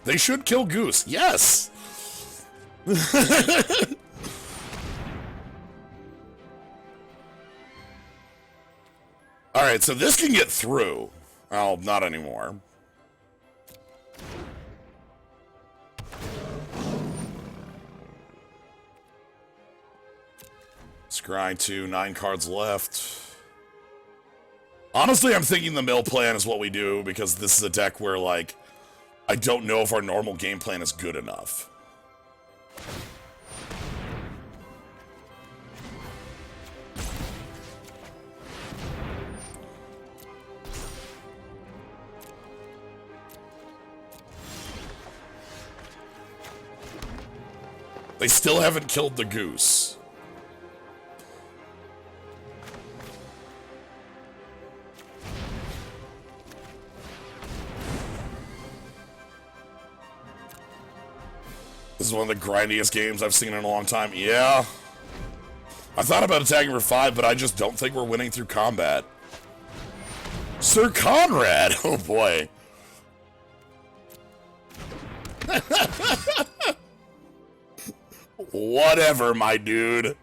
Speaker 1: They should kill Goose. Yes! Alright, so this can get through. Oh, not anymore. Scry 2, 9 cards left. Honestly, I'm thinking the mill plan is what we do, because this is a deck where, like, I don't know if our normal game plan is good enough. They still haven't killed the Goose. This is one of the grindiest games I've seen in a long time. Yeah. I thought about attacking for 5, but I just don't think we're winning through combat. Sir Conrad! Oh boy. Whatever, my dude.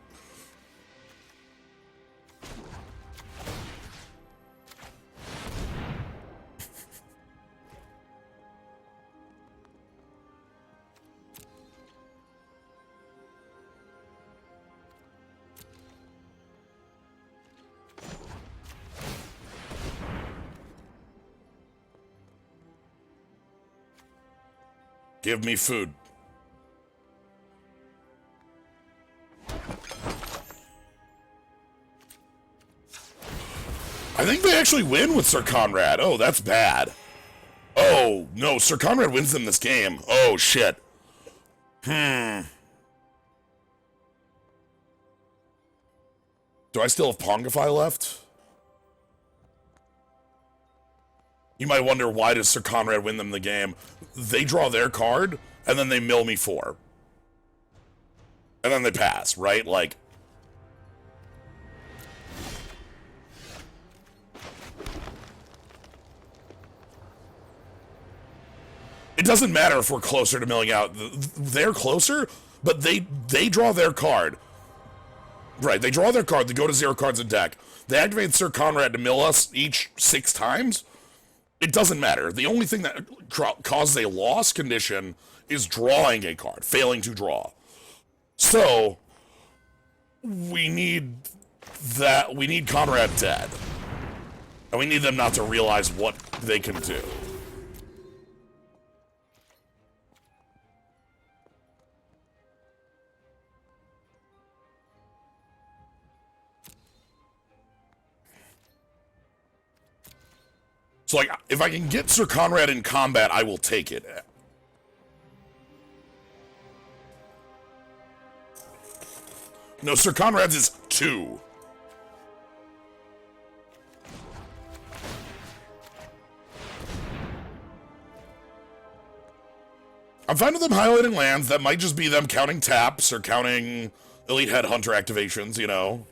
Speaker 1: Give me food. I think they actually win with Sir Conrad. Oh, that's bad. Oh, no, Sir Conrad wins them this game. Oh, shit. Do I still have Pongify left? You might wonder, why does Sir Conrad win them the game? They draw their card, and then they mill me 4. And then they pass, right? Like... It doesn't matter if we're closer to milling out. They're closer, but they draw their card. Right, they draw their card, they go to 0 cards in deck. They activate Sir Conrad to mill us each 6 times. It doesn't matter. The only thing that causes a loss condition is drawing a card, failing to draw. So, we need that. We need Conrad dead. And we need them not to realize what they can do. So, like, if I can get Sir Conrad in combat, I will take it. No, Sir Conrad's is 2. I'm fine with them highlighting lands. That might just be them counting taps or counting Elite Headhunter activations, you know.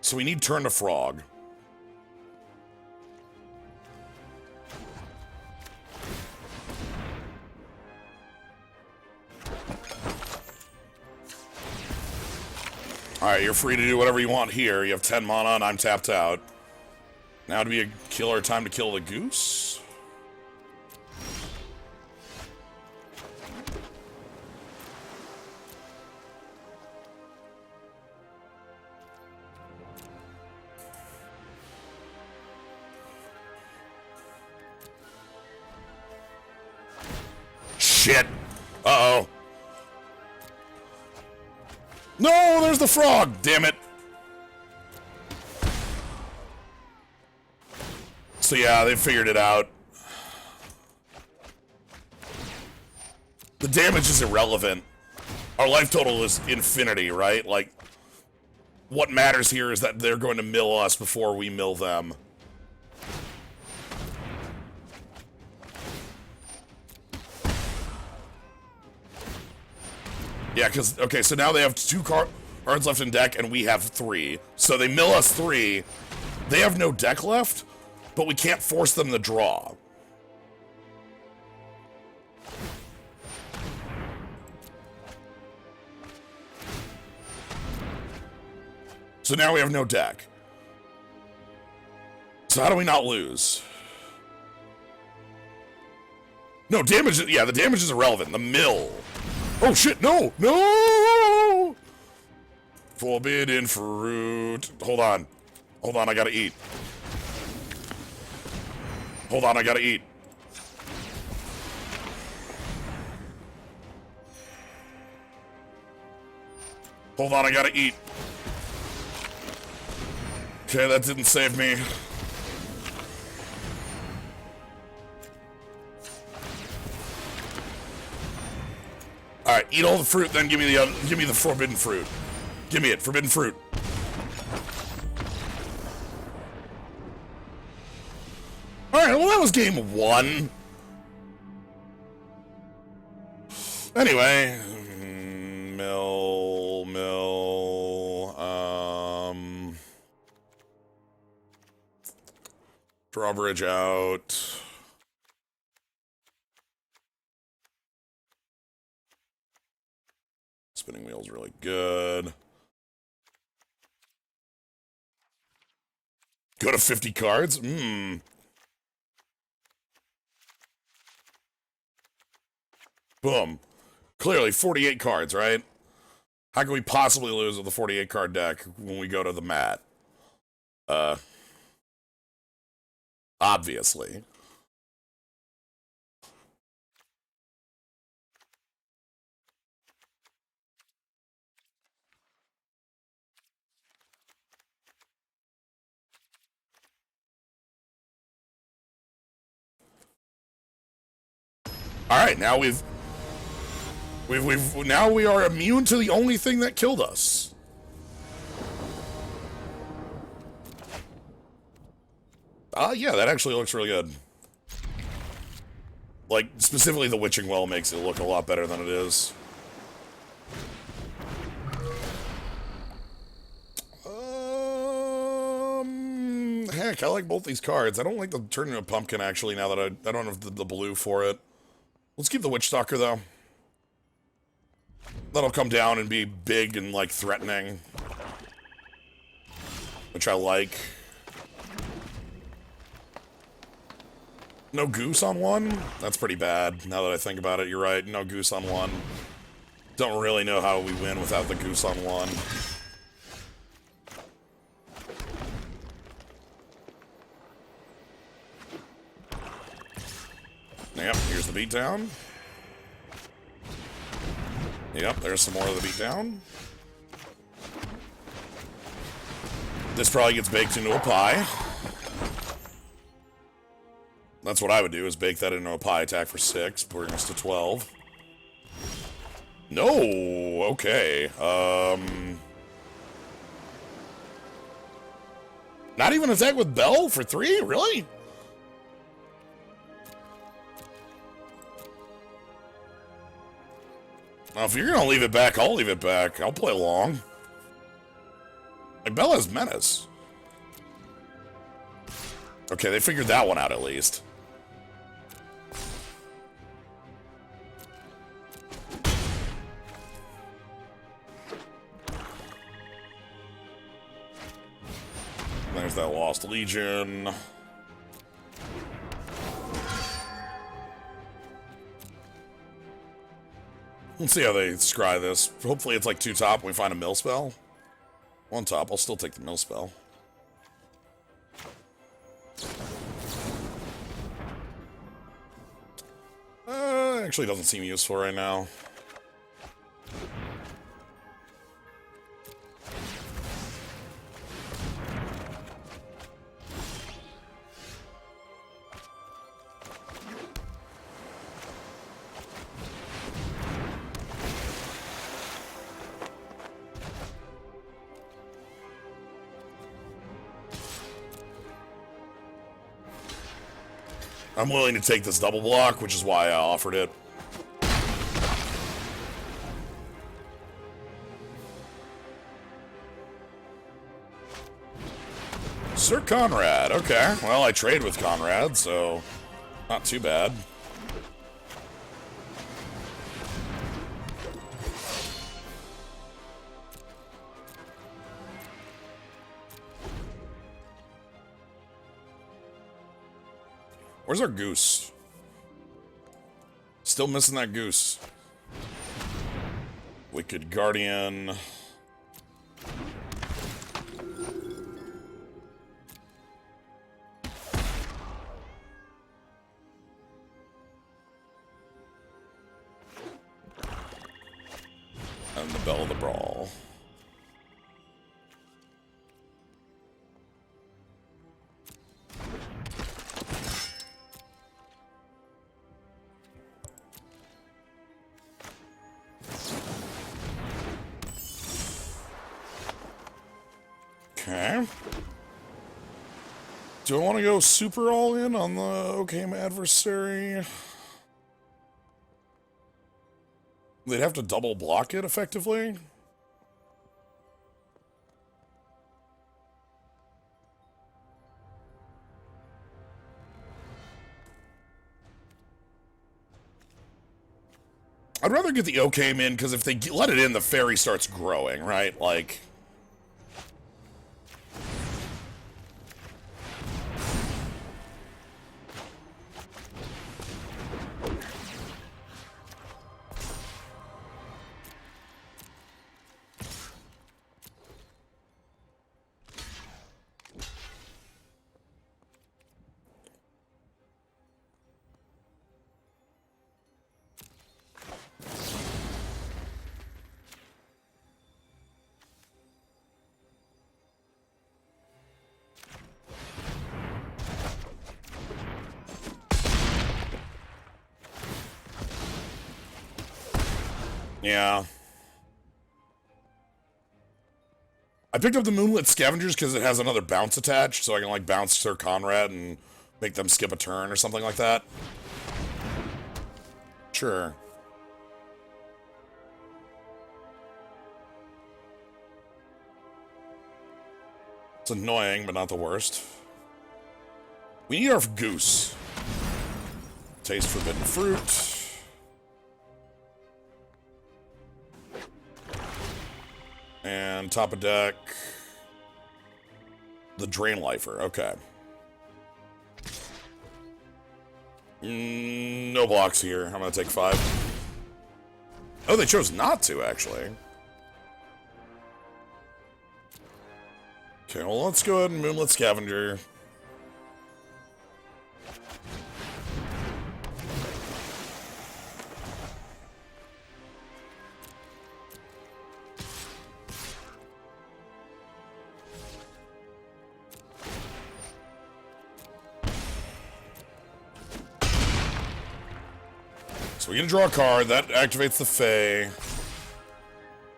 Speaker 1: So we need Turn to Frog. Alright, you're free to do whatever you want here. You have 10 mana and I'm tapped out. Now to be a killer, time to kill the Goose. Shit! Uh-oh. No, there's the frog! Damn it! So yeah, they figured it out. The damage is irrelevant. Our life total is infinity, right? Like, what matters here is that they're going to mill us before we mill them. Yeah, because, okay, so now they have 2 cards left in deck, and we have 3. So they mill us 3. They have no deck left, but we can't force them to draw. So now we have no deck. So how do we not lose? No, damage, yeah, the damage is irrelevant. The mill. Oh shit, no! No! Forbidden fruit. Hold on. Hold on, I gotta eat. Hold on, I gotta eat. Hold on, I gotta eat. Okay, that didn't save me. Alright, eat all the fruit, then give me the forbidden fruit. Give me it, forbidden fruit. Alright, well that was game 1. Anyway, drawbridge out. Spinning wheel's really good. Go to 50 cards? Boom. Clearly, 48 cards, right? How can we possibly lose with a 48 card deck when we go to the mat? Obviously. All right, now now we are immune to the only thing that killed us. Yeah, that actually looks really good. Like, specifically the Witching Well makes it look a lot better than it is. Heck, I like both these cards. I don't like the turn into a pumpkin, actually, now that I don't have the blue for it. Let's keep the Witch Stalker, though. That'll come down and be big and, like, threatening. Which I like. No Goose on 1? That's pretty bad, now that I think about it. You're right, no Goose on 1. Don't really know how we win without the Goose on 1. Yep, here's the beatdown. Yep, there's some more of the beatdown. This probably gets baked into a pie. That's what I would do, is bake that into a pie, attack for 6, bring us to 12. No, okay. Not even attack with Bell for 3? Really? Well, if you're gonna leave it back, I'll leave it back. I'll play along. Like, Bell has Menace. Okay, they figured that one out at least. There's that Lost Legion. Let's see how they scry this. Hopefully it's like 2 top and we find a mill spell. 1 top, I'll still take the mill spell. Actually doesn't seem useful right now. I'm willing to take this double block, which is why I offered it. Sir Conrad, okay. Well, I trade with Conrad, so not too bad. Where's our Goose? Still missing that Goose. Wicked Guardian. And the Bell of the Brawl. Okay. Do I want to go super all in on the Okame adversary? They'd have to double block it effectively. I'd rather get the Okame in, because if they let it in, the fairy starts growing, right? Like... Yeah. I picked up the Moonlit Scavengers because it has another bounce attached, so I can, like, bounce Sir Conrad and make them skip a turn or something like that. Sure. It's annoying, but not the worst. We need our Goose. Taste Forbidden Fruit. And top of deck, the Drain Lifer. Okay. No blocks here. I'm going to take 5. Oh, they chose not to, actually. Okay, well, let's go ahead and Moonlit Scavenger. So we're gonna draw a card, that activates the Fae.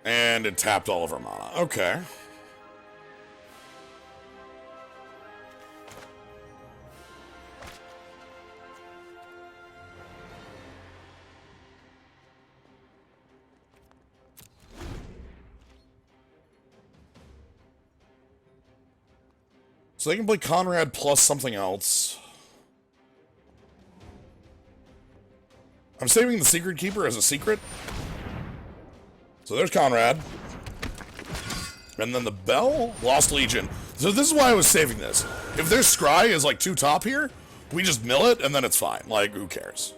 Speaker 1: And it tapped all of our mana. Okay. So they can play Conrad plus something else. I'm saving the Secret Keeper as a secret. So there's Conrad. And then the Bell, Lost Legion. So this is why I was saving this. If their Scry is like 2 top here, we just mill it and then it's fine. Like, who cares?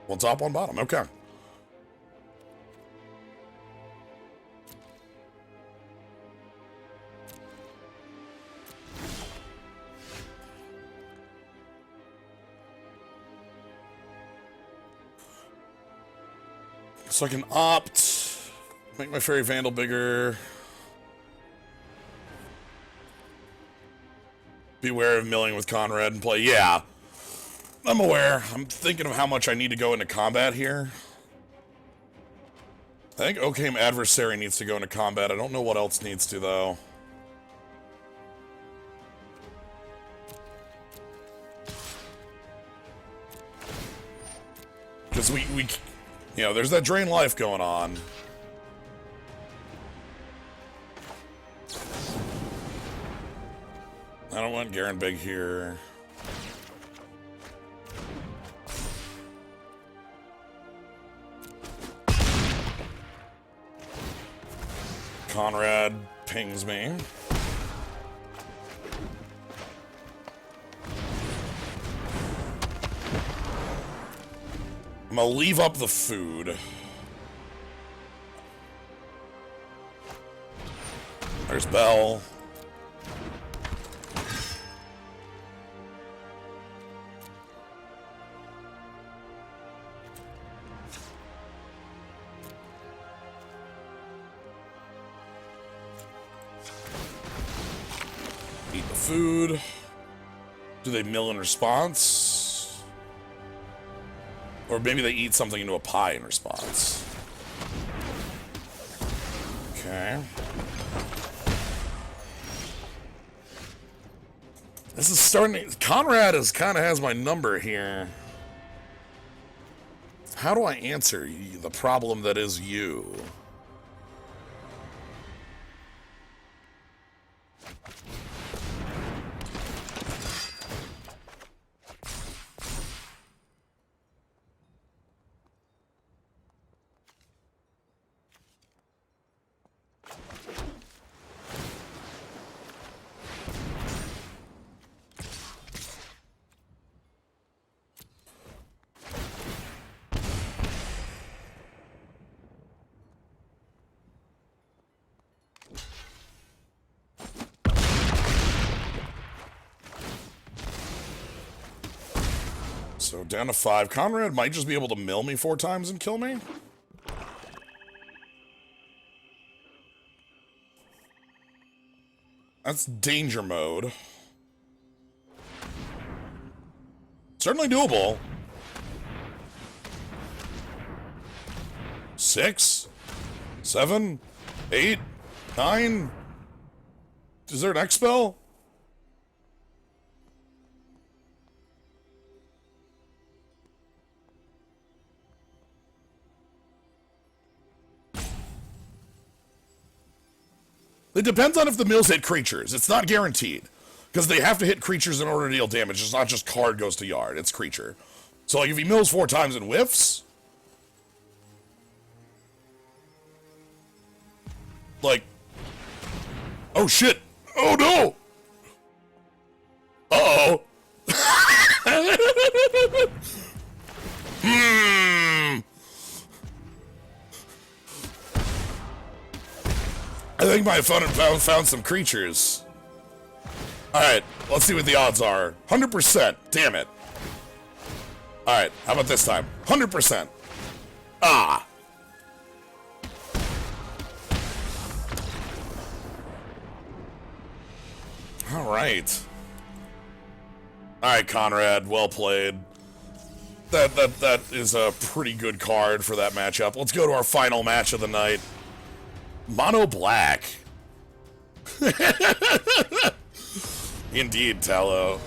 Speaker 1: 1 top, 1 bottom. Okay. So I can opt, make my Fairy Vandal bigger. Beware of milling with Conrad and play. Yeah, I'm aware. I'm thinking of how much I need to go into combat here. I think Occam Adversary needs to go into combat. I don't know what else needs to, though. Because we you know, there's that drain life going on. I don't want Garen Big here. Conrad pings me. I'm gonna leave up the food. There's Bell. Eat the food. Do they mill in response? Or maybe they eat something into a pie in response. Okay. This is starting to... Conrad is kind of has my number here. How do I answer the problem that is you? So down to 5. Conrad might just be able to mill me 4 times and kill me. That's danger mode. Certainly doable. 6, 7, 8, 9. Is there an X spell? It depends on if the mills hit creatures. It's not guaranteed. Because they have to hit creatures in order to deal damage. It's not just card goes to yard. It's creature. So, like, if he mills 4 times and whiffs... Like... Oh, shit! Oh, no! Uh-oh! I think my opponent found some creatures. Alright, let's see what the odds are. 100%. Damn it. Alright, how about this time? 100%. Ah! Alright. Alright, Conrad, well played. That is a pretty good card for that matchup. Let's go to our final match of the night. Mono black. Indeed, Tallow.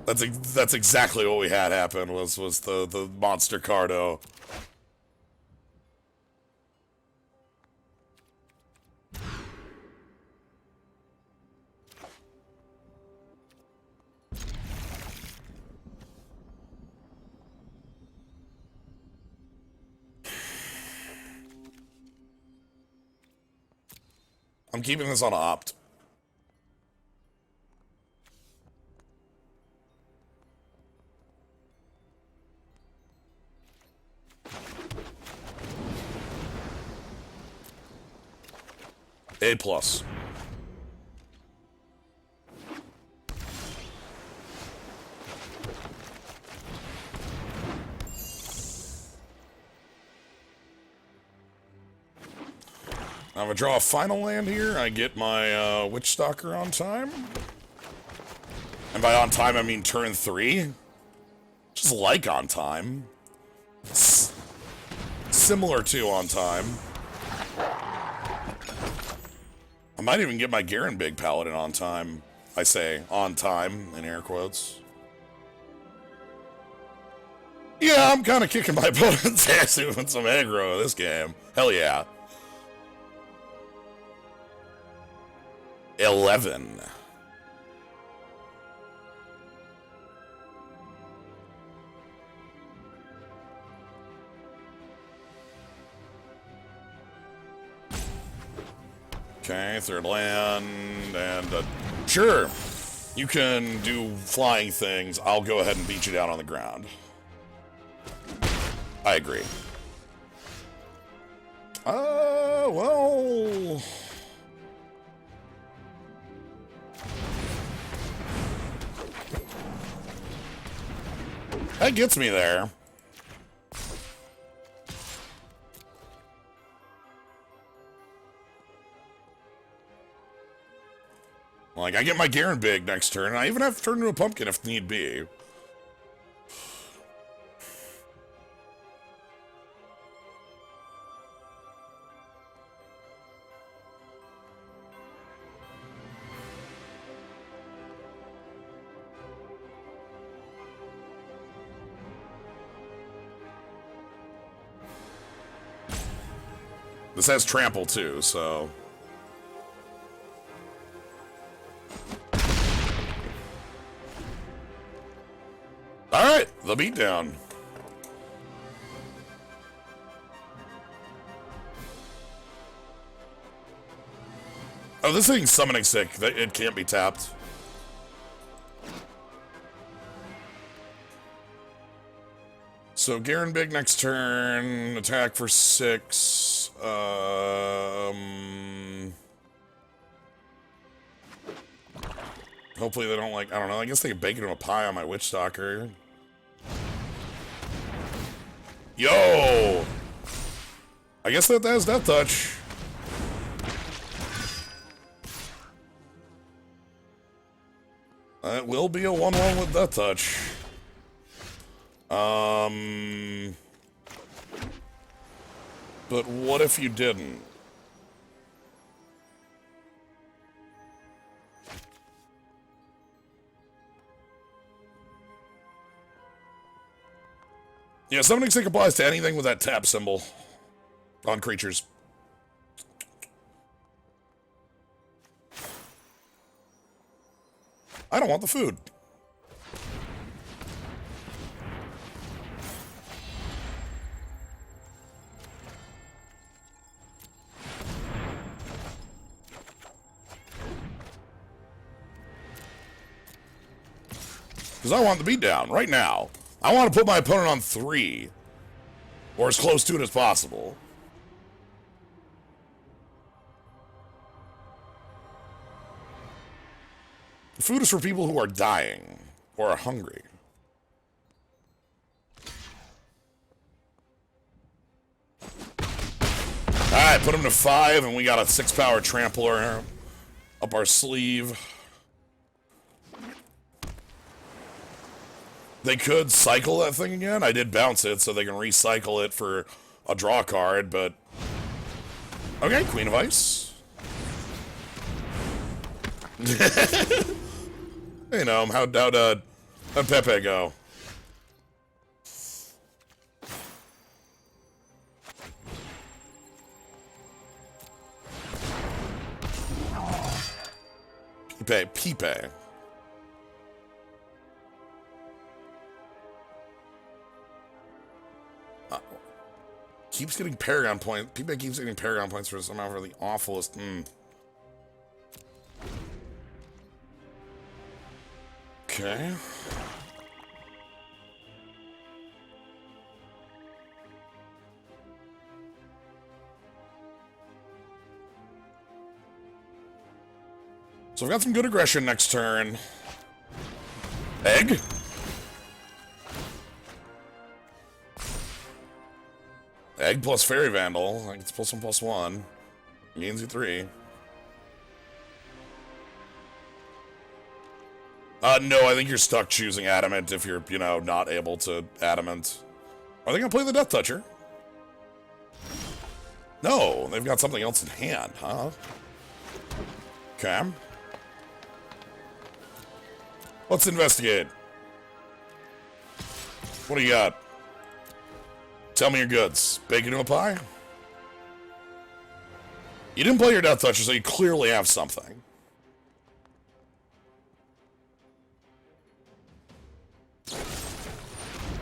Speaker 1: That's exactly what we had happen was the monster cardo. I'm keeping this on opt. A plus. I'm gonna draw a final land here. I get my Witch Stalker on time. And by on time, I mean turn 3. Just like on time. Similar to on time. I might even get my Garen Big Paladin on time. I say on time in air quotes. Yeah, I'm kind of kicking my opponent's ass with some aggro in this game. Hell yeah. 11. Okay, third land, and sure, you can do flying things. I'll go ahead and beat you down on the ground. I agree. Well... that gets me there. Like, I get my Garen Big next turn, and I even have to turn into a pumpkin if need be. This has trample too, so... Alright, the beatdown. Oh, this thing's summoning sick. It can't be tapped. So, Garen Big next turn, attack for 6. Hopefully they don't, like, I don't know, I guess they can bake it in a pie on my Witch Stalker. Yo! I guess that has Death Touch. It will be a 1-1 with Death Touch. But what if you didn't? Yeah, Summoning Sick applies to anything with that tap symbol on creatures. I don't want the food. Because I want the beatdown right now. I want to put my opponent on 3. Or as close to it as possible. Food is for people who are dying. Or are hungry. Alright, put him to 5, and we got a 6-power trampler up our sleeve. They could cycle that thing again. I did bounce it, so they can recycle it for a draw card, but... Okay, Queen of Ice. You know, how'd Pepe go? Pepe. Keeps getting Paragon points. Pepe keeps getting Paragon points for somehow for the awfulest. Okay. So I've got some good aggression next turn. Egg? Egg plus Fairy Vandal. I think it's +1/+1. Gains you 3. No, I think you're stuck choosing Adamant if you're, you know, not able to Adamant. Are they gonna play the Death Toucher? No, they've got something else in hand, huh? Okay. Let's investigate. What do you got? Tell me your goods. Bacon to a pie? You didn't play your Death Toucher, so you clearly have something.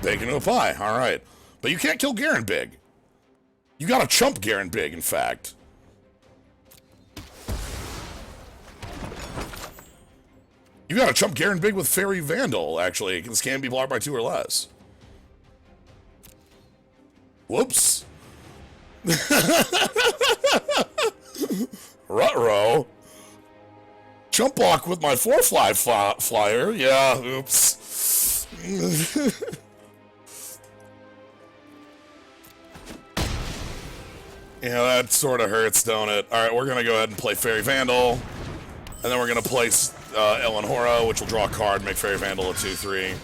Speaker 1: Bacon to a pie, alright. But you can't kill Garen Big. You gotta chump Garen Big, in fact. You gotta chump Garen Big with Fairy Vandal, actually. This can be blocked by 2 or less. Whoops. Ruh-roh. Jump block with my 4-fly flyer. Yeah, oops. Yeah, that sort of hurts, don't it? Alright, we're gonna go ahead and play Fairy Vandal. And then we're gonna place Ellen Hora, which will draw a card, make Fairy Vandal a 2/3.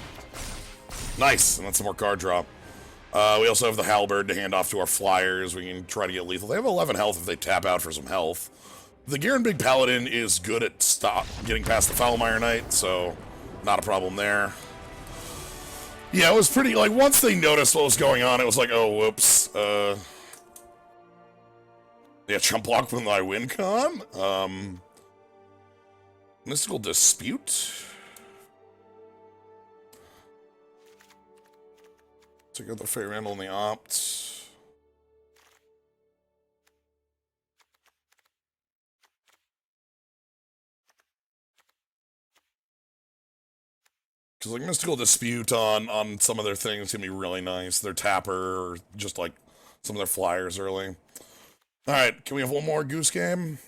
Speaker 1: Nice, and that's some more card drop. We also have the Halberd to hand off to our flyers. We can try to get lethal. They have 11 health if they tap out for some health. The Garen Big Paladin is good at getting past the Foulmire Knight, so not a problem there. Yeah, it was pretty, like, once they noticed what was going on, it was like, oh, whoops. Yeah, chump block with my win con. Mystical Dispute. Take out the Fairy Vandal in the opt. Because, like, Mystical Dispute on some of their things can be really nice. Their Tapper, or just, like, some of their flyers early. Alright, can we have one more Goose game?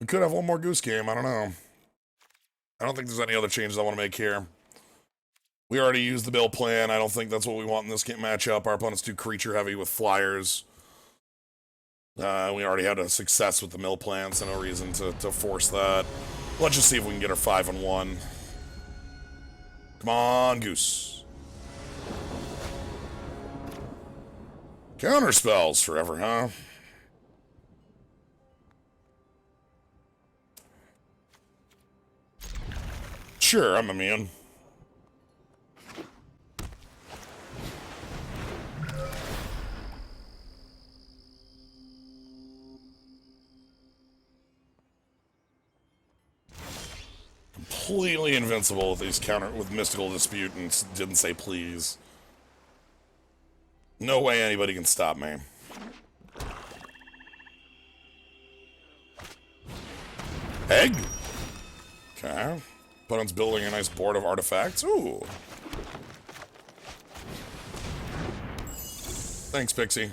Speaker 1: We could have one more Goose game, I don't know. I don't think there's any other changes I want to make here. We already used the build plan. I don't think that's what we want in this game matchup. Our opponent's too creature heavy with flyers. We already had a success with the mill plan, so no reason to force that. Let's just see if we can get our 5-1. Come on, Goose. Counter spells forever, huh? Sure, I'm immune. Completely invincible with these with Mystical Dispute and didn't say please. No way anybody can stop me. Egg? Okay. Opponent's building a nice board of artifacts. Ooh. Thanks, Pixie.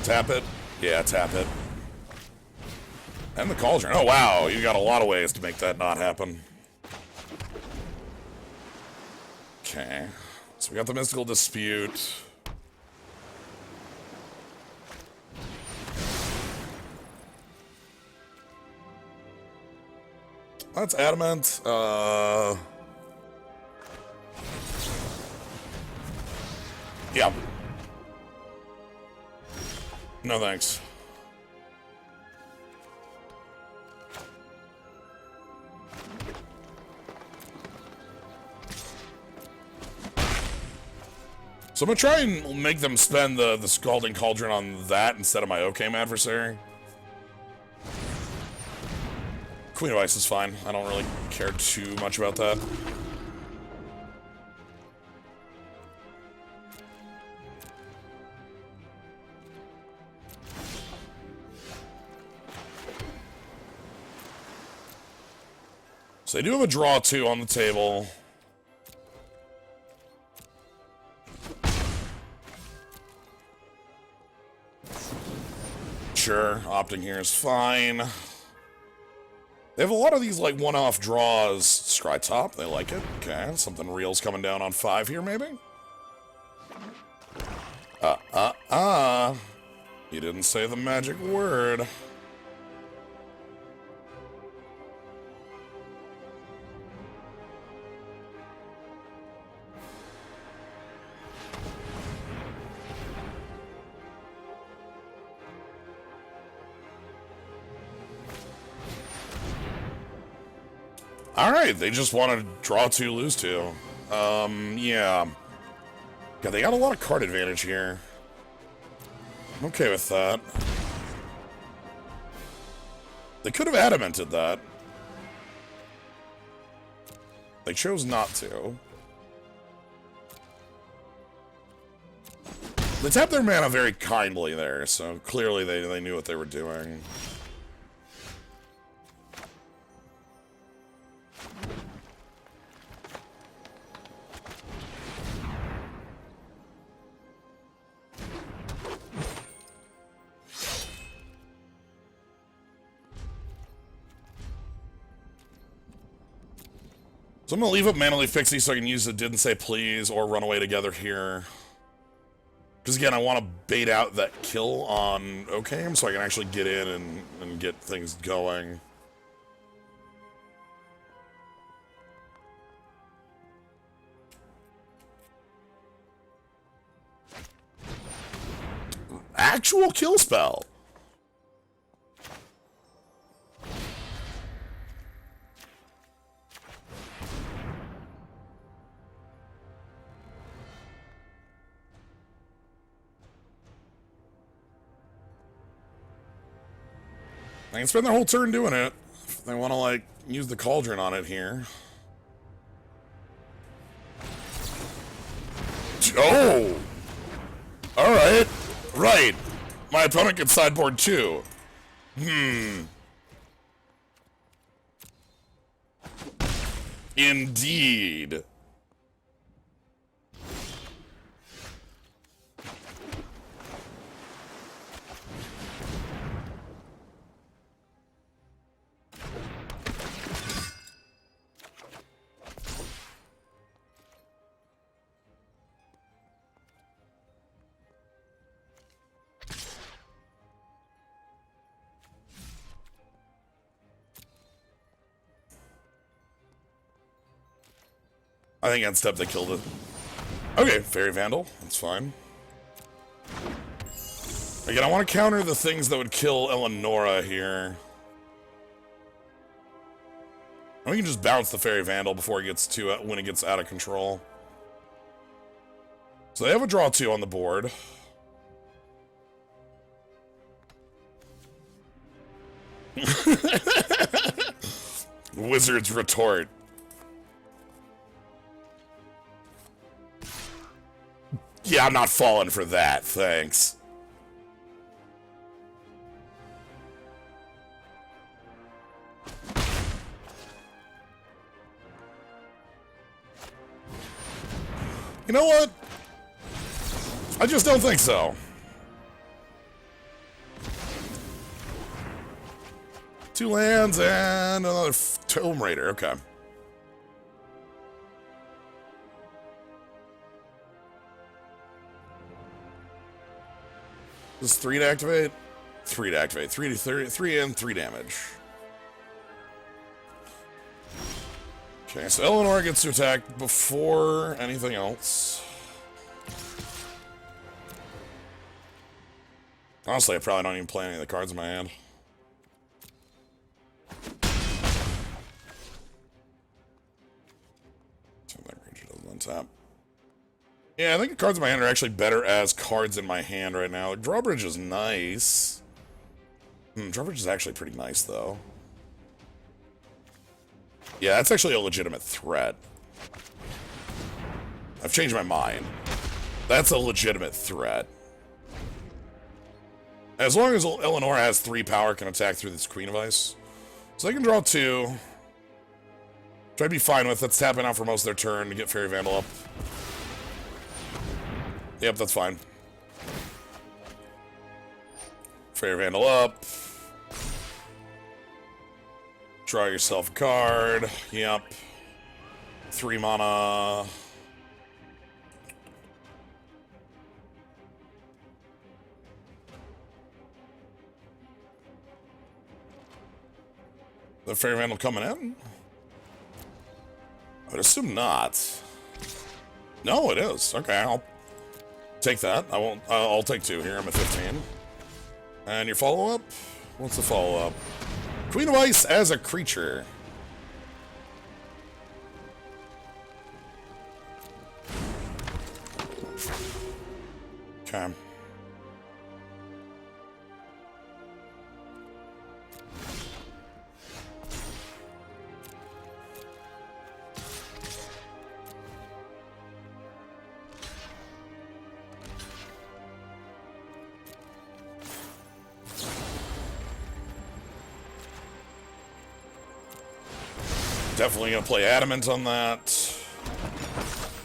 Speaker 1: Tap it. Yeah, tap it. And the Cauldron. Oh, wow. You got a lot of ways to make that not happen. Okay. So we got the Mystical Dispute. That's Adamant. Yeah. No thanks. So I'm gonna try and make them spend the Scalding Cauldron on that instead of my Okame adversary. Queen of Ice is fine. I don't really care too much about that. So they do have a draw 2 on the table. Sure, opting here is fine. They have a lot of these, like, one-off draws. Scry top, they like it. Okay, something real's coming down on 5 here, maybe? You didn't say the magic word. Alright, they just want to draw 2, lose 2. Yeah. God, they got a lot of card advantage here. I'm okay with that. They could have adamented that. They chose not to. They tapped their mana very kindly there, so clearly they knew what they were doing. So I'm going to leave up Mana Leaf Pixie so I can use the Didn't Say Please or Run Away Together here. Because again, I want to bait out that kill on Okame so I can actually get in and get things going. Actual kill spell! They can spend their whole turn doing it. If they want to, like, use the cauldron on it here. Oh! Alright. Right. My opponent can sideboard too. Indeed. I think on step they killed it. Okay, Fairy Vandal. That's fine. Again, I want to counter the things that would kill Eleonora here. And we can just bounce the Fairy Vandal before it gets to when it gets out of control. So they have a draw 2 on the board. Wizard's retort. Yeah, I'm not falling for that, thanks. You know what? I just don't think so. Two lands and another Tomb Raider, okay. This is 3 to activate? 3 to activate. 3 to 30, 3 and 3 damage. Okay, so Eleanor gets to attack before anything else. Honestly, I probably don't even play any of the cards in my hand. So that creature doesn't untap. Yeah, I think the cards in my hand are actually better as cards in my hand right now. Drawbridge is nice. Drawbridge is actually pretty nice, though. Yeah, that's actually a legitimate threat. I've changed my mind. That's a legitimate threat. As long as Eleanor has 3 power, can attack through this Queen of Ice. So they can draw 2. Which I'd be fine with. That's tapping out for most of their turn to get Fairy Vandal up. Yep, that's fine. Fairy Vandal up. Draw yourself a card. Yep. 3 mana. The Fairy Vandal coming in? I would assume not. No, it is. Okay, I'll take that. I won't. I'll take 2 here. I'm at 15. And your follow-up? What's the follow-up? Queen of Ice as a creature. Okay. Definitely gonna play Adamant on that.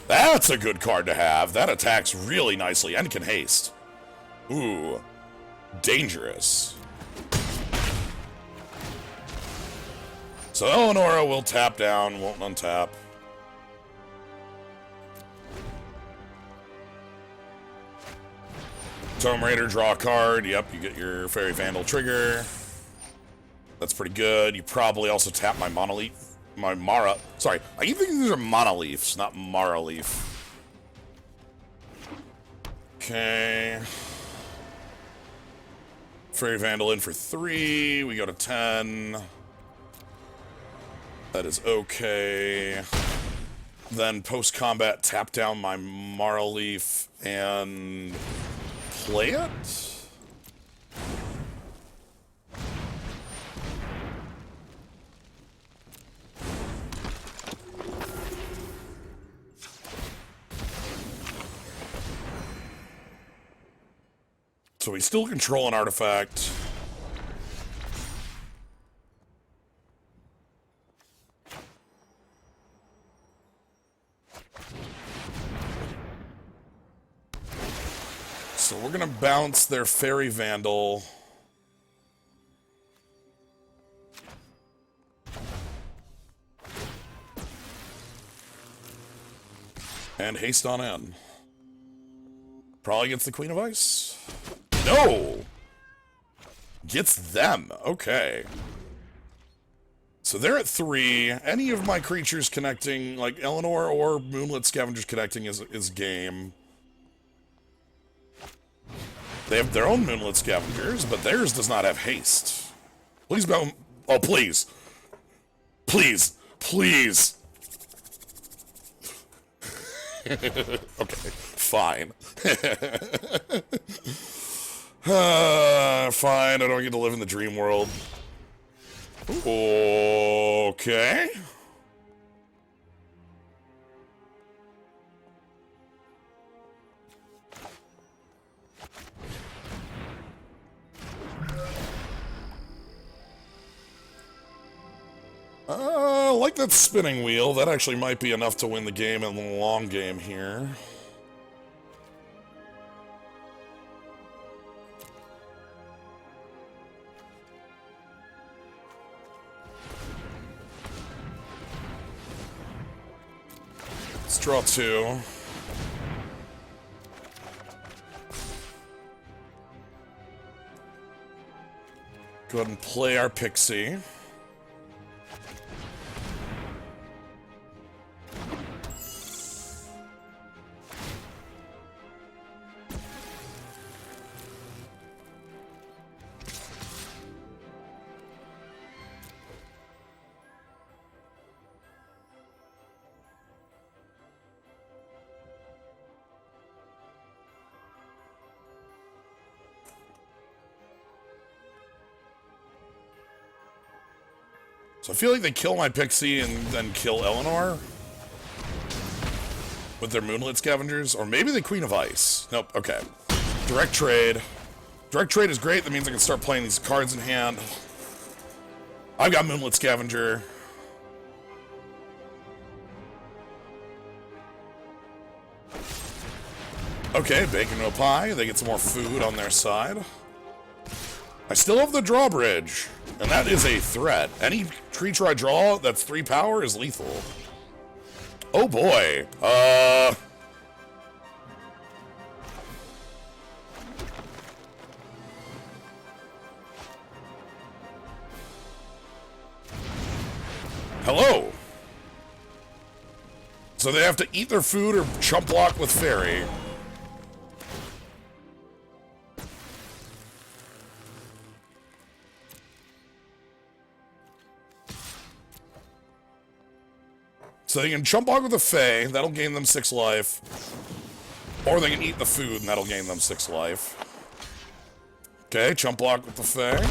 Speaker 1: That's a good card to have. That attacks really nicely and can haste. Ooh. Dangerous. So Eleonora will tap down, won't untap. Tome Raider, draw a card. Yep, you get your Fairy Vandal trigger. That's pretty good. You probably also tap my Monolith. My Mara. Sorry, I keep thinking these are Monoliths, not Mara Leaf. Okay. Fairy Vandal in for 3. We go to 10. That is okay. Then post-combat, tap down my Mara Leaf and play it? So we still control an artifact. So we're gonna bounce their Fairy Vandal. And haste on in. Probably gets the Queen of Ice. No! Gets them. Okay. So they're at 3. Any of my creatures connecting, like Eleanor or Moonlit Scavengers connecting is game. They have their own Moonlit Scavengers, but theirs does not have haste. Please bounce. Oh, please. Please. Please. Okay. Fine. Fine, I don't get to live in the dream world. Okay. Like that spinning wheel. That actually might be enough to win the game in the long game here. Let's draw 2. Go ahead and play our Pixie. So I feel like they kill my Pixie and then kill Eleanor with their Moonlit Scavengers, or maybe the Queen of Ice. Nope, okay. Direct trade. Direct trade is great. That means I can start playing these cards in hand. I've got Moonlit Scavenger. Okay, bacon to a pie. They get some more food on their side. I still have the drawbridge, and that is a threat. Any creature I draw that's 3 power is lethal. Oh boy. Hello. So they have to eat their food or chump block with fairy. So they can chump block with a Fae, that'll gain them 6 life. Or they can eat the food, and that'll gain them 6 life. Okay, chump block with the Fae.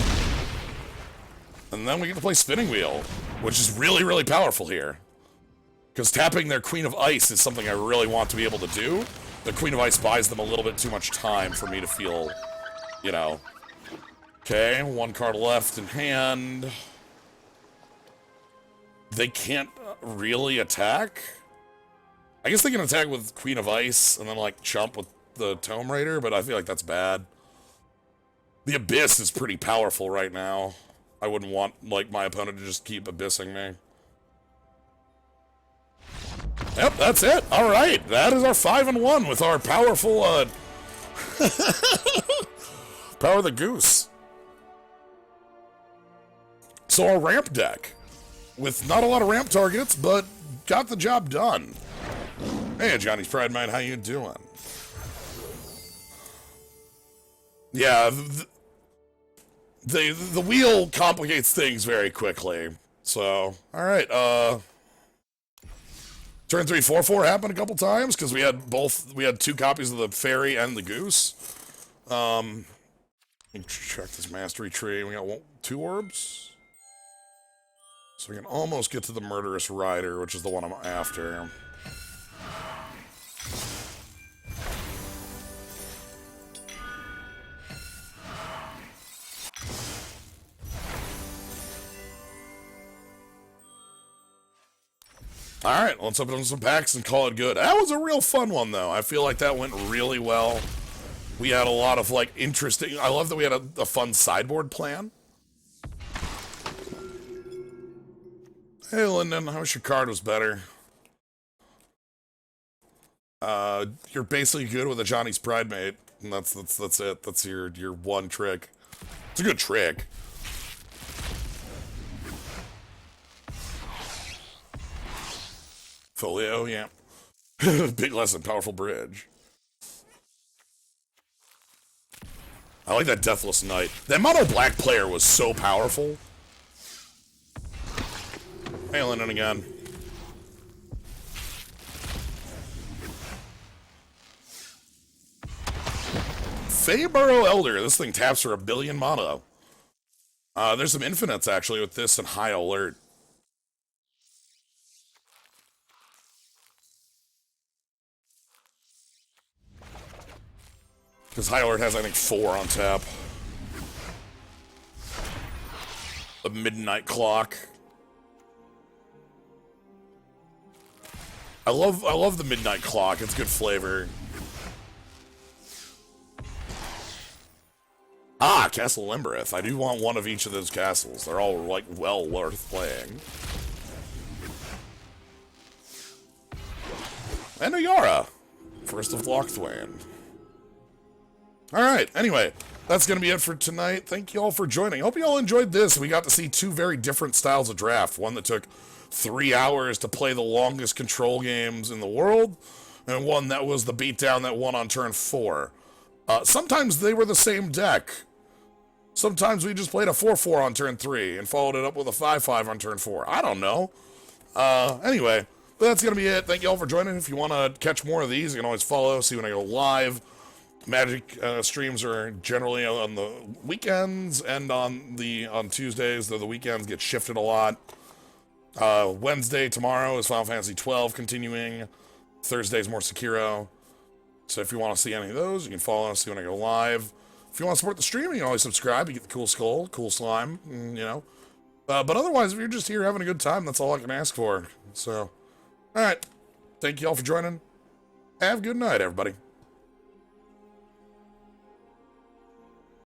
Speaker 1: And then we get to play Spinning Wheel, which is really, really powerful here. Because tapping their Queen of Ice is something I really want to be able to do. The Queen of Ice buys them a little bit too much time for me to feel, you know. Okay, 1 card left in hand. They can't really attack? I guess they can attack with Queen of Ice and then, like, chump with the Tome Raider, but I feel like that's bad. The Abyss is pretty powerful right now. I wouldn't want, like, my opponent to just keep abyssing me. Yep, that's it. All right, that is our 5-1 with our powerful, Power of the Goose. So our ramp deck, with not a lot of ramp targets, but got the job done. Hey, Johnny's Pride Man, how you doing? Yeah, the wheel complicates things very quickly. So, all right, turn 3 4/4 happened a couple times because we had 2 copies of the fairy and the goose. Let me check this mastery tree. We got 2 orbs. So we can almost get to the Murderous Rider, which is the one I'm after. Alright, let's open some packs and call it good. That was a real fun one, though. I feel like that went really well. We had a lot of, like, interesting... I love that we had a fun sideboard plan. Hey, Lyndon, I wish your card was better. You're basically good with a Johnny's Pride Mate, and that's it. That's your one trick. It's a good trick. Folio, yeah. Big lesson, powerful bridge. I like that Deathless Knight. That mono black player was so powerful. Hey, Lyndon again. Feyburrow Elder. This thing taps for 1 billion mono. There's some infinites, actually, with this and High Alert. Because High Alert has, I think, 4 on tap. The Midnight Clock. I love the Midnight Clock. It's good flavor. Ah, Castle Limbereth. I do want one of each of those castles. They're all, like, well worth playing. And a Yara. First of Lochthwain. Alright, anyway, that's going to be it for tonight. Thank you all for joining. Hope you all enjoyed this. We got to see 2 very different styles of draft. One that took 3 hours to play the longest control games in the world, and one that was the beatdown that won on turn 4. Sometimes they were the same deck. Sometimes we just played a 4-4 on turn 3 and followed it up with a 5-5 on turn 4. I don't know. Anyway, that's going to be it. Thank you all for joining. If you want to catch more of these, you can always follow, see when I go live. Magic streams are generally on the weekends and on Tuesdays, though the weekends get shifted a lot. Wednesday, tomorrow, is Final Fantasy 12 continuing. Thursday's more Sekiro. So if you want to see any of those, you can follow us, see when I go live. If you want to support the stream, you can always subscribe. You get the cool skull, cool slime, you know. But otherwise, if you're just here having a good time, that's all I can ask for. So, alright. Thank you all for joining. Have a good night, everybody.